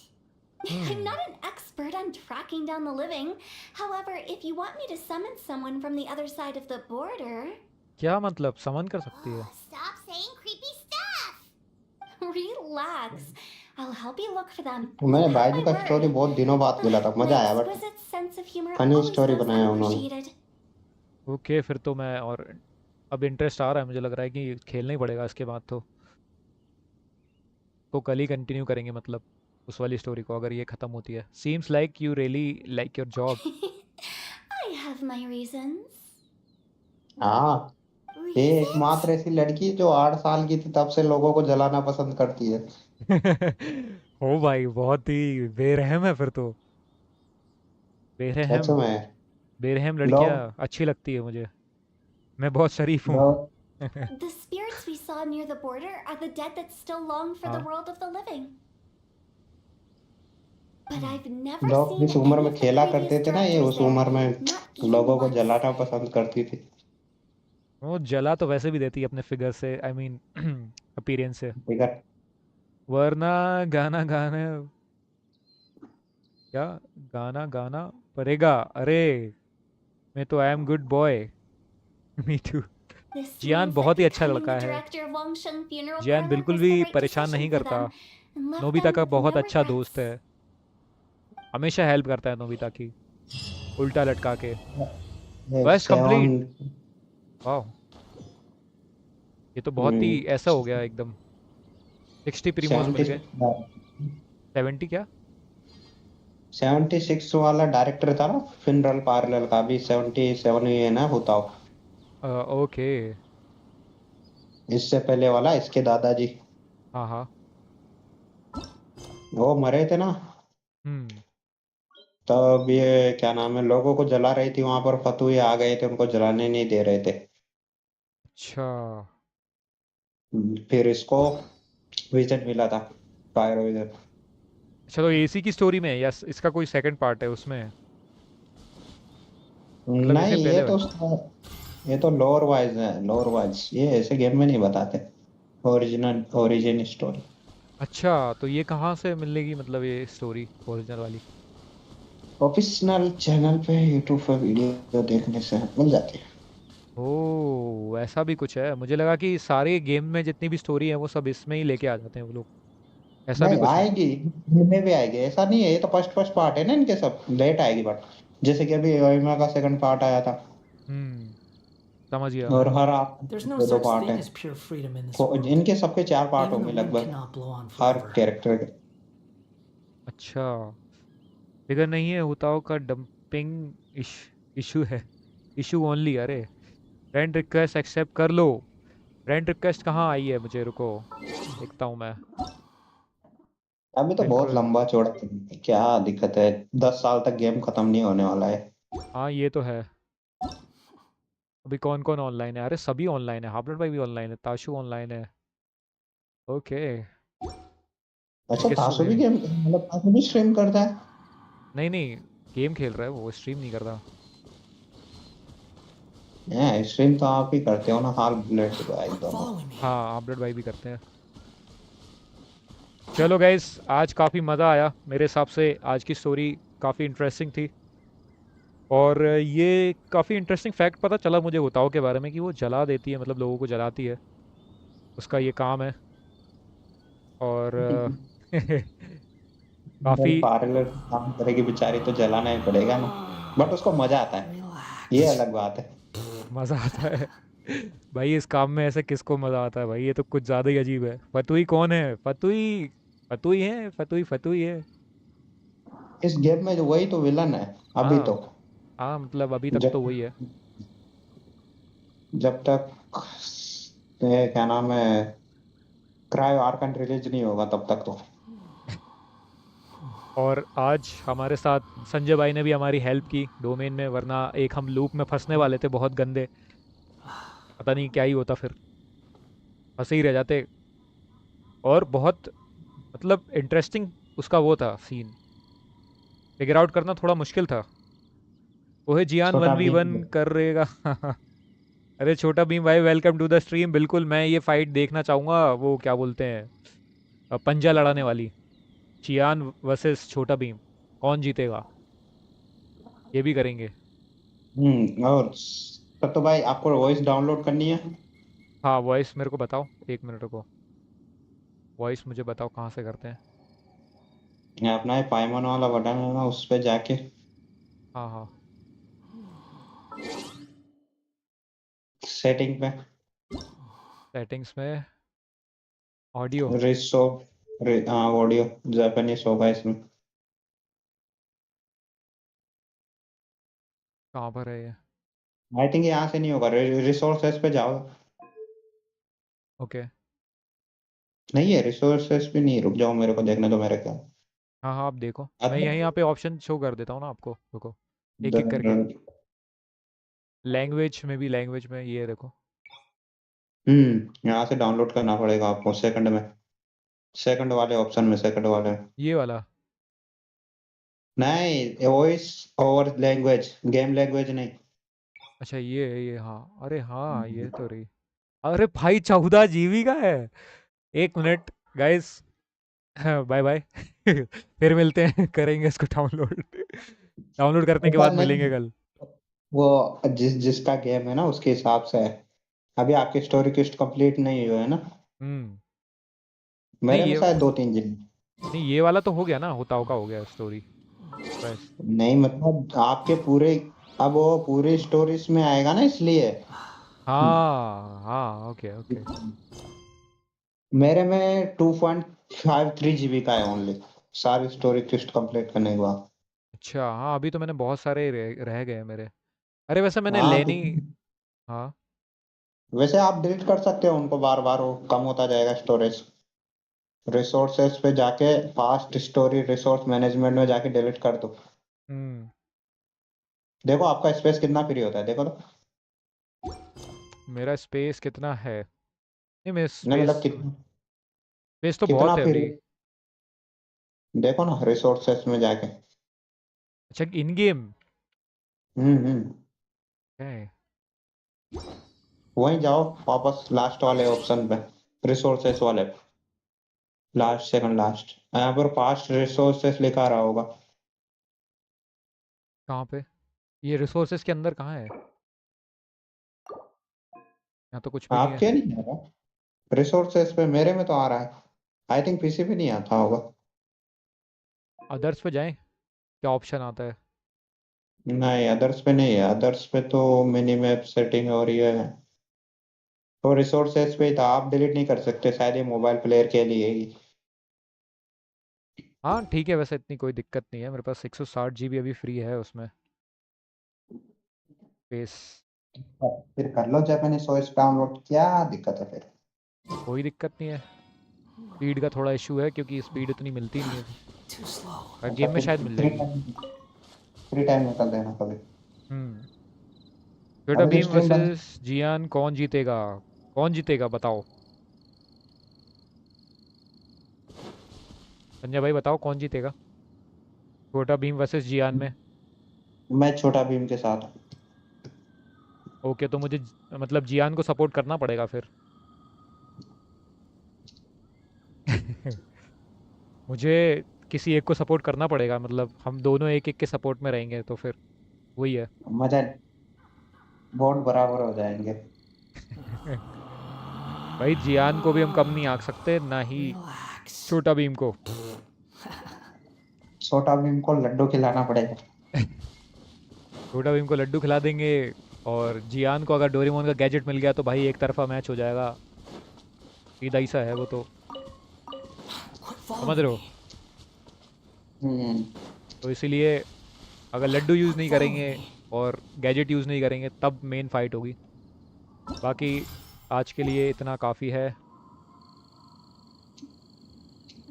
I'm not an expert on tracking down the living. However, if you want me to summon someone from the other side of the border, क्या मतलब, समन कर सकती है? Stop saying creepy stuff. relax. I'll help you look for them. मैंने Have Byju my का word. Story बहुत दिनों बाद मिला था, मजा My आया but exquisite sense of humor funny always story goes बनाया उन्होंने। unappreciated. ओके, फिर तो मैं और अब इंटरेस्ट आ रहा है, मुझे लग रहा है कि खेलना ही पड़ेगा इसके बाद तो कल ही कंटिन्यू करेंगे मतलब उस वाली स्टोरी को, अगर ये ख़त्म होती है। Seems like you really like your job. I have my reasons. हाँ, ये एकमात्र ऐसी लड़की जो 8 साल की थी तब से लोगों को जलाना पसंद करती है। हो भाई, बहुत ही बेरहम है फिर तो। सच बेरहम में बेरहम लोग लड़कियां अच्छी लगती है मुझे, मैं बहुत शरीफ हूँ। लोग The spirits we saw near the border are the dead that still long for the हाँ world of the living. But I've never लोग seen जिस उम्र any में of the खेला previous करते थे ना, ये directors उस there. उम्र में Not even लोगों को once. जलाना पसंद करती थी। वो जला तो वैसे भी देती है अपने फिगर से, आई मीन अपीयरेंस से, ठीक है, वरना गाना गाने क्या गाना गाना पड़ेगा। अरे मैं तो I am good boy. Me too. This Jian means that बहुत ही अच्छा becoming लड़का the है। director of Longsheng Funeral Jian Parlor बिल्कुल was भी the right परेशान decision नहीं for करता। them, and left Nobita them का with बहुत no अच्छा regrets. दोस्त है। हमेशा हेल्प करता है नोबिता की, उल्टा लटका के। Quest seven. कंप्लीट। वाह, ये तो बहुत ही ऐसा हो गया एकदम। 60 प्रीमोज मिल 76 गए। 70 क्या? 76 वाला डायरेक्टर था ना फिनरल पार्लर का, भी 77 ही है ना बताओ। ओके। इससे पहले वाला इसके दादाजी, हाँ हाँ। वो मरे थे ना। हम्म। तब ये क्या नाम है, लोगों को जला रही थी वहां पर, फतुए आ गए थे उनको जलाने नहीं दे रहे थे। अच्छा। फिर इसको विजन मिला था, फायर विजन। अच्छा, तो एसी की स्टोरी में है या इसका कोई सेकंड पार्ट है उसमें? मतलब इससे नहीं, पहले है? ये तो लोअर वाइज है, लोअर वाइज, ये ऐसे गेम में नहीं बताते ओरिजिनल ओरिजिन स्टोरी। अच्छा, तो ये कहाँ से मिलेगी, मतलब ये स्टोरी ओरिजिनल वाली? प्रोफेशनल चैनल पे यूट्यूब पे वीडियो देखने से मिल जाती है। ओह, ऐसा भी कुछ है। मुझे लगा कि सारे गेम में जितनी भी स्टोरी है वो सब इसमें ही लेके आ जाते हैं वो लोग। ऐसा भी नहीं कुछ है? आएगी, इनमें भी आएगी, ऐसा नहीं है, ये तो फर्स्ट फर्स्ट पार्ट है ना इनके, सब लेट आएगी बट जैसे कि अभी ओइमा का सेकंड पार्ट आया था। हम्म, समझ गया मैं। और हर आप There's no दो दो such पार्ट thing है। as pure freedom in this तो world. इनके सबके 4 पार्ट Even the होंगे wind लगभग, cannot blow on her forever. Character के। अच्छा, फिगर नहीं है उताओ का डंपिंग इशू है। इशू ओनली, अरे। फ्रेंड रिक्वेस्ट एक्सेप्ट कर लो। फ्रेंड रिक्वेस्ट कहाँ आई है, मुझे रुको, देखता हूँ मैं। अभी तो बहुत बिल्कुल। लंबा चौड़ा है, क्या दिक्कत है, 10 साल तक गेम खत्म नहीं होने वाला है। हाँ, ये तो है। अभी कौन कौन ऑनलाइन है? अरे सभी ऑनलाइन है, हाबलट भाई भी ऑनलाइन है, ताशु ऑनलाइन है। ओके। अच्छा, टिकट्स टू तासु भी गेमिंग। गेम मतलब तासु भी स्ट्रीम करता है? नहीं नहीं, गेम खेल रहा है वो, स्ट्रीम नहीं करता। स्ट्रीम तो आप ही करते हो ना, हाल बुलेट भाई Quit दोनों। following me. हाँ, हाबलट भाई भी करते हैं। चलो गाइस, आज काफ़ी मज़ा आया मेरे हिसाब से। आज की स्टोरी काफ़ी इंटरेस्टिंग थी। और ये काफ़ी इंटरेस्टिंग फैक्ट पता चला मुझे उताओ के बारे में कि वो जला देती है, मतलब लोगों को जलाती है, उसका ये काम है। और फिनरल काफ़ी पार्लर काम करेगी बेचारी तो जलाना ही पड़ेगा ना, बट उसको मजा आता है, ये Relax. अलग बात है। मज़ा आता है। भाई इस काम में ऐसे किसको मज़ा आता है भाई, ये तो कुछ ज़्यादा ही अजीब है। फतुई कौन है? फतुई। फतुई है, फतुई फतुई है। इस गेम में जो वही तो विलन है अभी तो। हाँ हाँ, मतलब अभी तक तो जब वही है। जब तक ये क्या नाम है, क्रायो आर्कन रिलीज नहीं होगा तब तक तो। और आज हमारे साथ संजय भाई ने भी हमारी हेल्प की डोमेन में, वरना एक हम लूप में फंसने वाले थे बहुत गंदे। पता नहीं क्या ही होता फिर, फंसे ही रह जाते। और बहुत, मतलब इंटरेस्टिंग उसका वो था सीन, फिगर आउट करना थोड़ा मुश्किल था। ओहे जियान छोटा 1v1 भीम। कर रहेगा। अरे छोटा भीम भाई, वेलकम टू द स्ट्रीम। बिल्कुल, मैं ये फाइट देखना चाहूँगा, वो क्या बोलते हैं, पंजा लड़ाने वाली, चियान वर्सेस छोटा भीम, कौन जीतेगा, ये भी करेंगे। और तब तो भाई आपको वॉइस डाउनलोड करनी है। हाँ, वॉइस मेरे को बताओ, 1 मिनट रुको। वॉइस मुझे बताओ कहाँ से करते हैं। ये अपना ये पाइमन वाला बटन है ना, उस पे जाके हाँ हाँ। सेटिंग पे सेटिंग्स में ऑडियो। रिसो ऑडियो जापानीज होगा इसमें। कहाँ पर है ये? आई थिंक यहाँ से नहीं होगा, रिसोर्सेस पे जाओ। ओके। नहीं है रिसोर्सेस पे, नहीं, रुक जाओ मेरे को देखने दो मेरे क्या। हाँ हाँ, आप देखो, मैं अच्छा। यहीं यहाँ पे ऑप्शन शो कर देता हूँ ना आपको, रुको, एक एक करके। लैंग्वेज में भी, लैंग्वेज में ये देखो। यहाँ से डाउनलोड करना पड़ेगा आपको, सेकंड में, सेकंड वाले ऑप्शन में, सेकंड वाले में। ये वाला? नहीं, voice over language, game language नहीं। अच्छा, ये हाँ, अरे हाँ, ये तो रही। अरे भाई 14 GB का है। 1 मिनट गाइस, बाय बाय। फिर मिलते हैं, करेंगे इसको डाउनलोड। डाउनलोड करने के ऐसा बाद नहीं, मिलेंगे कल। वो जिसका गेम है ना उसके हिसाब से है। अभी आपकी स्टोरी किस्ट कंप्लीट नहीं हुई है ना, हम्म। नहीं मेरे में ये शायद 2-3 दिन। नहीं, ये वाला तो हो गया ना, हुताओ का हो गया स्टोरी। बस। नहीं मतलब आपके पूरे, अब वो पूरी स्टोरीज में आएगा ना इसलिए। हाँ हाँ, ओके ओके। मेरे में 2.53 GB का है ओनली, सारी स्टोरी ट्विस्ट कंप्लीट करने के बाद। अच्छा हाँ, अभी तो मैंने बहुत सारे रह गए हैं मेरे। अरे वैसे मैंने हाँ लेनी। हाँ। वैसे आप डिलीट कर सकते हो उनको, बार बार वो कम होता जाएगा स्टोरेज। रिसोर्सेस पे जाके फास्ट स्टोरी रिसोर्स मैनेजमेंट में जाके डिलीट कर दो। हम्म। देखो आपका स्पेस कितना फ्री होता है, देखो तो। मेरा स्पेस कितना है? नहीं, मेरा नहीं स्पेस मतलब कितना, स्पेस तो कितना बहुत है फ्री, अभी। देखो ना रिसोर्सेस में जाके। अच्छा, इन गेम हम्म। है। वहीं जाओ वापस लास्ट वाले ऑप्शन पे, रिसोर्सेस वाले, लास्ट सेकंड लास्ट, यहाँ पर फास्ट रिसोर्सेस लिखा रहा होगा। कहाँ पे? ये रिसोर्सेज के अंदर कहाँ है? यहाँ तो कुछ भी नहीं है। आपके नहीं आ रहा रिसोर्सेस पे, मेरे में तो आ रहा है। आई थिंक पीसी पे नहीं आता होगा। अदर्स पे जाएं, क्या ऑप्शन आता है? नहीं अदर्स पे नहीं है, अदर्स पे तो मिनी मैप सेटिंग और ये है। तो रिसोर्सेस पे ही था, आप डिलीट नहीं कर सकते शायद, ये मोबाइल प्लेयर के लिए ही। हाँ ठीक है, वैसे इतनी कोई दिक्कत नहीं है, मेरे पास 160 GB अभी फ्री है उसमें स्पेस। फिर कर लो जापानीज वॉइस डाउनलोड, क्या दिक्कत है फिर। कोई दिक्कत नहीं है। स्पीड का थोड़ा इशू है क्योंकि स्पीड इतनी मिलती नहीं है। Too slow. पर अच्छा गेम में फिर शायद मिल फ्री जाएगी। टाइम, फ्री टाइम निकल देना कभी। हम्म। छोटा अभी तो भीम स्ट्रीम बंद। वर्सेस जियान, कौन जीतेगा? कौन जीतेगा बताओ। संजय भाई बताओ कौन जीतेगा छोटा भीम वर्सेस जियान में। मैं छोटा भीम के साथ। ओके, तो मुझे मतलब जियान को सपोर्ट करना पड़ेगा फिर। मुझे किसी एक को सपोर्ट करना पड़ेगा, मतलब हम दोनों एक एक के सपोर्ट में रहेंगे तो फिर वही है। मजा, बहुत बराबर हो जाएंगे। भाई जियान को भी हम कम नहीं आंक सकते, ना ही Relax. छोटा भीम को। छोटा भीम को लड्डू खिलाना पड़ेगा। छोटा भीम को लड्डू खिला देंगे, और जियान को अगर डोरेमोन का गैजेट मिल गया तो भाई एक तरफा मैच हो जाएगा। सीधा ही सा है वो तो, Quit समझ following रहे me. हो? हम्म। तो इसीलिए अगर लड्डू यूज़ Quit नहीं following करेंगे me. और गैजेट यूज़ नहीं करेंगे तब मेन फाइट होगी। बाकी आज के लिए इतना काफ़ी है।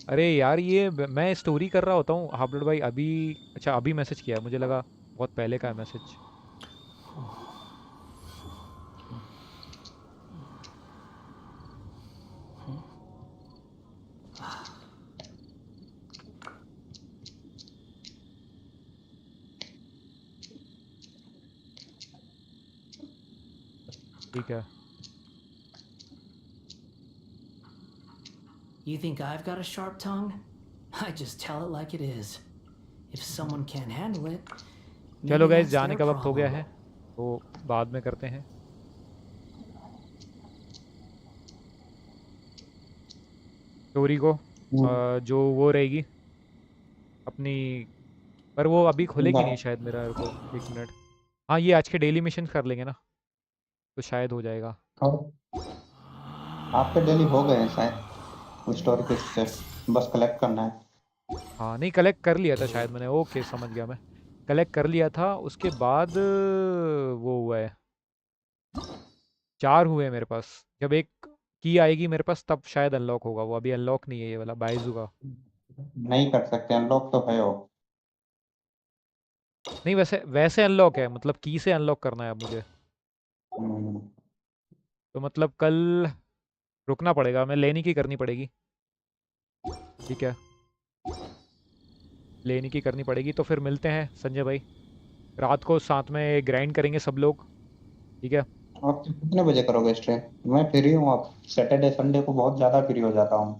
अरे यार, मैं स्टोरी कर रहा होता हूँ, हाबलड भाई अभी। अच्छा, अभी मैसेज किया है, मुझे लगा बहुत पहले का है मैसेज। ठीक है। You think I've got a sharp tongue? I just tell it like it is. If someone can't handle it, चलो maybe गाइस, that's जाने their का वक्त हो गया problem. है, तो बाद में करते हैं स्टोरी को। जो वो रहेगी अपनी, पर वो अभी खुलेगी नहीं शायद, मेरा रुको 1 मिनट। हाँ, ये आज के डेली मिशन कर लेंगे ना, तो शायद हो जाएगा। और आपके डेली हो गए हैं शायद, वो स्टोरी फिक्स से, Relax. बस कलेक्ट करना है। हाँ नहीं, कलेक्ट कर लिया था शायद मैंने, ओके समझ गया मैं। कलेक्ट कर लिया था, उसके बाद वो हुआ है, 4 हुए हैं मेरे पास। जब एक की आएगी मेरे पास तब शायद अनलॉक होगा वो, अभी अनलॉक नहीं है ये वाला बाइजू का। नहीं कर सकते अनलॉक तो है हो। नहीं, वैसे वैसे अनलॉक है, मतलब की से अनलॉक करना है अब मुझे। हम्म। तो मतलब कल रुकना पड़ेगा, मैं लेने की करनी पड़ेगी। ठीक है, लेने की करनी पड़ेगी, तो फिर मिलते हैं संजय भाई, रात को साथ में ग्राइंड करेंगे सब लोग। ठीक है। आप कितने बजे करोगे स्ट्रीम? मैं फ्री हूँ, आप सैटरडे संडे को बहुत ज्यादा फ्री हो जाता हूँ।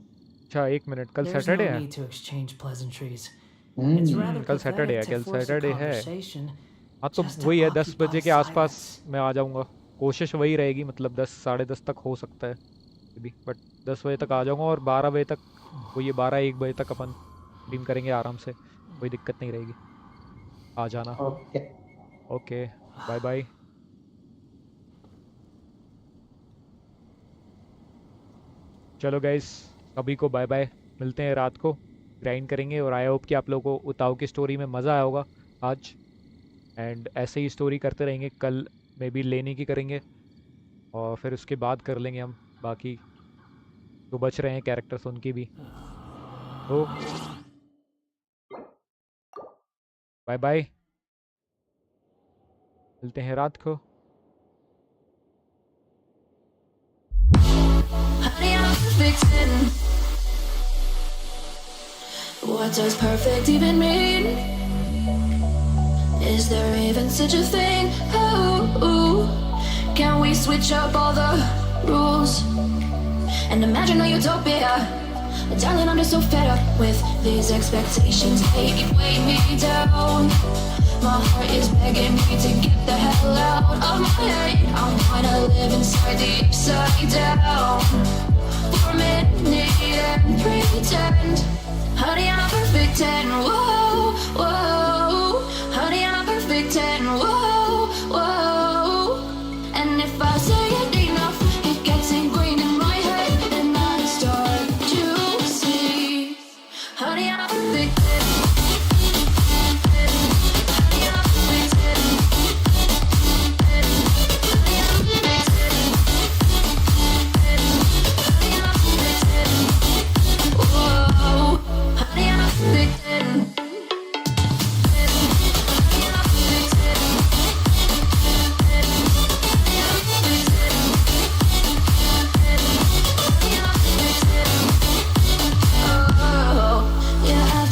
अच्छा, 1 मिनट, कल There's सैटरडे no है। need to exchange pleasantries. It's hmm. rather कल सैटरडे pathetic है, to कल force a सैटरडे है। conversation हाँ तो just to वही है, 10 occupy बजे के आसपास silence. मैं आ जाऊँगा। कोशिश वही रहेगी, मतलब 10 साढ़े 10 तक हो सकता है भी, बट 10 बजे तक आ जाऊँगा, और 12 बजे तक, वो ये 12 1 बजे तक अपन स्ट्रीम करेंगे आराम से, कोई दिक्कत नहीं रहेगी। आ जाना। ओके। Okay, bye bye. चलो गाइस, सभी को बाय बाय। मिलते हैं रात को, ग्राइंड करेंगे। और आई होप कि आप लोगों को उताव की स्टोरी में मज़ा आया होगा आज। एंड ऐसे ही स्टोरी करते रहेंगे, कल में भी लेने की करेंगे और फिर उसके बाद कर लेंगे हम बाकी जो बच रहे हैं कैरेक्टर्स उनकी भी। तो बाय बाय, मिलते हैं रात को। Honey, I'm perfect. What does perfect even mean? Is there even such a thing? Ooh, can we switch up all the rules and imagine a utopia? Darling, I'm just so fed up with these expectations. They keep weighing me down. My heart is begging me to get the hell out of my head. I wanna live inside the upside down for a minute and pretend. Honey, I'm a perfect 10. Whoa, whoa. Honey, I'm a perfect 10. Whoa, whoa. And if I say it enough, it gets ingrained in my head, and I start to see. Honey, I'm a perfect 10.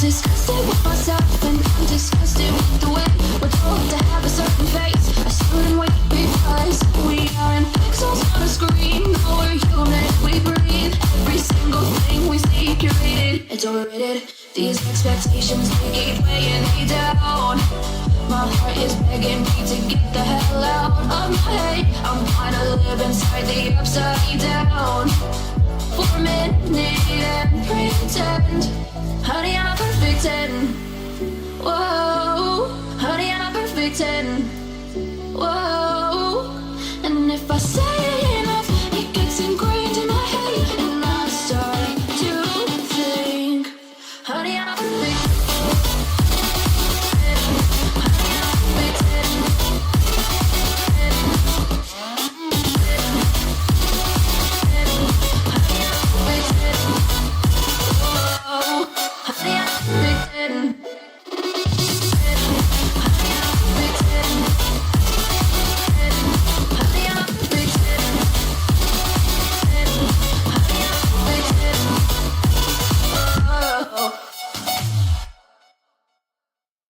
Disgusted with myself, and I'm disgusted with the way we're told to have a certain face, a certain way, because we aren't pixels on a screen. No, we're human, we breathe. Every single thing we see curated, it's overrated. These expectations, they keep weighing me down. My heart is begging me to get the hell out of my head. I'm trying to live inside the upside down for a minute and pretend. Honey, I'm a perfect 10. Whoa, honey, I'm a perfect 10.